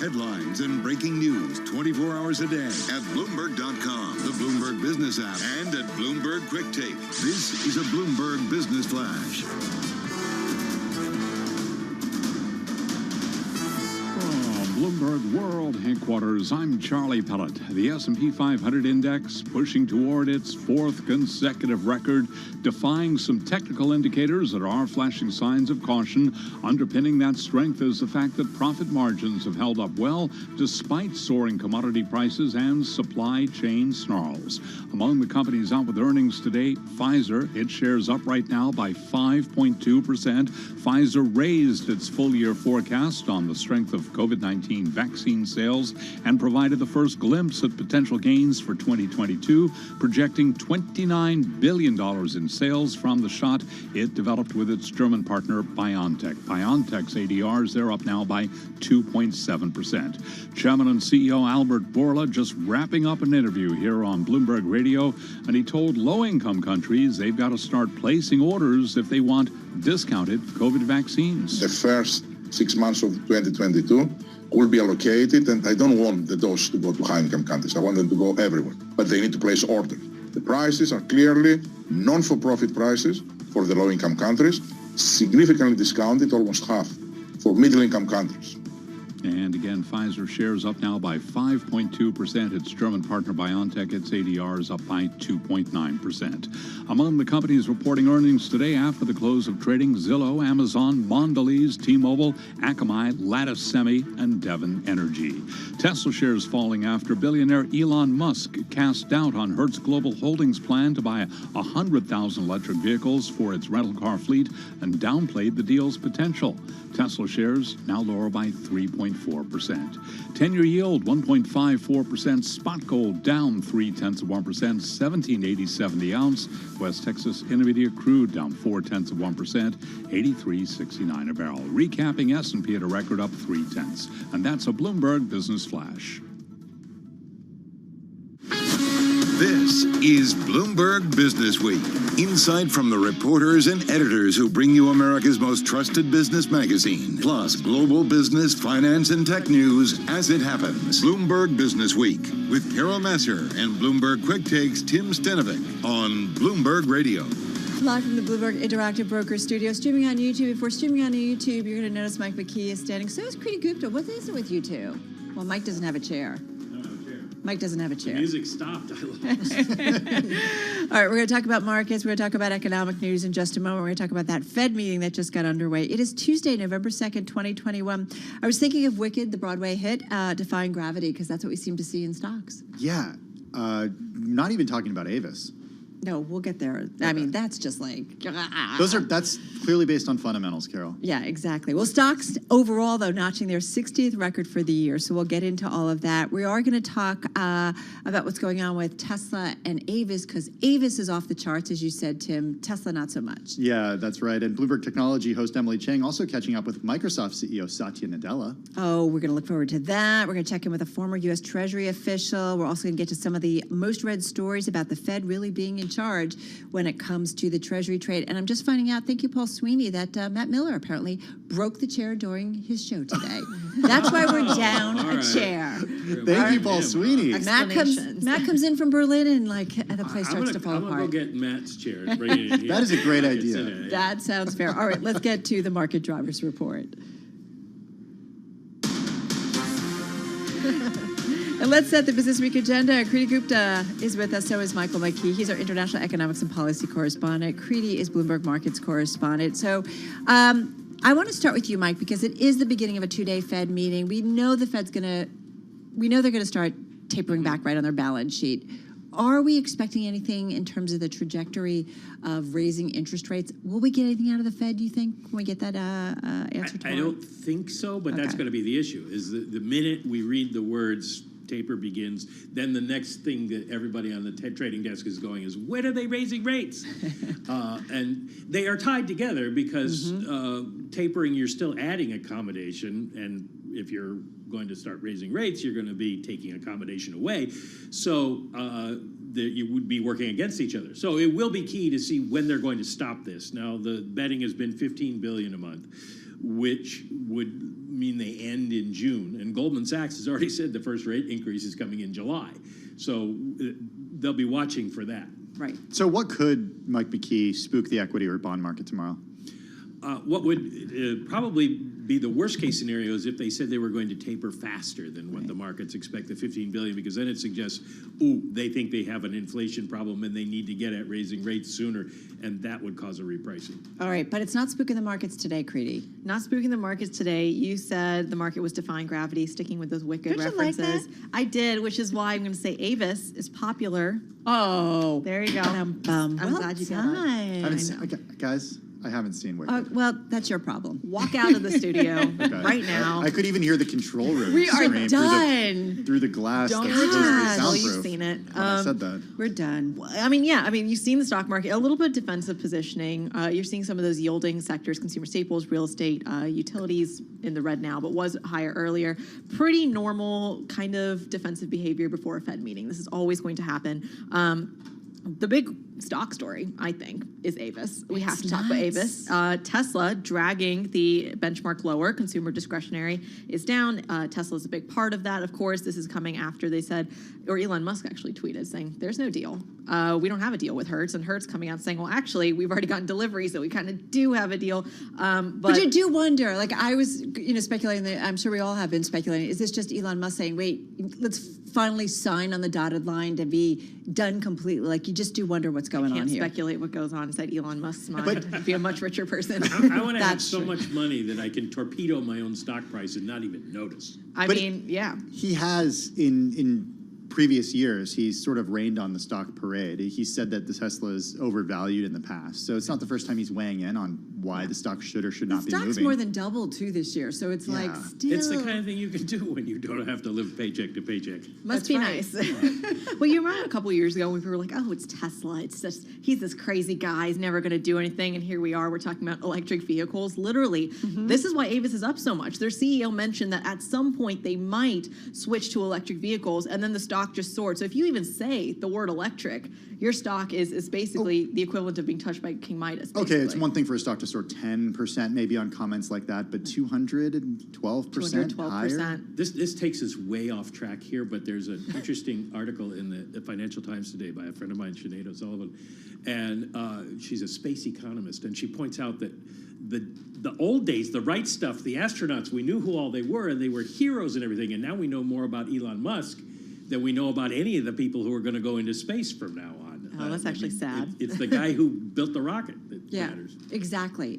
Headlines and breaking news 24 hours a day at Bloomberg.com, the Bloomberg Business app, and at Bloomberg Quick Take. This is a Bloomberg Business Flash. Bloomberg World Headquarters, I'm Charlie Pellet. The S&P 500 index pushing toward its fourth consecutive record, defying some technical indicators that are flashing signs of caution. Underpinning that strength is the fact that profit margins have held up well despite soaring commodity prices and supply chain snarls. Among the companies out with earnings today, Pfizer, its shares up right now by 5.2%. Pfizer raised its full-year forecast on the strength of COVID-19 vaccine sales and provided the first glimpse at potential gains for 2022, projecting $29 billion in sales from the shot it developed with its German partner BioNTech. BioNTech's ADRs, they're up now by 2.7%. Chairman and CEO Albert Bourla just wrapping up an interview here on Bloomberg Radio, and he told low-income countries they've got to start placing orders if they want discounted COVID vaccines. The first 6 months of 2022 will be allocated, and I don't want the dose to go to high-income countries. I want them to go everywhere, but they need to place orders. The prices are clearly non-for-profit prices for the low-income countries, significantly discounted, almost half, for middle-income countries. And again, Pfizer shares up now by 5.2%. Its German partner BioNTech, its ADR is up by 2.9%. Among the companies reporting earnings today after the close of trading, Zillow, Amazon, Mondelez, T-Mobile, Akamai, Lattice Semi, and Devon Energy. Tesla shares falling after billionaire Elon Musk cast doubt on Hertz Global Holdings' plan to buy 100,000 electric vehicles for its rental car fleet and downplayed the deal's potential. Tesla shares now lower by 3.4%. 10-year yield 1.54%. Spot gold down 0.3%, 17.87 the ounce. West Texas Intermediate crude down 0.4%, 83.69 a barrel. Recapping S&P at a record up 0.3. And that's a Bloomberg Business Flash. This is Bloomberg Business Week. Insight from the reporters and editors who bring you America's most trusted business magazine, plus global business, finance, and tech news as it happens. Bloomberg Business Week with Carol Masser and Bloomberg Quick Takes Tim Stenovic on Bloomberg Radio. Live from the Bloomberg Interactive Broker Studio, streaming on YouTube. Before streaming on YouTube, you're going to notice Mike McKee is standing. So is Kriti Gupta. What is it with you two? Well, Mike doesn't have a chair. Mike doesn't have a chair. The music stopped. I lost. All right, we're going to talk about markets. We're going to talk about economic news in just a moment. We're going to talk about that Fed meeting that just got underway. It is Tuesday, November 2nd, 2021. I was thinking of Wicked, the Broadway hit, Defying Gravity, because that's what we seem to see in stocks. Yeah, not even talking about Avis. No, we'll get there. Okay. I mean, that's just like... That's clearly based on fundamentals, Carol. Yeah, exactly. Well, stocks overall, though, notching their 60th record for the year. So we'll get into all of that. We are going to talk about what's going on with Tesla and Avis, because Avis is off the charts, as you said, Tim. Tesla, not so much. Yeah, that's right. And Bloomberg Technology host Emily Chang also catching up with Microsoft CEO Satya Nadella. Oh, we're going to look forward to that. We're going to check in with a former U.S. Treasury official. We're also going to get to some of the most read stories about the Fed really being in charge when it comes to the Treasury trade. And I'm just finding out, thank you, Paul Sweeney, that Matt Miller apparently broke the chair during his show today. That's why we're down a chair. Thank you, Paul Sweeney. Matt comes in from Berlin and the place starts to fall apart. I'm going to go get Matt's chair and bring it in here. That is a great idea. That sounds fair. All right, let's get to the market drivers report. And let's set the Business Week agenda. Kriti Gupta is with us, so is Michael McKee. He's our international economics and policy correspondent. Kriti is Bloomberg Markets correspondent. So I want to start with you, Mike, because it is the beginning of a two-day Fed meeting. We know the Fed's they're going to start tapering back right on their balance sheet. Are we expecting anything in terms of the trajectory of raising interest rates? Will we get anything out of the Fed, do you think, when we get that answer tomorrow? I don't think so, but that's going to be the issue, is the minute we read the words taper begins, then the next thing that everybody on the trading desk is going is, when are they raising rates? And they are tied together because tapering, you're still adding accommodation, and if you're going to start raising rates, you're going to be taking accommodation away. So you would be working against each other. So it will be key to see when they're going to stop this. Now, the betting has been $15 billion a month. which would mean they end in June. And Goldman Sachs has already said the first rate increase is coming in July. So they'll be watching for that. Right. So what could, Mike McKee, spook the equity or bond market tomorrow? What would probably be the worst case scenario is if they said they were going to taper faster than what the markets expect, the 15 billion, because then it suggests, they think they have an inflation problem and they need to get at raising rates sooner, and that would cause a repricing. All right, but it's not spooking the markets today, Creedy. Not spooking the markets today. You said the market was defying gravity, sticking with those wicked references. You like that? I did, which is why I'm going to say Avis is popular. Oh. There you go. I'm glad you got it. Guys, I haven't seen Wicked. Well, that's your problem. Walk out of the studio right now. I could even hear the control room We are scream done. through the glass. Don't that's supposed to be well, soundproof. you've seen it. When I said that. We're done. I mean, you've seen the stock market, a little bit of defensive positioning. You're seeing some of those yielding sectors, consumer staples, real estate, utilities in the red now, but was higher earlier. Pretty normal kind of defensive behavior before a Fed meeting. This is always going to happen. The big stock story, I think, is Avis. We have to talk about Avis. Tesla dragging the benchmark lower. Consumer discretionary is down. Tesla is a big part of that, of course. This is coming after they said, or Elon Musk actually tweeted saying, there's no deal. We don't have a deal with Hertz. And Hertz coming out saying, well, actually, we've already gotten delivery, so we kind of do have a deal. But you do wonder, like I was, speculating, that I'm sure we all have been speculating, is this just Elon Musk saying, wait, let's finally sign on the dotted line to be done completely? Like, you just do wonder what's going on here. I can't speculate what goes on inside Elon Musk's mind. Be a much richer person. I want to have so much money that I can torpedo my own stock price and not even notice. He has in previous years, he's sort of rained on the stock parade. He said that the Tesla is overvalued in the past. So it's not the first time he's weighing in on why the stock should or should not be moving. The stock's more than doubled, too, this year. So it's like, still... It's the kind of thing you can do when you don't have to live paycheck to paycheck. Must be nice. Well, you remember a couple years ago when we were like, oh, it's Tesla. It's just, he's this crazy guy. He's never going to do anything. And here we are. We're talking about electric vehicles. Literally, this is why Avis is up so much. Their CEO mentioned that at some point they might switch to electric vehicles, and then the stock just soared. So if you even say the word electric, your stock is basically the equivalent of being touched by King Midas. Okay, it's one thing for a stock to soar 10% maybe on comments like that, but 212% higher? This takes us way off track here, but there's an interesting article in the Financial Times today by a friend of mine, Sinead O'Sullivan, and she's a space economist, and she points out that the old days, the right stuff, the astronauts, we knew who all they were, and they were heroes and everything, and now we know more about Elon Musk than we know about any of the people who are going to go into space from now on. Oh, that's actually sad. It's the guy who built the rocket that matters. Exactly.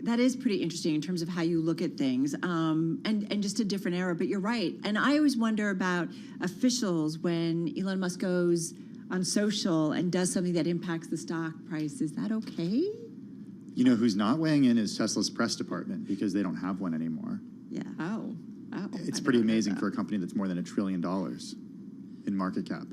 That is pretty interesting in terms of how you look at things, and just a different era. But you're right. And I always wonder about officials when Elon Musk goes on social and does something that impacts the stock price. Is that okay? You know who's not weighing in is Tesla's press department, because they don't have one anymore. Yeah. Oh. It's pretty amazing for a company that's more than $1 trillion in market cap.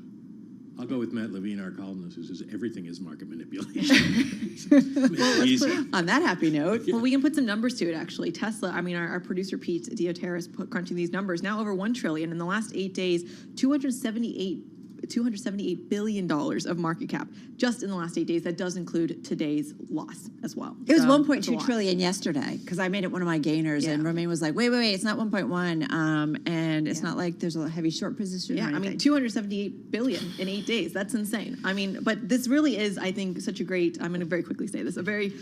I'll go with Matt Levine, our columnist, who says everything is market manipulation. On that happy note, well, we can put some numbers to it, actually. Tesla, our producer Pete Dioteris crunching these numbers, now over $1 trillion. In the last 8 days, $278 billion of market cap just in the last 8 days. That does include today's loss as well. It was 1.2 trillion yesterday, because I made it one of my gainers, and Romaine was like, wait, it's not 1.1, and it's not like there's a heavy short position. Yeah, 278 billion in 8 days. That's insane. But this really is, I think, such a great, I'm going to very quickly say this, a very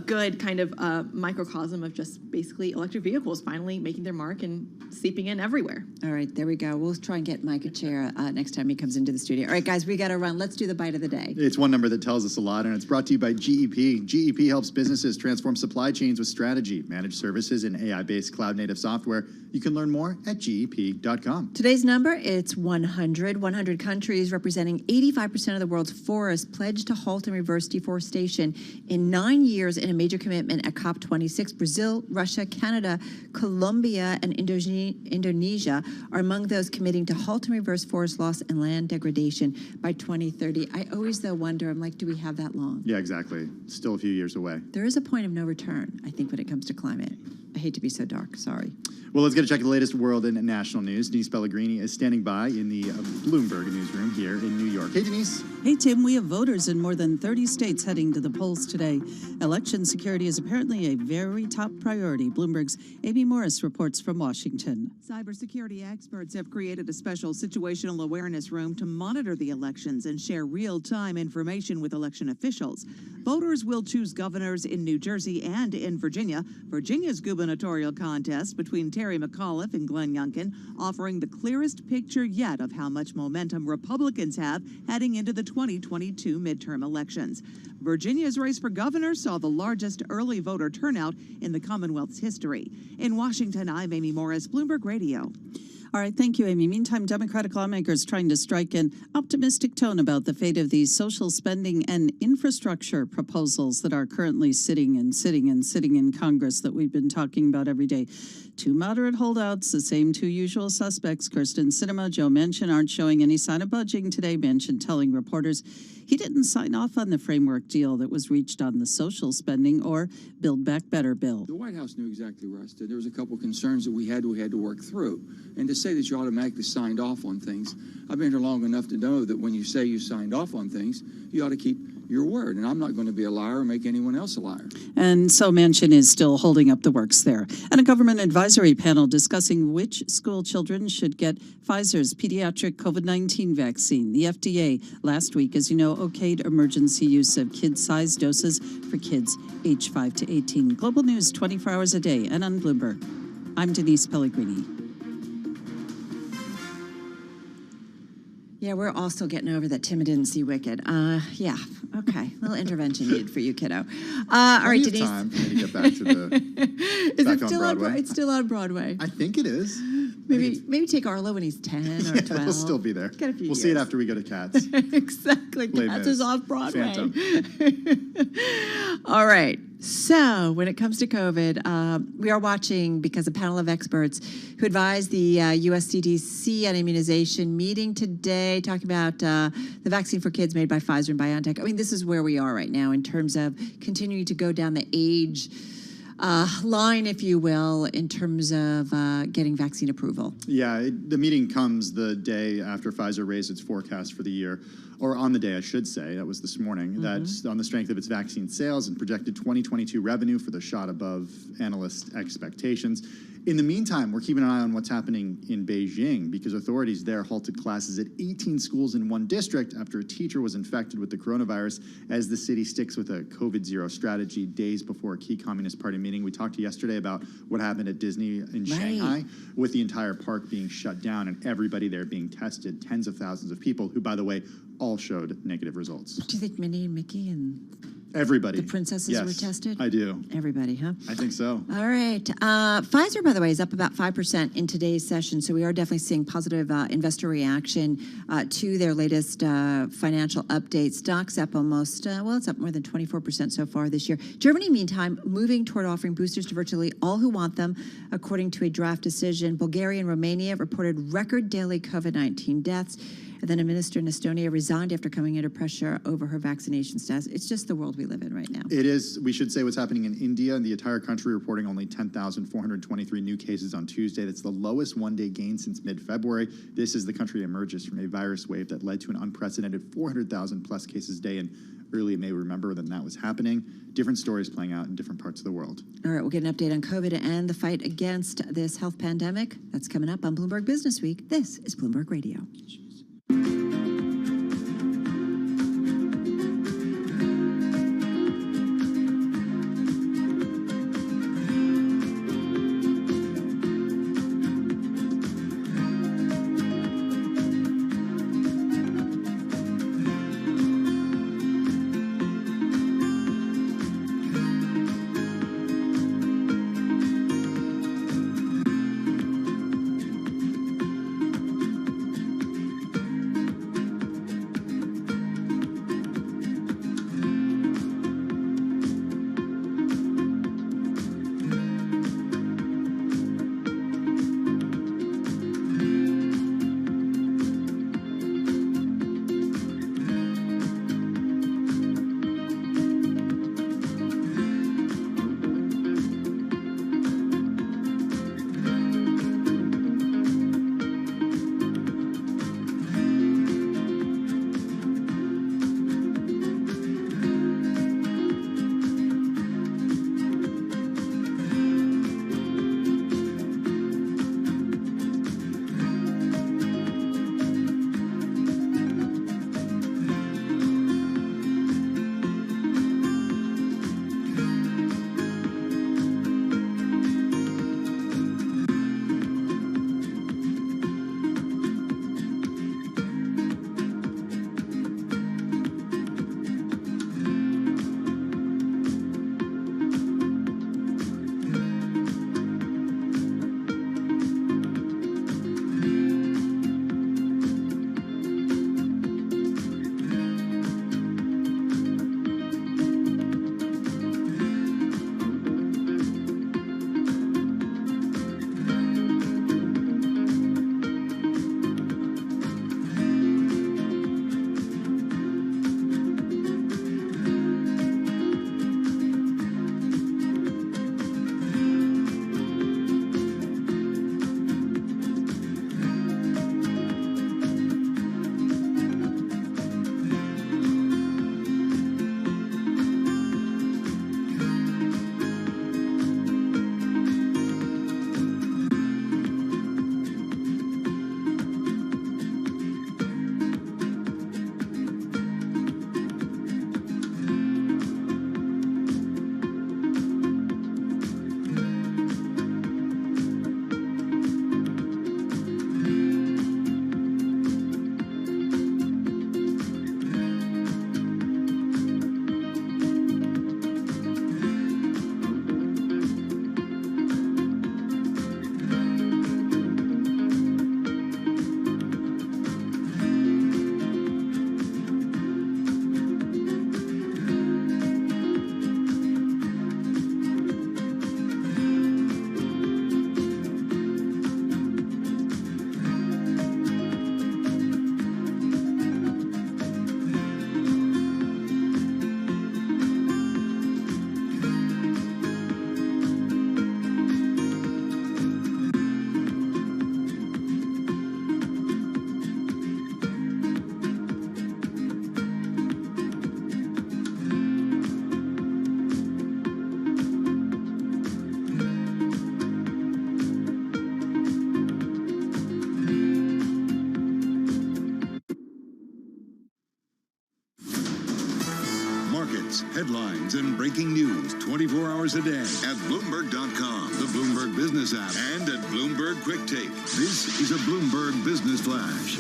good kind of microcosm of just basically electric vehicles finally making their mark and seeping in everywhere. All right, there we go. We'll try and get Mike a chair next time he comes into the studio. All right, guys, we got to run. Let's do the bite of the day. It's one number that tells us a lot, and it's brought to you by GEP. GEP helps businesses transform supply chains with strategy, managed services, and AI-based cloud-native software. You can learn more at GEP.com. Today's number, it's 100. 100 countries representing 85% of the world's forests pledged to halt and reverse deforestation in 9 years in a major commitment at COP26. Brazil, Russia, Canada, Colombia, and Indonesia are among those committing to halt and reverse forest loss and land degradation degradation by 2030. I always, though, wonder, I'm like, do we have that long? Yeah, exactly. Still a few years away. There is a point of no return, I think, when it comes to climate. I hate to be so dark. Sorry. Well, let's get a check of the latest world and national news. Denise Pellegrini is standing by in the Bloomberg newsroom here in New York. Hey, Denise. Hey, Tim, we have voters in more than 30 states heading to the polls today. Election security is apparently a very top priority. Bloomberg's Amy Morris reports from Washington. Cybersecurity experts have created a special situational awareness room to monitor the elections and share real-time information with election officials. Voters will choose governors in New Jersey and in Virginia. Virginia's gubernatorial contest between Terry McAuliffe and Glenn Youngkin offering the clearest picture yet of how much momentum Republicans have heading into the 2022 midterm elections. Virginia's race for governor saw the largest early voter turnout in the Commonwealth's history. In Washington, I'm Amy Morris, Bloomberg Radio. All right, thank you, Amy. Meantime, Democratic lawmakers trying to strike an optimistic tone about the fate of these social spending and infrastructure proposals that are currently sitting in Congress that we've been talking about every day. Two moderate holdouts, the same two usual suspects, Kyrsten Sinema, Joe Manchin, aren't showing any sign of budging today. Manchin telling reporters he didn't sign off on the framework deal that was reached on the social spending or Build Back Better bill. The White House knew exactly where I stood. There was a couple of concerns that we had to work through. And to say that you automatically signed off on things, I've been here long enough to know that when you say you signed off on things, you ought to keep your word. And I'm not going to be a liar or make anyone else a liar. And so Manchin is still holding up the works there. And a government advisory panel discussing which school children should get Pfizer's pediatric COVID-19 vaccine. The FDA last week, as you know, okayed emergency use of kid-sized doses for kids age 5 to 18. Global news 24 hours a day and on Bloomberg. I'm Denise Pellegrini. Yeah, we're all still getting over that Tim didn't see Wicked. Yeah, okay. A little intervention needed for you, kiddo. All right, Denise. Time for me to get back to the Is back it on still Broadway. It's still on Broadway. I think it is. Maybe take Arlo when he's 10 or 12. It'll still be there. Get a few We'll see it years. after we go to Cats. Exactly. Les Cats Mis. is off Broadway. Phantom. All right. So when it comes to COVID, we are watching because a panel of experts who advised the U.S. CDC on immunization meeting today, talking about the vaccine for kids made by Pfizer and BioNTech. I mean, this is where we are right now in terms of continuing to go down the age line, if you will, in terms of getting vaccine approval. Yeah, the meeting comes the day after Pfizer raised its forecast for the year, or on the day, I should say, that was this morning, that's on the strength of its vaccine sales and projected 2022 revenue for the shot above analyst expectations. In the meantime, we're keeping an eye on what's happening in Beijing because authorities there halted classes at 18 schools in one district after a teacher was infected with the coronavirus as the city sticks with a COVID-0 strategy days before a key Communist Party meeting. We talked yesterday about what happened at Disney in Shanghai with the entire park being shut down and everybody there being tested, tens of thousands of people who, by the way, all showed negative results. Do you think Minnie and Mickey and everybody, the princesses were tested? I do. Everybody, huh? I think so. All right. Pfizer, by the way, is up about 5% in today's session, so we are definitely seeing positive investor reaction to their latest financial update. Stock's up almost, it's up more than 24% so far this year. Germany, meantime, moving toward offering boosters to virtually all who want them, according to a draft decision. Bulgaria and Romania reported record daily COVID-19 deaths. And then a minister in Estonia resigned after coming under pressure over her vaccination status. It's just the world we live in right now. It is. We should say what's happening in India. The entire country reporting only 10,423 new cases on Tuesday. That's the lowest one-day gain since mid-February. This is the country emerges from a virus wave that led to an unprecedented 400,000 plus cases a day in early May. Remember when that was happening. Different stories playing out in different parts of the world. All right, we'll get an update on COVID and the fight against this health pandemic. That's coming up on Bloomberg Business Week. This is Bloomberg Radio. headlines and breaking news 24 hours a day at Bloomberg.com, the Bloomberg Business app, and at Bloomberg Quick Take. This is a Bloomberg Business Flash.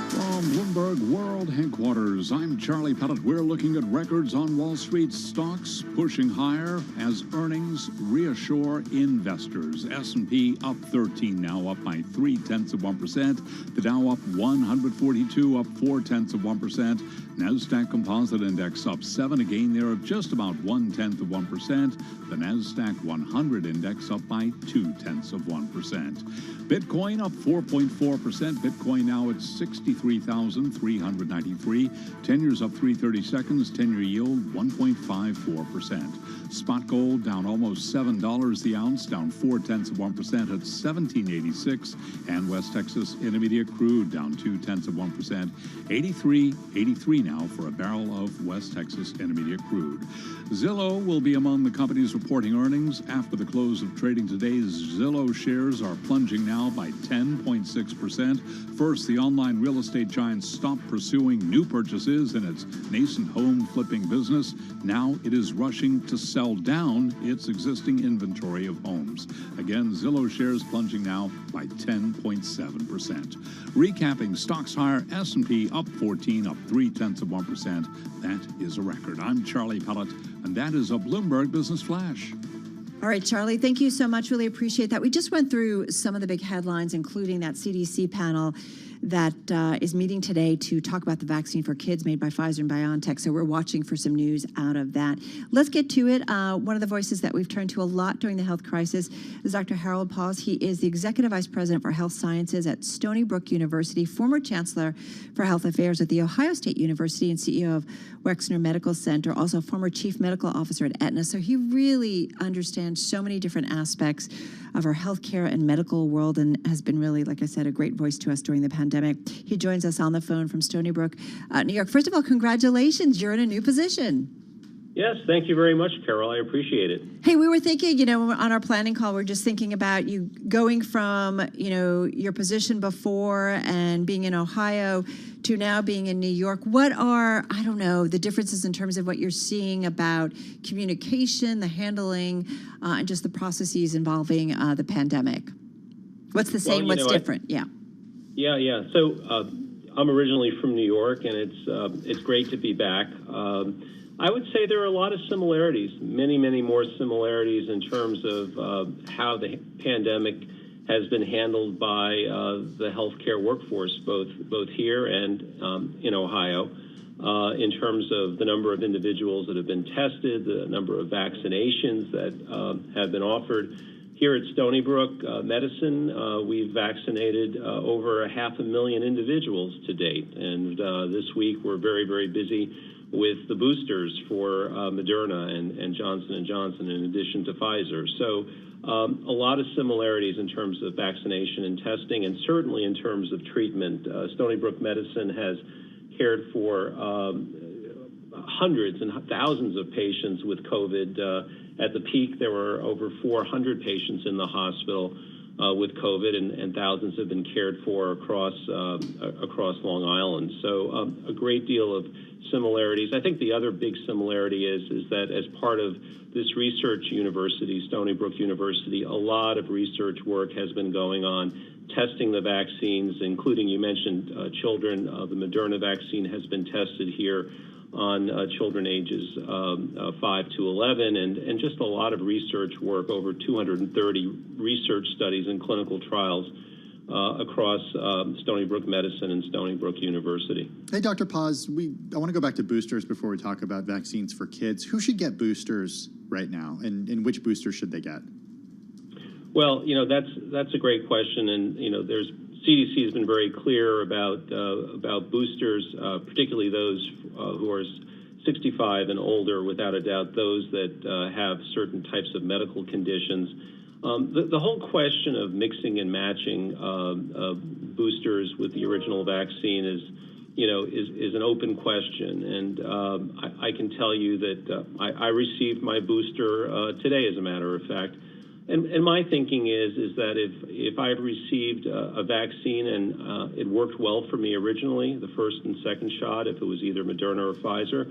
From Bloomberg World Headquarters, I'm Charlie Pellet. We're looking at records on Wall Street. Stocks pushing higher as earnings reassure investors. S&P up 13 now, up by 0.3%. The Dow up 142, up 0.4%. NASDAQ Composite Index up 7, a gain there of just about 0.1%. The NASDAQ 100 Index up by 0.2%. Bitcoin up 4.4%. Bitcoin now at 63,393. 10 years up 3/32. 10-year yield 1.54%. Spot gold down almost $7 the ounce, down 0.4% at $17.86. And West Texas Intermediate crude down 0.2%, 83 now for a barrel of West Texas Intermediate crude. Zillow will be among the companies reporting earnings after the close of trading today. Zillow shares are plunging now by 10.6%. First, the online real estate giant stopped pursuing new purchases in its nascent home flipping business. Now it is rushing to sell down its existing inventory of homes. Again, Zillow shares plunging now by 10.7%. Recapping, stocks higher, S&P up 14, up 0.3%. That is a record. I'm Charlie Pellet, and that is a Bloomberg Business Flash. All right, Charlie, thank you so much. Really appreciate that. We just went through some of the big headlines, including that CDC panel that is meeting today to talk about the vaccine for kids made by Pfizer and BioNTech. So we're watching for some news out of that. Let's get to it. One of the voices that we've turned to a lot during the health crisis is Dr. Harold Paus. He is the Executive Vice President for Health Sciences at Stony Brook University, former Chancellor for Health Affairs at The Ohio State University, and CEO of Wexner Medical Center, also former Chief Medical Officer at Aetna. So he really understands so many different aspects of our healthcare and medical world and has been really, like I said, a great voice to us during the pandemic. He joins us on the phone from Stony Brook, New York. First of all, congratulations. You're in a new position. Yes, thank you very much, Carol. I appreciate it. Hey, we were thinking, on our planning call, we're just thinking about you going from, your position before and being in Ohio to now being in New York. What are, the differences in terms of what you're seeing about communication, the handling, and just the processes involving the pandemic? What's the same, what's different? Yeah. So I'm originally from New York, and it's great to be back. I would say there are a lot of similarities, many, many more similarities in terms of how the pandemic has been handled by the healthcare workforce, both here and in Ohio, in terms of the number of individuals that have been tested, the number of vaccinations that have been offered. Here at Stony Brook Medicine, we've vaccinated over 500,000 individuals to date. And this week, we're very, very busy with the boosters for Moderna and Johnson & Johnson, in addition to Pfizer. So a lot of similarities in terms of vaccination and testing, and certainly in terms of treatment. Stony Brook Medicine has cared for hundreds and thousands of patients with COVID. At the peak, there were over 400 patients in the hospital with COVID, and thousands have been cared for across Long Island. So a great deal of similarities. I think the other big similarity is that as part of this research university, Stony Brook University, a lot of research work has been going on testing the vaccines, including, you mentioned children. The Moderna vaccine has been tested here on children ages 5 to 11, and just a lot of research work, over 230 research studies and clinical trials across Stony Brook Medicine and Stony Brook University. Hey, Dr. Paus, I want to go back to boosters before we talk about vaccines for kids. Who should get boosters right now, and which boosters should they get? Well, that's a great question, and there's CDC has been very clear about boosters, particularly those who are 65 and older, without a doubt, those that have certain types of medical conditions. The whole question of mixing and matching boosters with the original vaccine is an open question, and I can tell you that I received my booster today, as a matter of fact. And my thinking is that if I've received a vaccine and it worked well for me originally, the first and second shot, if it was either Moderna or Pfizer,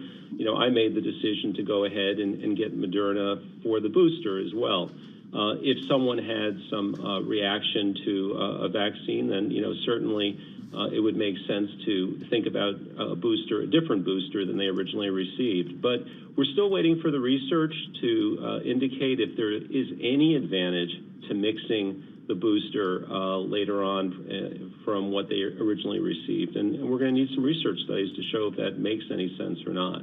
I made the decision to go ahead and get Moderna for the booster as well. If someone had some reaction to a vaccine, then certainly it would make sense to think about a different booster than they originally received. But we're still waiting for the research to indicate if there is any advantage to mixing the booster later on from what they originally received. And we're going to need some research studies to show if that makes any sense or not.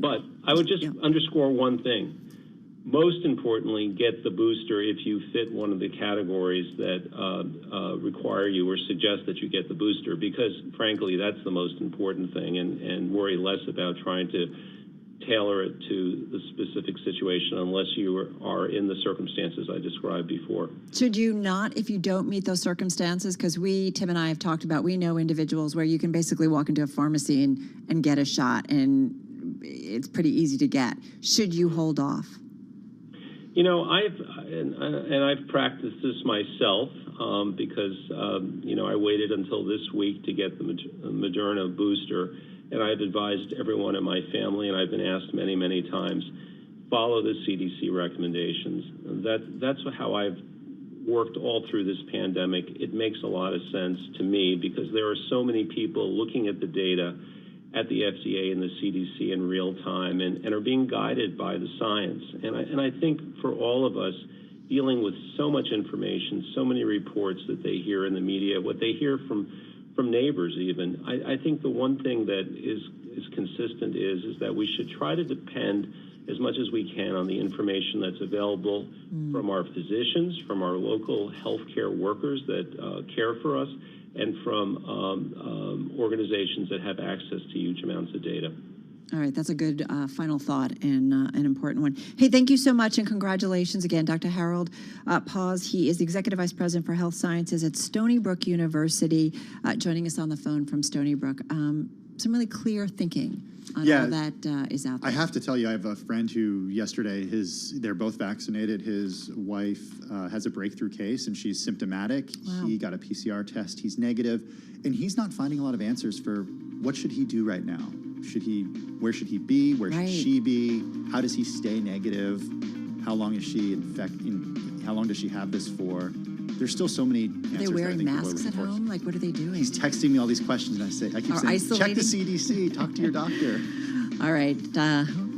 But I would just underscore one thing. Most importantly, get the booster if you fit one of the categories that require you or suggest that you get the booster, because frankly, that's the most important thing, and worry less about trying to tailor it to the specific situation unless you are in the circumstances I described before. Should you not, if you don't meet those circumstances? Because Tim and I have talked about, we know individuals where you can basically walk into a pharmacy and get a shot, and it's pretty easy to get. Should you hold off? I've practiced this myself because I waited until this week to get the Moderna booster, and I've advised everyone in my family, and I've been asked many, many times, follow the CDC recommendations. That's how I've worked all through this pandemic. It makes a lot of sense to me because there are so many people looking at the data at the FDA and the CDC in real time and are being guided by the science. And I think for all of us, dealing with so much information, so many reports that they hear in the media, what they hear from neighbors even, I think the one thing that is consistent is that we should try to depend as much as we can on the information that's available from our physicians, from our local healthcare workers that care for us, and from organizations that have access to huge amounts of data. All right, that's a good final thought and an important one. Hey, thank you so much and congratulations again, Dr. Harold Paz. He is the Executive Vice President for Health Sciences at Stony Brook University, joining us on the phone from Stony Brook. Some really clear thinking on all that is out there. I have to tell you, I have a friend who yesterday, they're both vaccinated. His wife has a breakthrough case and she's symptomatic. Wow. He got a PCR test. He's negative. And he's not finding a lot of answers for what should he do right now? Where should he be? Where should she be? How does he stay negative? How long is she how long does she have this for? There's still so many answers. Are they wearing masks at home? Like, what are they doing? He's texting me all these questions, and I keep saying, check the CDC, talk to your doctor. All right.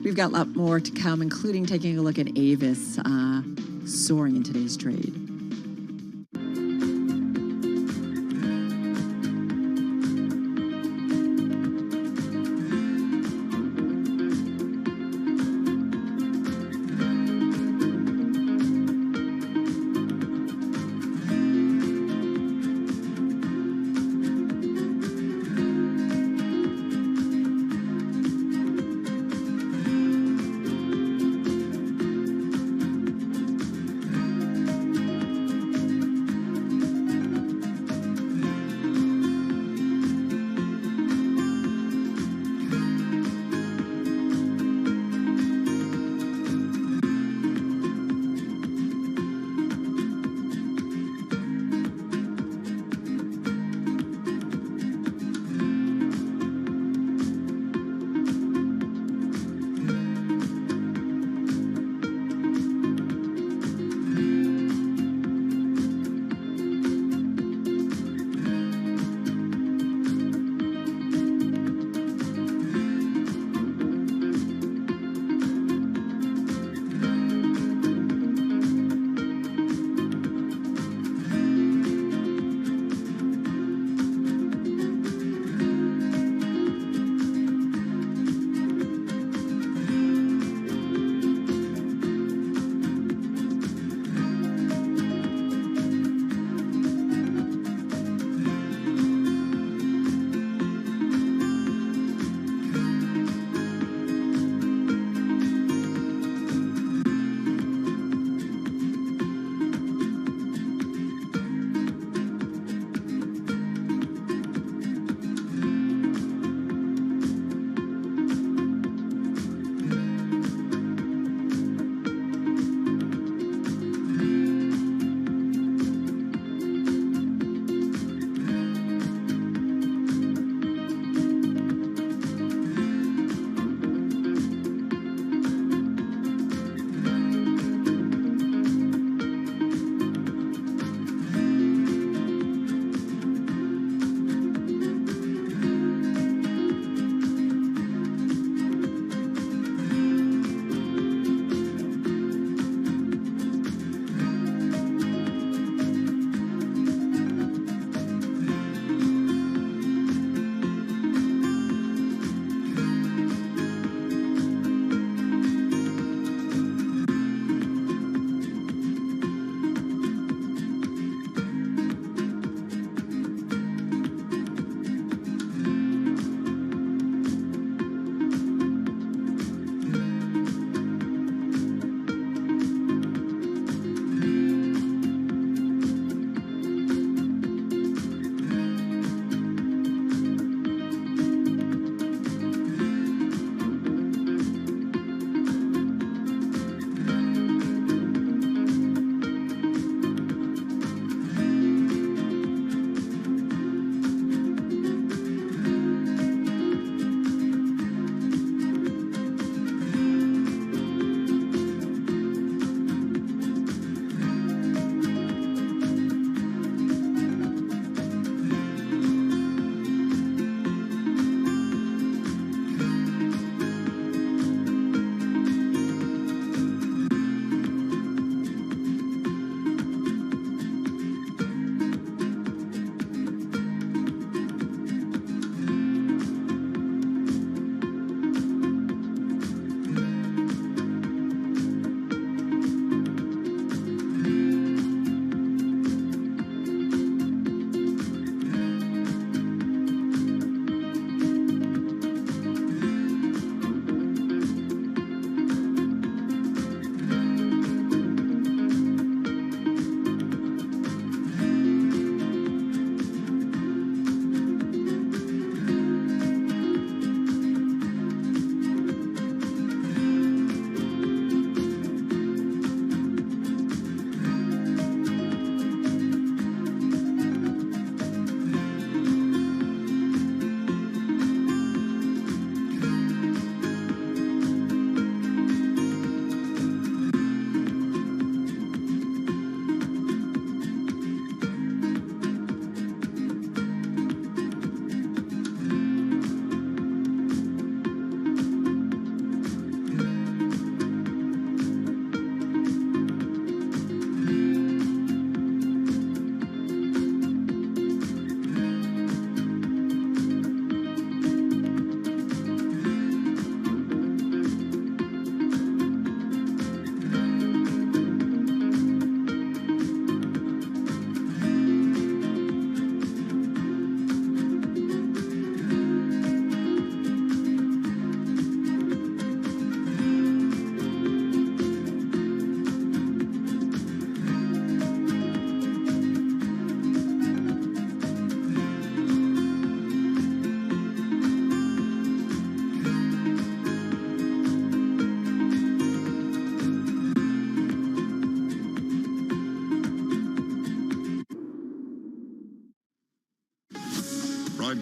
We've got a lot more to come, including taking a look at Avis soaring in today's trade.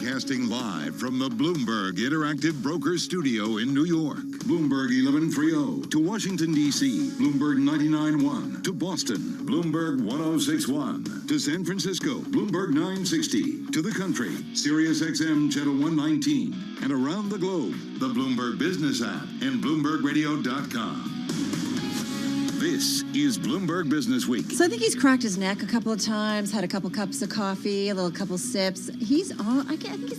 Broadcasting live from the Bloomberg Interactive Broker Studio in New York. Bloomberg 1130. To Washington, D.C., Bloomberg 99.1. To Boston, Bloomberg 106.1. To San Francisco, Bloomberg 960. To the country, Sirius XM Channel 119. And around the globe, the Bloomberg Business app and BloombergRadio.com. This is Bloomberg Business Week. So I think he's cracked his neck a couple of times, had a couple cups of coffee, a couple sips. I think he's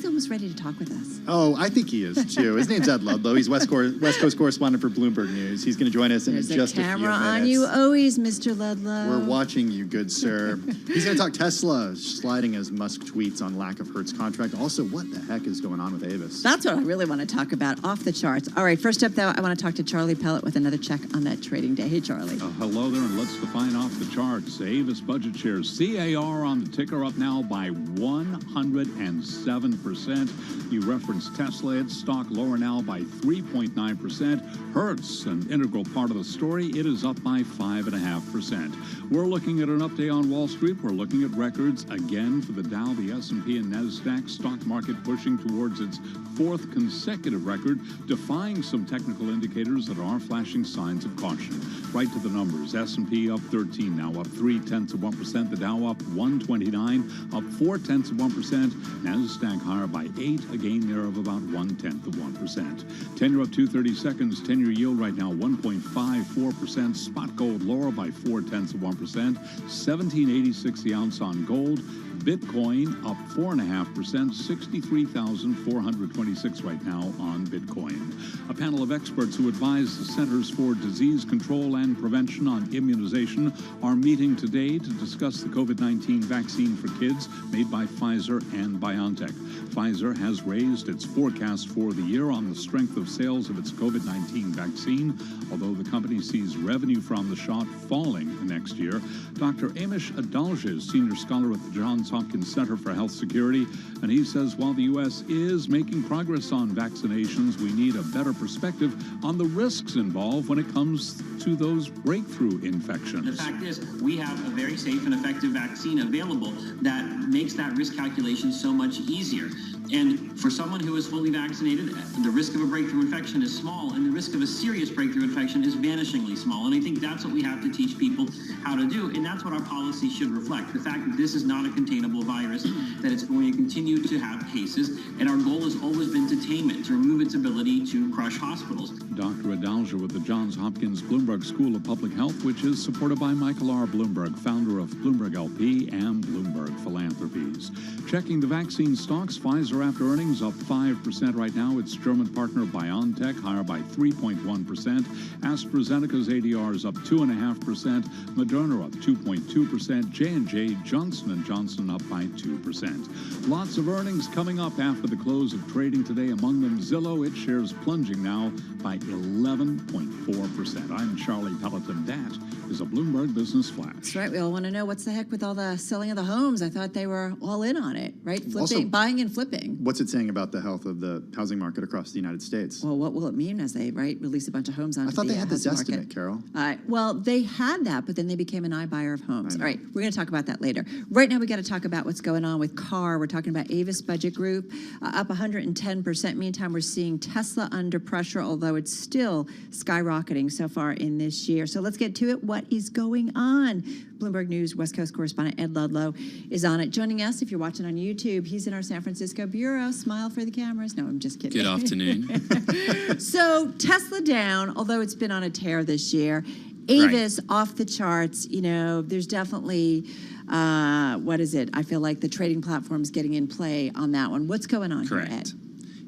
almost ready to talk with us. Oh, I think he is too. His name's Ed Ludlow. He's West Coast correspondent for Bloomberg News. He's going to join us in just a few minutes. There's a camera on you always, Mr. Ludlow. We're watching you, good sir. He's going to talk Tesla, sliding as Musk tweets on lack of Hertz contract. Also, what the heck is going on with Avis? That's what I really want to talk about, off the charts. All right, first up, though, I want to talk to Charlie Pellet with another check on that trading day. Hey, Charlie. Hello there, and let's define off the charts. Avis budget shares, CAR on the ticker, up now by 107%. You referenced Tesla, its stock lower now by 3.9%. Hertz, an integral part of the story, it is up by 5.5%. We're looking at an update on Wall Street. We're looking at records again for the Dow, the S&P, and NASDAQ. Stock market pushing towards its fourth consecutive record, defying some technical indicators that are flashing signs of caution. Right to the numbers. S&P up 13, now up 0.3%. The Dow up 129, up 0.4%. NASDAQ higher by 8, a gain there of about 0.1%. 10-year up 2/30 seconds. 10-year yield right now 1.54%. Spot gold lower by 0.4%. 17.86 the ounce on gold. Bitcoin up 4.5%, 63,426 right now on Bitcoin. A panel of experts who advise the Centers for Disease Control and Prevention on immunization are meeting today to discuss the COVID-19 vaccine for kids made by Pfizer and BioNTech. Pfizer has raised its forecast for the year on the strength of sales of its COVID-19 vaccine, although the company sees revenue from the shot falling next year. Dr. Amish Adalja is senior scholar at the Johns Hopkins Center for Health Security, and he says while the U.S. is making progress on vaccinations, we need a better perspective on the risks involved when it comes to those breakthrough infections. The fact is, we have a very safe and effective vaccine available that makes that risk calculation so much easier. And for someone who is fully vaccinated, the risk of a breakthrough infection is small, and the risk of a serious breakthrough infection is vanishingly small. And I think that's what we have to teach people how to do, and that's what our policy should reflect. The fact that this is not a containable virus, that it's going to continue to have cases, and our goal has always been to tame it, to remove its ability to crush hospitals. Dr. Adalja with the Johns Hopkins Bloomberg School of Public Health, which is supported by Michael R. Bloomberg, founder of Bloomberg LP and Bloomberg Philanthropies. Checking the vaccine stocks, Pfizer after earnings up 5% right now. Its German partner BioNTech higher by 3.1%. AstraZeneca's ADR is up 2.5%. Moderna up 2.2%. J&J, Johnson & Johnson up by 2%. Lots of earnings coming up after the close of trading today. Among them, Zillow, its shares plunging now by 11.4%. I'm Charlie Pelleton. That is a Bloomberg Business Flash. That's right. We all want to know what's the heck with all the selling of the homes. I thought they were all in on it, right? Flipping, Also, buying and flipping. What's it saying about the health of the housing market across the United States? Well, what will it mean as they release a bunch of homes onto I thought they had this housing estimate, market? Carol. Well, they had that, but then they became an iBuyer of homes. All right, we're going to talk about that later. Right now, we got to talk about what's going on with car. We're talking about Avis Budget Group, up 110%. Meantime, we're seeing Tesla under pressure, although it's still skyrocketing so far in this year. So let's get to it. What is going on? Bloomberg News West Coast correspondent Ed Ludlow is on it. Joining us, if you're watching on YouTube, he's in our San Francisco bureau. Smile for the cameras. No, I'm just kidding. Good afternoon. So Tesla down, although it's been on a tear this year. Avis off the charts. You know, there's definitely, what is it? I feel like the trading platform's getting in play on that one. What's going on here, Ed?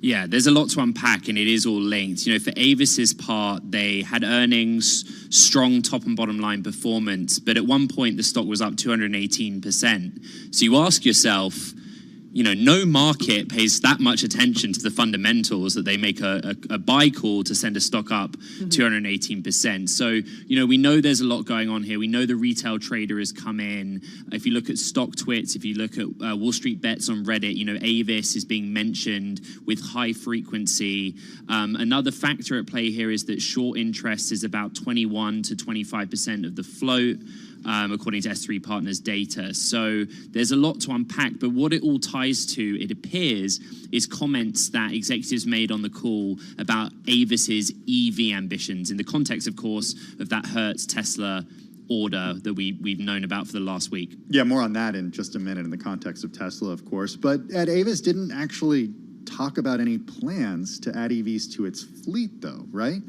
Yeah, there's a lot to unpack, and it is all linked. You know, for Avis's part, they had earnings, strong top and bottom line performance, but at one point the stock was up 218%. So you ask yourself, you know, no market pays that much attention to the fundamentals that they make a buy call to send a stock up 218%. So, you know, we know there's a lot going on here. We know the retail trader has come in. If you look at stock twits, if you look at Wall Street Bets on Reddit, you know, Avis is being mentioned with high frequency. Another factor at play here is that short interest is about 21 to 25% of the float. according to S3 Partners data. So there's a lot to unpack, but what it all ties to, it appears, is comments that executives made on the call about Avis's EV ambitions in the context, of course, of that Hertz Tesla order that we've known about for the last week. Yeah, more on that in just a minute in the context of Tesla, of course. But Ed, Avis didn't actually talk about any plans to add EVs to its fleet, though, right?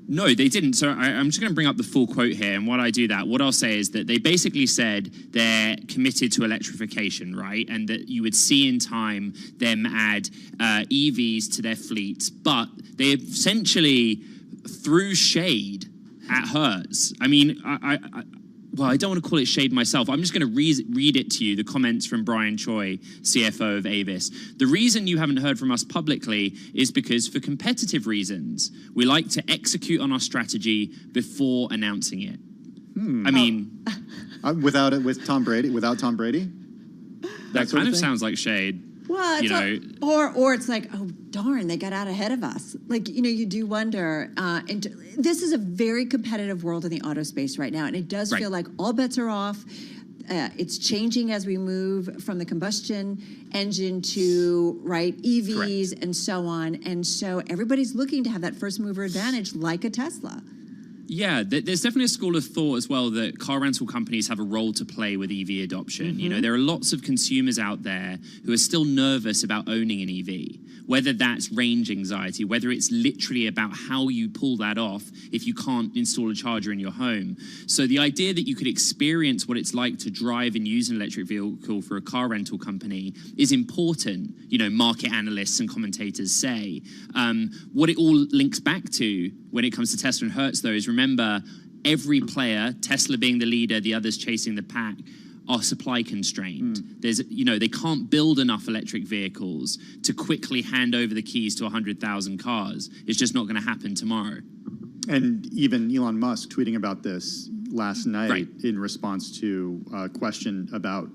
No, they didn't. So I'm just going to bring up the full quote here. And what I'll say is that they basically said they're committed to electrification, right? And that you would see in time them add EVs to their fleets. But they essentially threw shade at Hertz. I mean, I don't want to call it shade myself. I'm just going to read it to you, the comments from Brian Choi, CFO of Avis. The reason you haven't heard from us publicly is because for competitive reasons, we like to execute on our strategy before announcing it. I mean... Without Tom Brady? That kind of sounds like shade. Well, or it's like, oh, darn, they got out ahead of us. Like, you do wonder. And this is a very competitive world in the auto space right now, and it does feel like all bets are off. It's changing as we move from the combustion engine to EVs and so on. And so everybody's looking to have that first mover advantage like a Tesla. Yeah, there's definitely a school of thought as well that car rental companies have a role to play with EV adoption. There are lots of consumers out there who are still nervous about owning an EV, whether that's range anxiety, whether it's literally about how you pull that off if you can't install a charger in your home. So the idea that you could experience what it's like to drive and use an electric vehicle for a car rental company is important, market analysts and commentators say. What it all links back to when it comes to Tesla and Hertz, though, is remember, every player, Tesla being the leader, the others chasing the pack, are supply constrained. They can't build enough electric vehicles to quickly hand over the keys to 100,000 cars. It's just not going to happen tomorrow. And even Elon Musk tweeting about this last night in response to a question about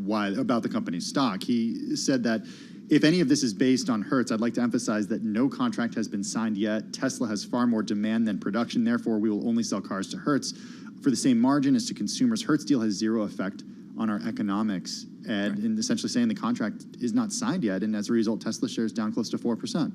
the company's stock. He said that if any of this is based on Hertz, I'd like to emphasize that no contract has been signed yet. Tesla has far more demand than production. Therefore, we will only sell cars to Hertz for the same margin as to consumers. Hertz deal has zero effect on our economics, and essentially saying the contract is not signed yet, and as a result, Tesla shares down close to 4%.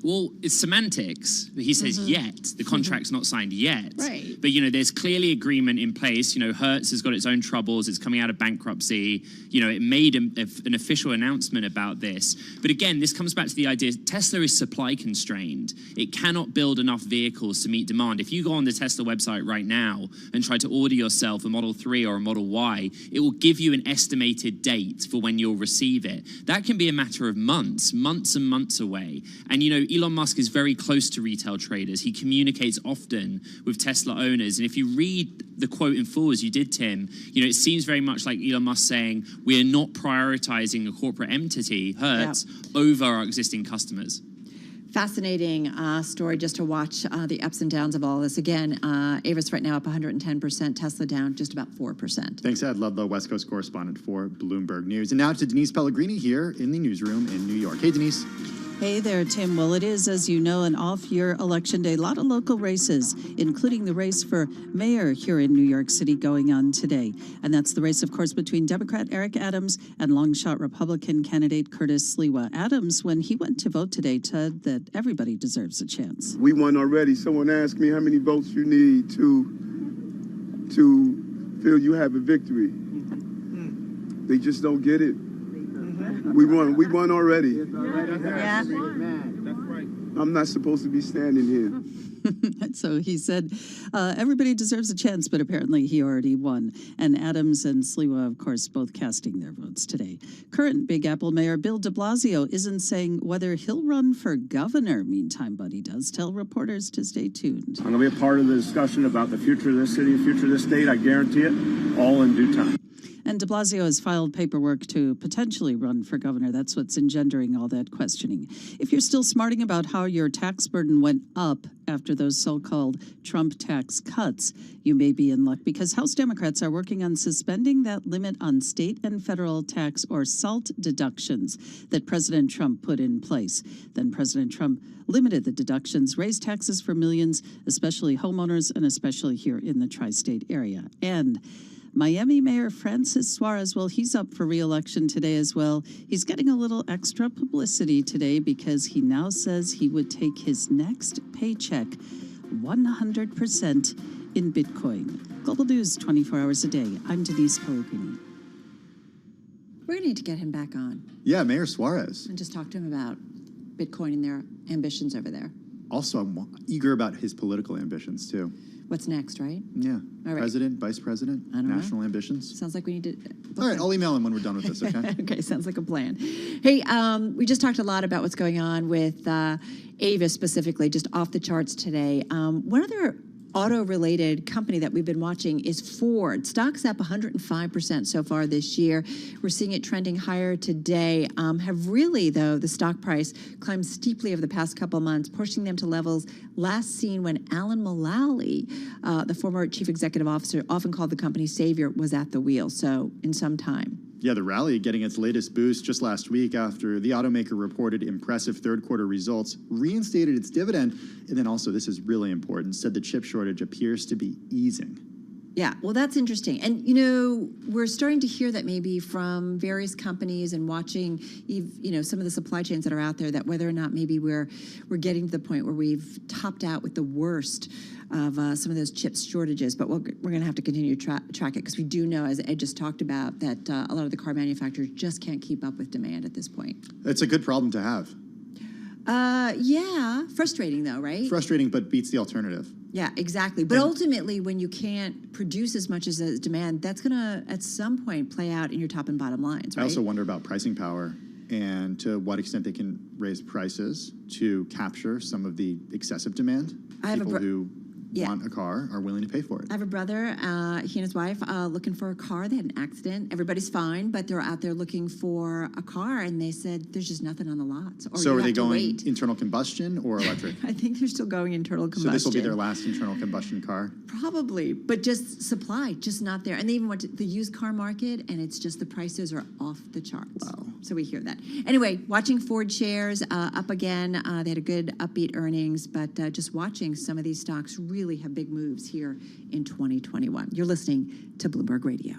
Well, it's semantics. He says yet. The contract's not signed yet. Right. But, there's clearly agreement in place. Hertz has got its own troubles. It's coming out of bankruptcy. It made an official announcement about this. But again, this comes back to the idea Tesla is supply constrained. It cannot build enough vehicles to meet demand. If you go on the Tesla website right now and try to order yourself a Model 3 or a Model Y, it will give you an estimated date for when you'll receive it. That can be a matter of months and months away. And, Elon Musk is very close to retail traders. He communicates often with Tesla owners. And if you read the quote in full, as you did, Tim, it seems very much like Elon Musk saying, we are not prioritizing a corporate entity, Hertz, over our existing customers. Fascinating story just to watch the ups and downs of all this. Again, Avis right now up 110%, Tesla down just about 4%. Thanks, Ed Ludlow, West Coast correspondent for Bloomberg News. And now to Denise Pellegrini here in the newsroom in New York. Hey, Denise. Hey there, Tim. Well, it is, as you know, an off-year election day. A lot of local races, including the race for mayor here in New York City going on today. And that's the race, of course, between Democrat Eric Adams and long-shot Republican candidate Curtis Sliwa. Adams, when he went to vote today, said that everybody deserves a chance. We won already. Someone asked me how many votes you need to feel you have a victory. They just don't get it. We won already. Yeah. I'm not supposed to be standing here. So he said everybody deserves a chance, but apparently he already won. And Adams and Sliwa, of course, both casting their votes today. Current Big Apple Mayor Bill de Blasio isn't saying whether he'll run for governor. Meantime, but he does tell reporters to stay tuned. I'm going to be a part of the discussion about the future of this city, the future of this state. I guarantee it, all in due time. And de Blasio has filed paperwork to potentially run for governor. That's what's engendering all that questioning. If you're still smarting about how your tax burden went up after those so-called Trump tax cuts, you may be in luck because House Democrats are working on suspending that limit on state and federal tax or SALT deductions that President Trump put in place. Then President Trump limited the deductions, raised taxes for millions, especially homeowners and especially here in the tri-state area. And Miami Mayor Francis Suarez, well, he's up for re-election today as well. He's getting a little extra publicity today because he now says he would take his next paycheck 100% in Bitcoin. Global News 24 hours a day. I'm Denise Pellegrini. We're going to need to get him back on Yeah, Mayor Suarez. and just talk to him about Bitcoin and their ambitions over there. Also, I'm eager about his political ambitions, too. What's next, right? Yeah. All right. President, vice president, I don't know. national ambitions. Sounds like we need to... All right, I'll email him when we're done with this, okay? Okay, sounds like a plan. Hey, we just talked a lot about what's going on with Avis specifically, just off the charts today. One other auto-related company that we've been watching is Ford. Stock's up 105% so far this year. We're seeing it trending higher today. Have really, though, the stock price climbed steeply over the past couple of months, pushing them to levels last seen when Alan Mulally, the former chief executive officer, often called the company's savior, was at the wheel. So in some time. Yeah, the rally getting its latest boost just last week after the automaker reported impressive third-quarter results, reinstated its dividend, and then also, this is really important, said the chip shortage appears to be easing. Yeah, well, that's interesting. And, you know, we're starting to hear that maybe from various companies and watching, you know, some of the supply chains that are out there, that whether or not maybe we're getting to the point where we've topped out with the worst of some of those chip shortages. But we're going to have to continue to track it because we do know, as Ed just talked about, that a lot of the car manufacturers just can't keep up with demand at this point. It's a good problem to have. Yeah, frustrating though, right? Frustrating, but beats the alternative. Yeah, exactly. But ultimately, when you can't produce as much as the demand, that's going to, at some point, play out in your top and bottom lines, right? I also wonder about pricing power and to what extent they can raise prices to capture some of the excessive demand. People who want a car are willing to pay for it. I have a brother, he and his wife, looking for a car. They had an accident. Everybody's fine, but they're out there looking for a car, and they said there's just nothing on the lots. Or So you are they have to going wait. internal combustion or electric? I think they're still going internal combustion. So this will be their last internal combustion car? Probably, but just supply, just not there. And they even went to the used car market, and it's just the prices are off the charts. Wow. So we hear that. Anyway, watching Ford shares up again. They had a good upbeat earnings, but just watching some of these stocks really have big moves here in 2021. You're listening to Bloomberg Radio.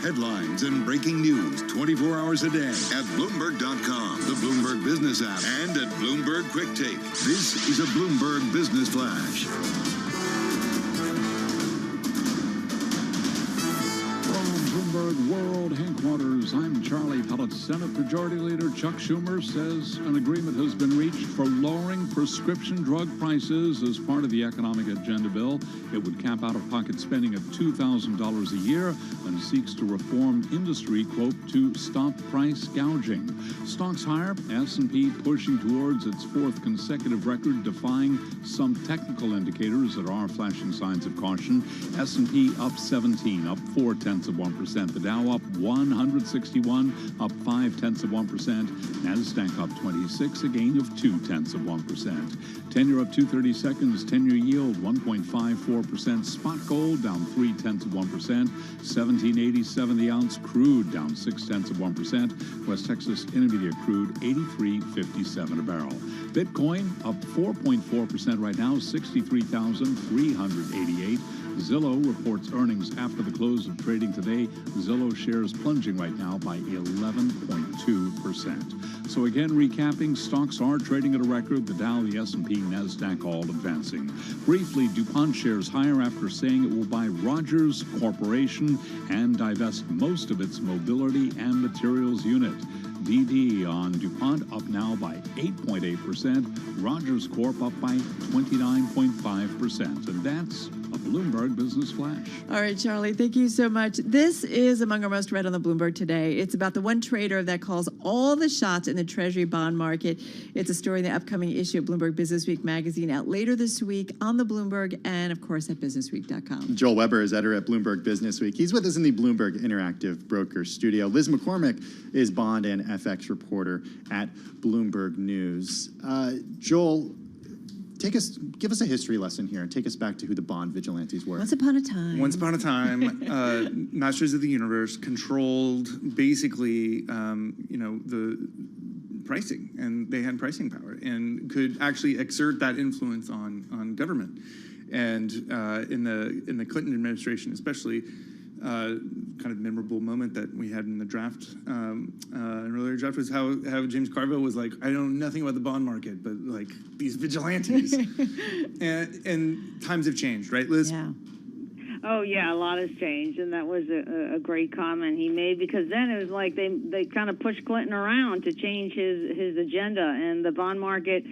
Headlines and breaking news 24 hours a day at Bloomberg.com, the Bloomberg Business app, and at Bloomberg Quick Take. This is a Bloomberg Business Flash. Bloomberg World Headquarters, I'm Charlie Pellet. Senate Majority Leader Chuck Schumer says an agreement has been reached for lowering prescription drug prices as part of the economic agenda bill. It would cap out-of-pocket spending at $2,000 a year and seeks to reform industry, quote, to stop price gouging. Stocks higher, S&P pushing towards its fourth consecutive record, defying some technical indicators that are flashing signs of caution. S&P up 17, up 0.4%. The Dow up 161, up 0.5%. NASDAQ up 26, a gain of 0.2%. 10-year up 2/32, 10-year yield 1.54%. Spot gold down 0.3%. 17.87 the ounce. Crude down 0.6%. West Texas Intermediate crude 83.57 a barrel. Bitcoin up 4.4% right now, 63,388. Zillow reports earnings after the close of trading today. Zillow shares plunging right now by 11.2%. So again, recapping, stocks are trading at a record. The Dow, the S&P, NASDAQ all advancing. Briefly, DuPont shares higher after saying it will buy Rogers Corporation and divest most of its mobility and materials unit. DD on DuPont up now by 8.8%. Rogers Corp up by 29.5%. And that's a Bloomberg Business Flash. All right, Charlie, thank you so much. This is among our most read on the Bloomberg today. It's about the one trader that calls all the shots in the Treasury bond market. It's a story in the upcoming issue of Bloomberg Businessweek magazine, out later this week on the Bloomberg and, of course, at businessweek.com. Joel Weber is editor at Bloomberg Businessweek. He's with us in the Bloomberg Interactive Broker studio. Liz McCormick is bond and FX reporter at Bloomberg News. Joel, give us a history lesson here and take us back to who the bond vigilantes were. Once upon a time. Once upon a time, masters of the universe controlled basically, the pricing, and they had pricing power and could actually exert that influence on government. And in the Clinton administration, especially, kind of memorable moment that we had in the draft, an earlier draft, was how James Carville was like, I know nothing about the bond market, but like these vigilantes. and times have changed, right, Liz? Yeah. Oh, yeah, a lot has changed, and that was a great comment he made, because then it was like they kind of pushed Clinton around to change his agenda, and the bond market,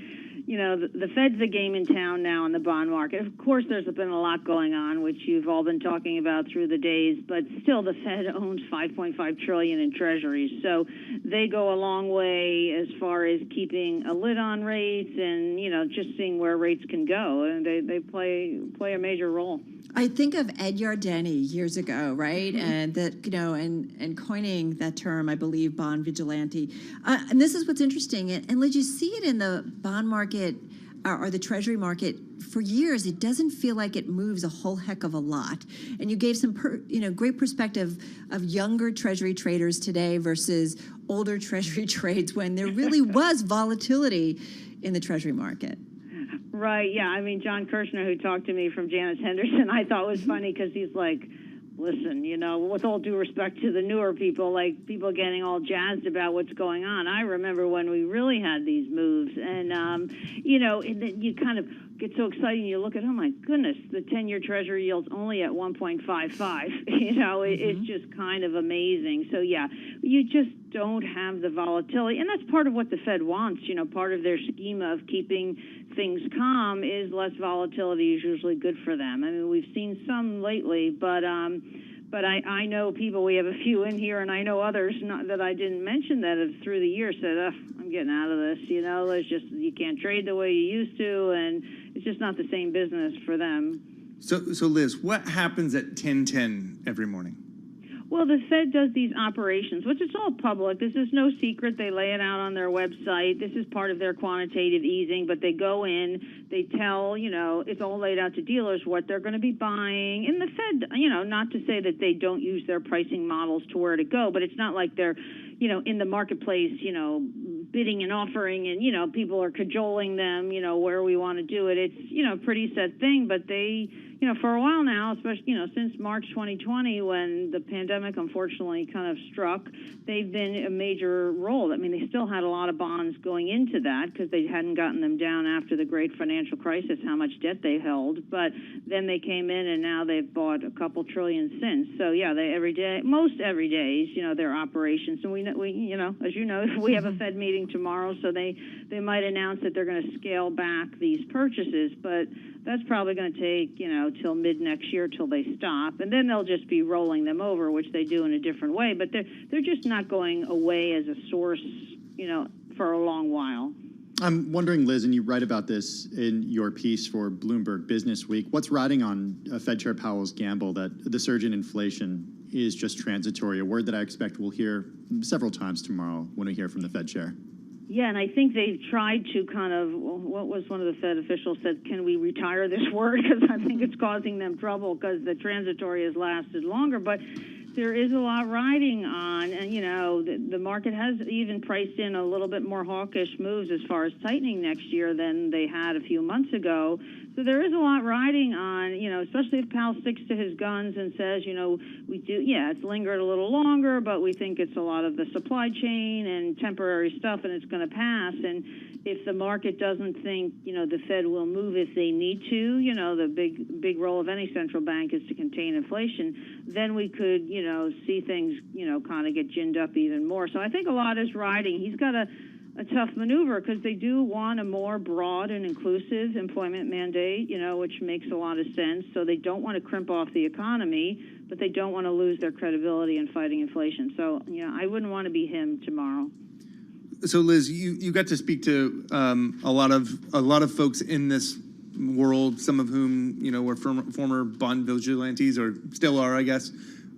the Fed's the game in town now in the bond market. Of course, there's been a lot going on, which you've all been talking about through the days, but still the Fed owns $5.5 trillion in treasuries. So they go a long way as far as keeping a lid on rates and, just seeing where rates can go. And they play a major role. I think of Ed Yardeni years ago, right? And that, and coining that term, I believe, bond vigilante. And this is what's interesting. And Liz, you see it in the bond market or the treasury market for years. It doesn't feel like it moves a whole heck of a lot. And you gave some, great perspective of younger treasury traders today versus older treasury trades when there really was volatility in the treasury market. Right, yeah. I mean, John Kirshner, who talked to me from Janus Henderson, I thought was funny because he's like, listen, with all due respect to the newer people, like people getting all jazzed about what's going on. I remember when we really had these moves, and, and then you kind of get so excited and you look at, oh my goodness, the 10-year treasury yield's only at 1.55. It's just kind of amazing. So, yeah, you just don't have the volatility. And that's part of what the Fed wants. Part of their schema of keeping things calm is less volatility is usually good for them. I mean, we've seen some lately, but I know people, we have a few in here, and I know others that I didn't mention that have through the years said, I'm getting out of this, it's just, you can't trade the way you used to, and it's just not the same business for them. So Liz, what happens at 10:10 every morning? Well, the Fed does these operations, which is all public. This is no secret. They lay it out on their website. This is part of their quantitative easing, but they go in, they tell, it's all laid out to dealers what they're going to be buying. And the Fed, not to say that they don't use their pricing models to where to go, but it's not like they're, in the marketplace, bidding and offering and, people are cajoling them, where we want to do it. It's, a pretty set thing, but they for a while now, especially, since March 2020, when the pandemic unfortunately kind of struck, they've been a major role. I mean, they still had a lot of bonds going into that because they hadn't gotten them down after the great financial crisis, how much debt they held. But then they came in, and now they've bought a couple trillion since. So yeah, they most every day, their operations. And we as you know, we have a Fed meeting tomorrow, so they might announce that they're going to scale back these purchases, but that's probably going to take, till mid next year till they stop, and then they'll just be rolling them over, which they do in a different way. But they're just not going away as a source, for a long while. I'm wondering, Liz, and you write about this in your piece for Bloomberg Business Week, what's riding on Fed Chair Powell's gamble that the surge in inflation is just transitory, a word that I expect we'll hear several times tomorrow when we hear from the Fed Chair? Yeah, and I think they've tried to kind of, what was one of the Fed officials said, can we retire this word? Because I think it's causing them trouble because the transitory has lasted longer. But there is a lot riding on, and, the market has even priced in a little bit more hawkish moves as far as tightening next year than they had a few months ago. So there is a lot riding on, especially if Powell sticks to his guns and says, it's lingered a little longer, but we think it's a lot of the supply chain and temporary stuff, and it's going to pass. And if the market doesn't think, the Fed will move if they need to, the big role of any central bank is to contain inflation, then we could, see things, kind of get ginned up even more. So I think a lot is riding. He's got a tough maneuver because they do want a more broad and inclusive employment mandate, which makes a lot of sense. So they don't want to crimp off the economy, but they don't want to lose their credibility in fighting inflation. So, I wouldn't want to be him tomorrow. So, Liz, you got to speak to a lot of folks in this world, some of whom were former bond vigilantes or still are, I guess.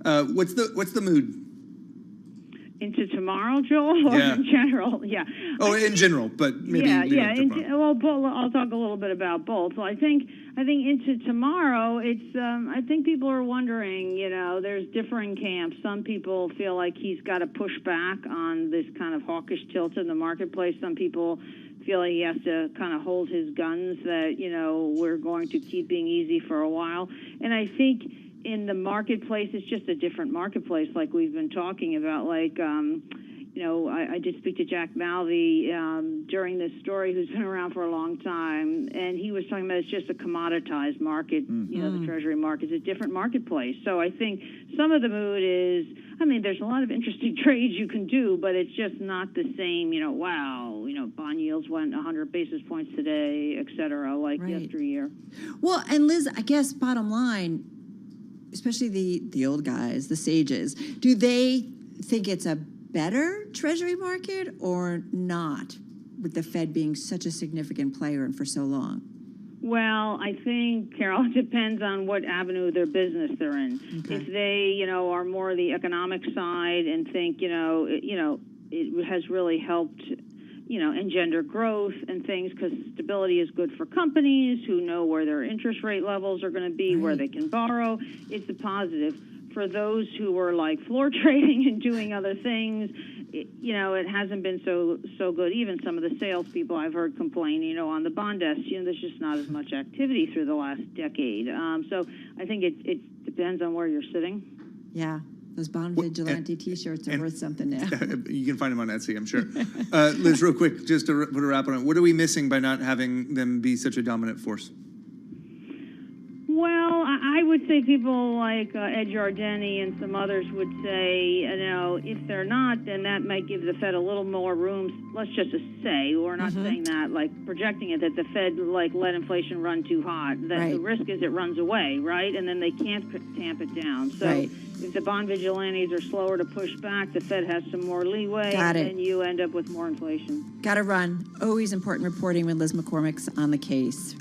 What's the mood? Into tomorrow, Joel, or in general? Yeah. Oh, in general, but maybe. I'll talk a little bit about both. Well, I think into tomorrow, it's. I think people are wondering. There's differing camps. Some people feel like he's got to push back on this kind of hawkish tilt in the marketplace. Some people feel like he has to kind of hold his guns that we're going to keep being easy for a while. And I think in the marketplace, it's just a different marketplace, like we've been talking about. Like, I did speak to Jack Malvey during this story, who's been around for a long time, and he was talking about it's just a commoditized market. The Treasury market is a different marketplace. So I think some of the mood is, there's a lot of interesting trades you can do, but it's just not the same. Bond yields went 100 basis points today, et cetera, like yesteryear. Well, and Liz, I guess bottom line, especially the old guys, the sages, do they think it's a better Treasury market or not, with the Fed being such a significant player and for so long? Well, I think, Carol, it depends on what avenue of their business they're in. Okay. If they, are more the economic side and think, it has really helped, engender growth and things, because stability is good for companies who know where their interest rate levels are going to be, where they can borrow. It's a positive. For those who were like floor trading and doing other things, it hasn't been so good. Even some of the salespeople I've heard complain, on the bond desk, there's just not as much activity through the last decade. So I think it depends on where you're sitting. Yeah. Those bond vigilante T-shirts are worth something now. You can find them on Etsy, I'm sure. Liz, real quick, just to put a wrap on it, what are we missing by not having them be such a dominant force? Well, I would say people like Ed Yardeni and some others would say, if they're not, then that might give the Fed a little more room. Let's just say, we're not saying that, like projecting it, that the Fed let inflation run too hot. That the risk is it runs away, right? And then they can't tamp it down. So if the bond vigilantes are slower to push back, the Fed has some more leeway, and you end up with more inflation. Got to run. Always important reporting when Liz McCormick's on the case.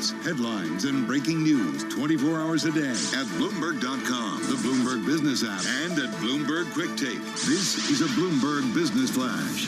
markets, headlines, and breaking news 24 hours a day at Bloomberg.com, the Bloomberg Business app, and at Bloomberg Quick Take. This is a Bloomberg Business Flash.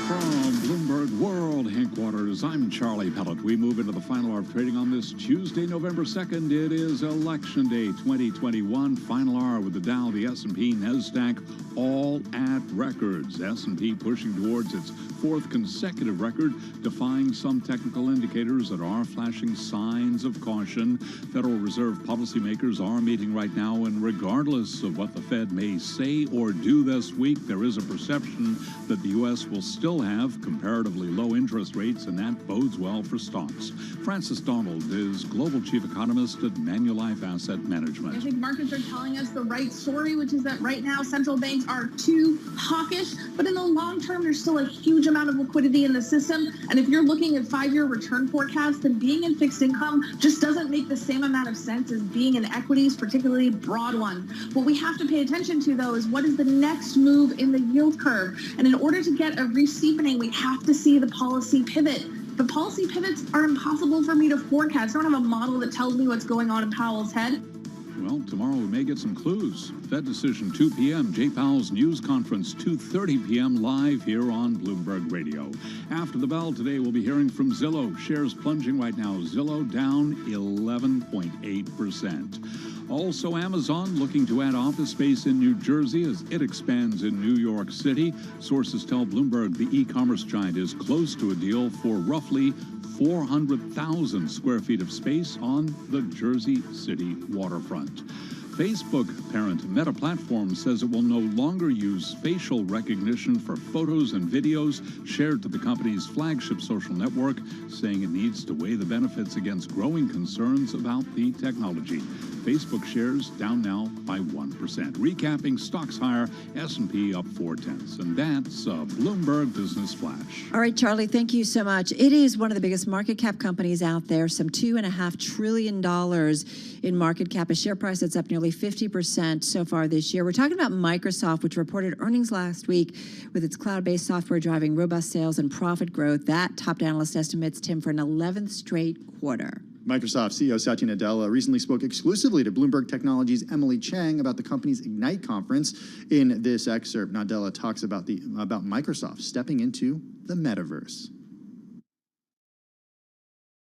From Bloomberg World Headquarters, I'm Charlie Pellet. We move into the final hour of trading on this Tuesday, November 2nd. It is Election Day 2021. Final hour with the Dow, the S&P, NASDAQ, all at records. S&P pushing towards its fourth consecutive record, defying some technical indicators that are flashing signs of caution. Federal Reserve policymakers are meeting right now, and regardless of what the Fed may say or do this week, there is a perception that the U.S. will still have comparatively low interest rates, and that bodes well for stocks. Francis Donald is Global Chief Economist at Manulife Asset Management. I think markets are telling us the right story, which is that right now central banks are too hawkish, but in the long term, there's still a huge amount of liquidity in the system. And if you're looking at 5-year return forecasts, then being in fixed income just doesn't make the same amount of sense as being in equities, particularly broad ones. What we have to pay attention to, though, is what is the next move in the yield curve. And in order to get a re-steepening, we have to see the policy pivot. The policy pivots are impossible for me to forecast. I don't have a model that tells me what's going on in Powell's head. Well, tomorrow we may get some clues. Fed decision 2 p.m., Jay Powell's news conference 2:30 p.m. live here on Bloomberg Radio. After the bell today, we'll be hearing from Zillow. Shares plunging right now. Zillow down 11.8%. Also, Amazon looking to add office space in New Jersey as it expands in New York City. Sources tell Bloomberg the e-commerce giant is close to a deal for roughly 400,000 square feet of space on the Jersey City waterfront. Facebook parent Meta Platforms says it will no longer use facial recognition for photos and videos shared to the company's flagship social network, saying it needs to weigh the benefits against growing concerns about the technology. Facebook shares down now by 1%. Recapping, stocks higher, S&P up 0.4. And that's a Bloomberg Business Flash. All right, Charlie, thank you so much. It is one of the biggest market cap companies out there, some $2.5 trillion in market cap, a share price that's up nearly 50% so far this year. We're talking about Microsoft, which reported earnings last week with its cloud-based software driving robust sales and profit growth. That top analyst estimates, Tim, for an 11th straight quarter. Microsoft CEO Satya Nadella recently spoke exclusively to Bloomberg Technology's Emily Chang about the company's Ignite conference. In this excerpt, Nadella talks about Microsoft stepping into the metaverse.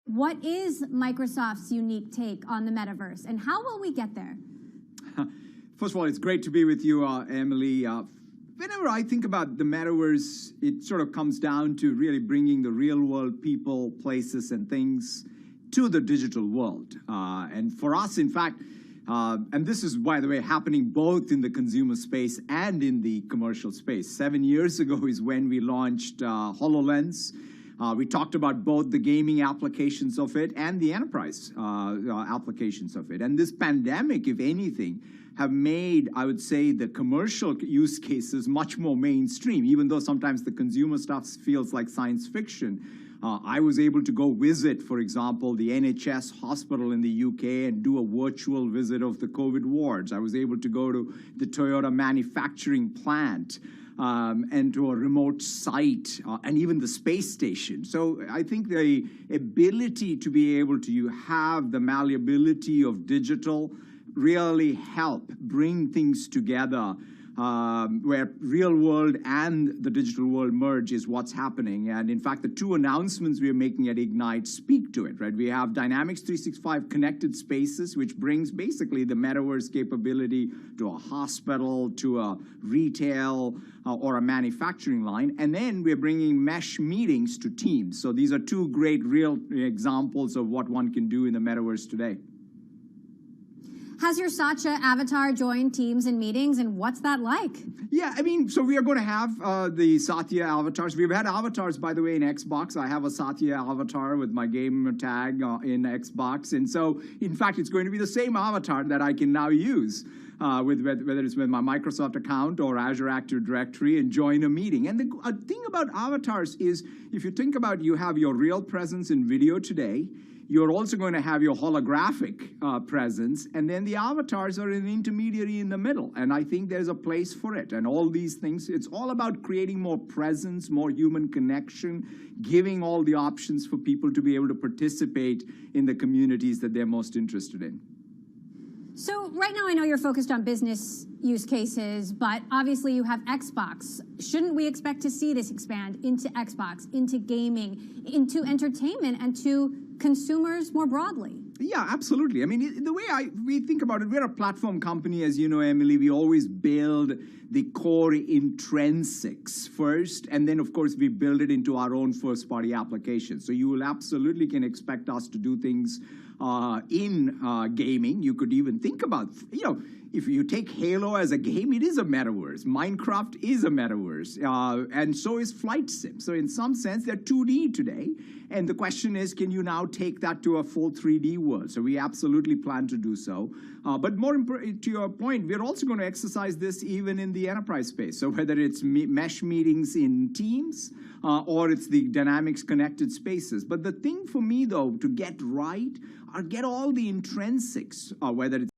What is Microsoft's unique take on the metaverse, and how will we get there? First of all, it's great to be with you, Emily. Whenever I think about the metaverse, it sort of comes down to really bringing the real world people, places, and things to the digital world. And for us, in fact, and this is, by the way, happening both in the consumer space and in the commercial space. 7 years ago is when we launched HoloLens. We talked about both the gaming applications of it and the enterprise applications of it. And this pandemic, if anything, have made, I would say, the commercial use cases much more mainstream, even though sometimes the consumer stuff feels like science fiction. I was able to go visit, for example, the NHS hospital in the UK and do a virtual visit of the COVID wards. I was able to go to the Toyota manufacturing plant and to a remote site and even the space station. So I think the ability to be able to have the malleability of digital really help bring things together where real world and the digital world merge is what's happening. And in fact, the two announcements we are making at Ignite speak to it, right? We have Dynamics 365 Connected Spaces, which brings basically the metaverse capability to a hospital, to a retail, or a manufacturing line. And then we're bringing mesh meetings to Teams. So these are two great real examples of what one can do in the metaverse today. Has your Satya avatar joined Teams and meetings, and what's that like? Yeah, I mean, so we are going to have the Satya avatars. We've had avatars, by the way, in Xbox. I have a Satya avatar with my game tag in Xbox. And so, in fact, it's going to be the same avatar that I can now use with whether it's with my Microsoft account or Azure Active Directory and join a meeting. And the thing about avatars is, if you think about you have your real presence in video today, You're also going to have your holographic presence, and then the avatars are an intermediary in the middle. And I think there's a place for it. And all these things, it's all about creating more presence, more human connection, giving all the options for people to be able to participate in the communities that they're most interested in. So right now I know you're focused on business use cases, but obviously you have Xbox. Shouldn't we expect to see this expand into Xbox, into gaming, into entertainment, and to consumers more broadly? Yeah, absolutely. I mean, the way we think about it, we're a platform company, as you know, Emily. We always build the core intrinsics first, and then, of course, we build it into our own first-party applications. So you will absolutely can expect us to do things in gaming. You could even think about, if you take Halo as a game, it is a metaverse. Minecraft is a metaverse, and so is Flight Sim. So in some sense, they're 2D today. And the question is, can you now take that to a full 3D world? So we absolutely plan to do so. But more to your point, we're also going to exercise this even in the enterprise space. So whether it's mesh meetings in Teams or it's the dynamics connected spaces. But the thing for me, though, to get right are get all the intrinsics, whether it's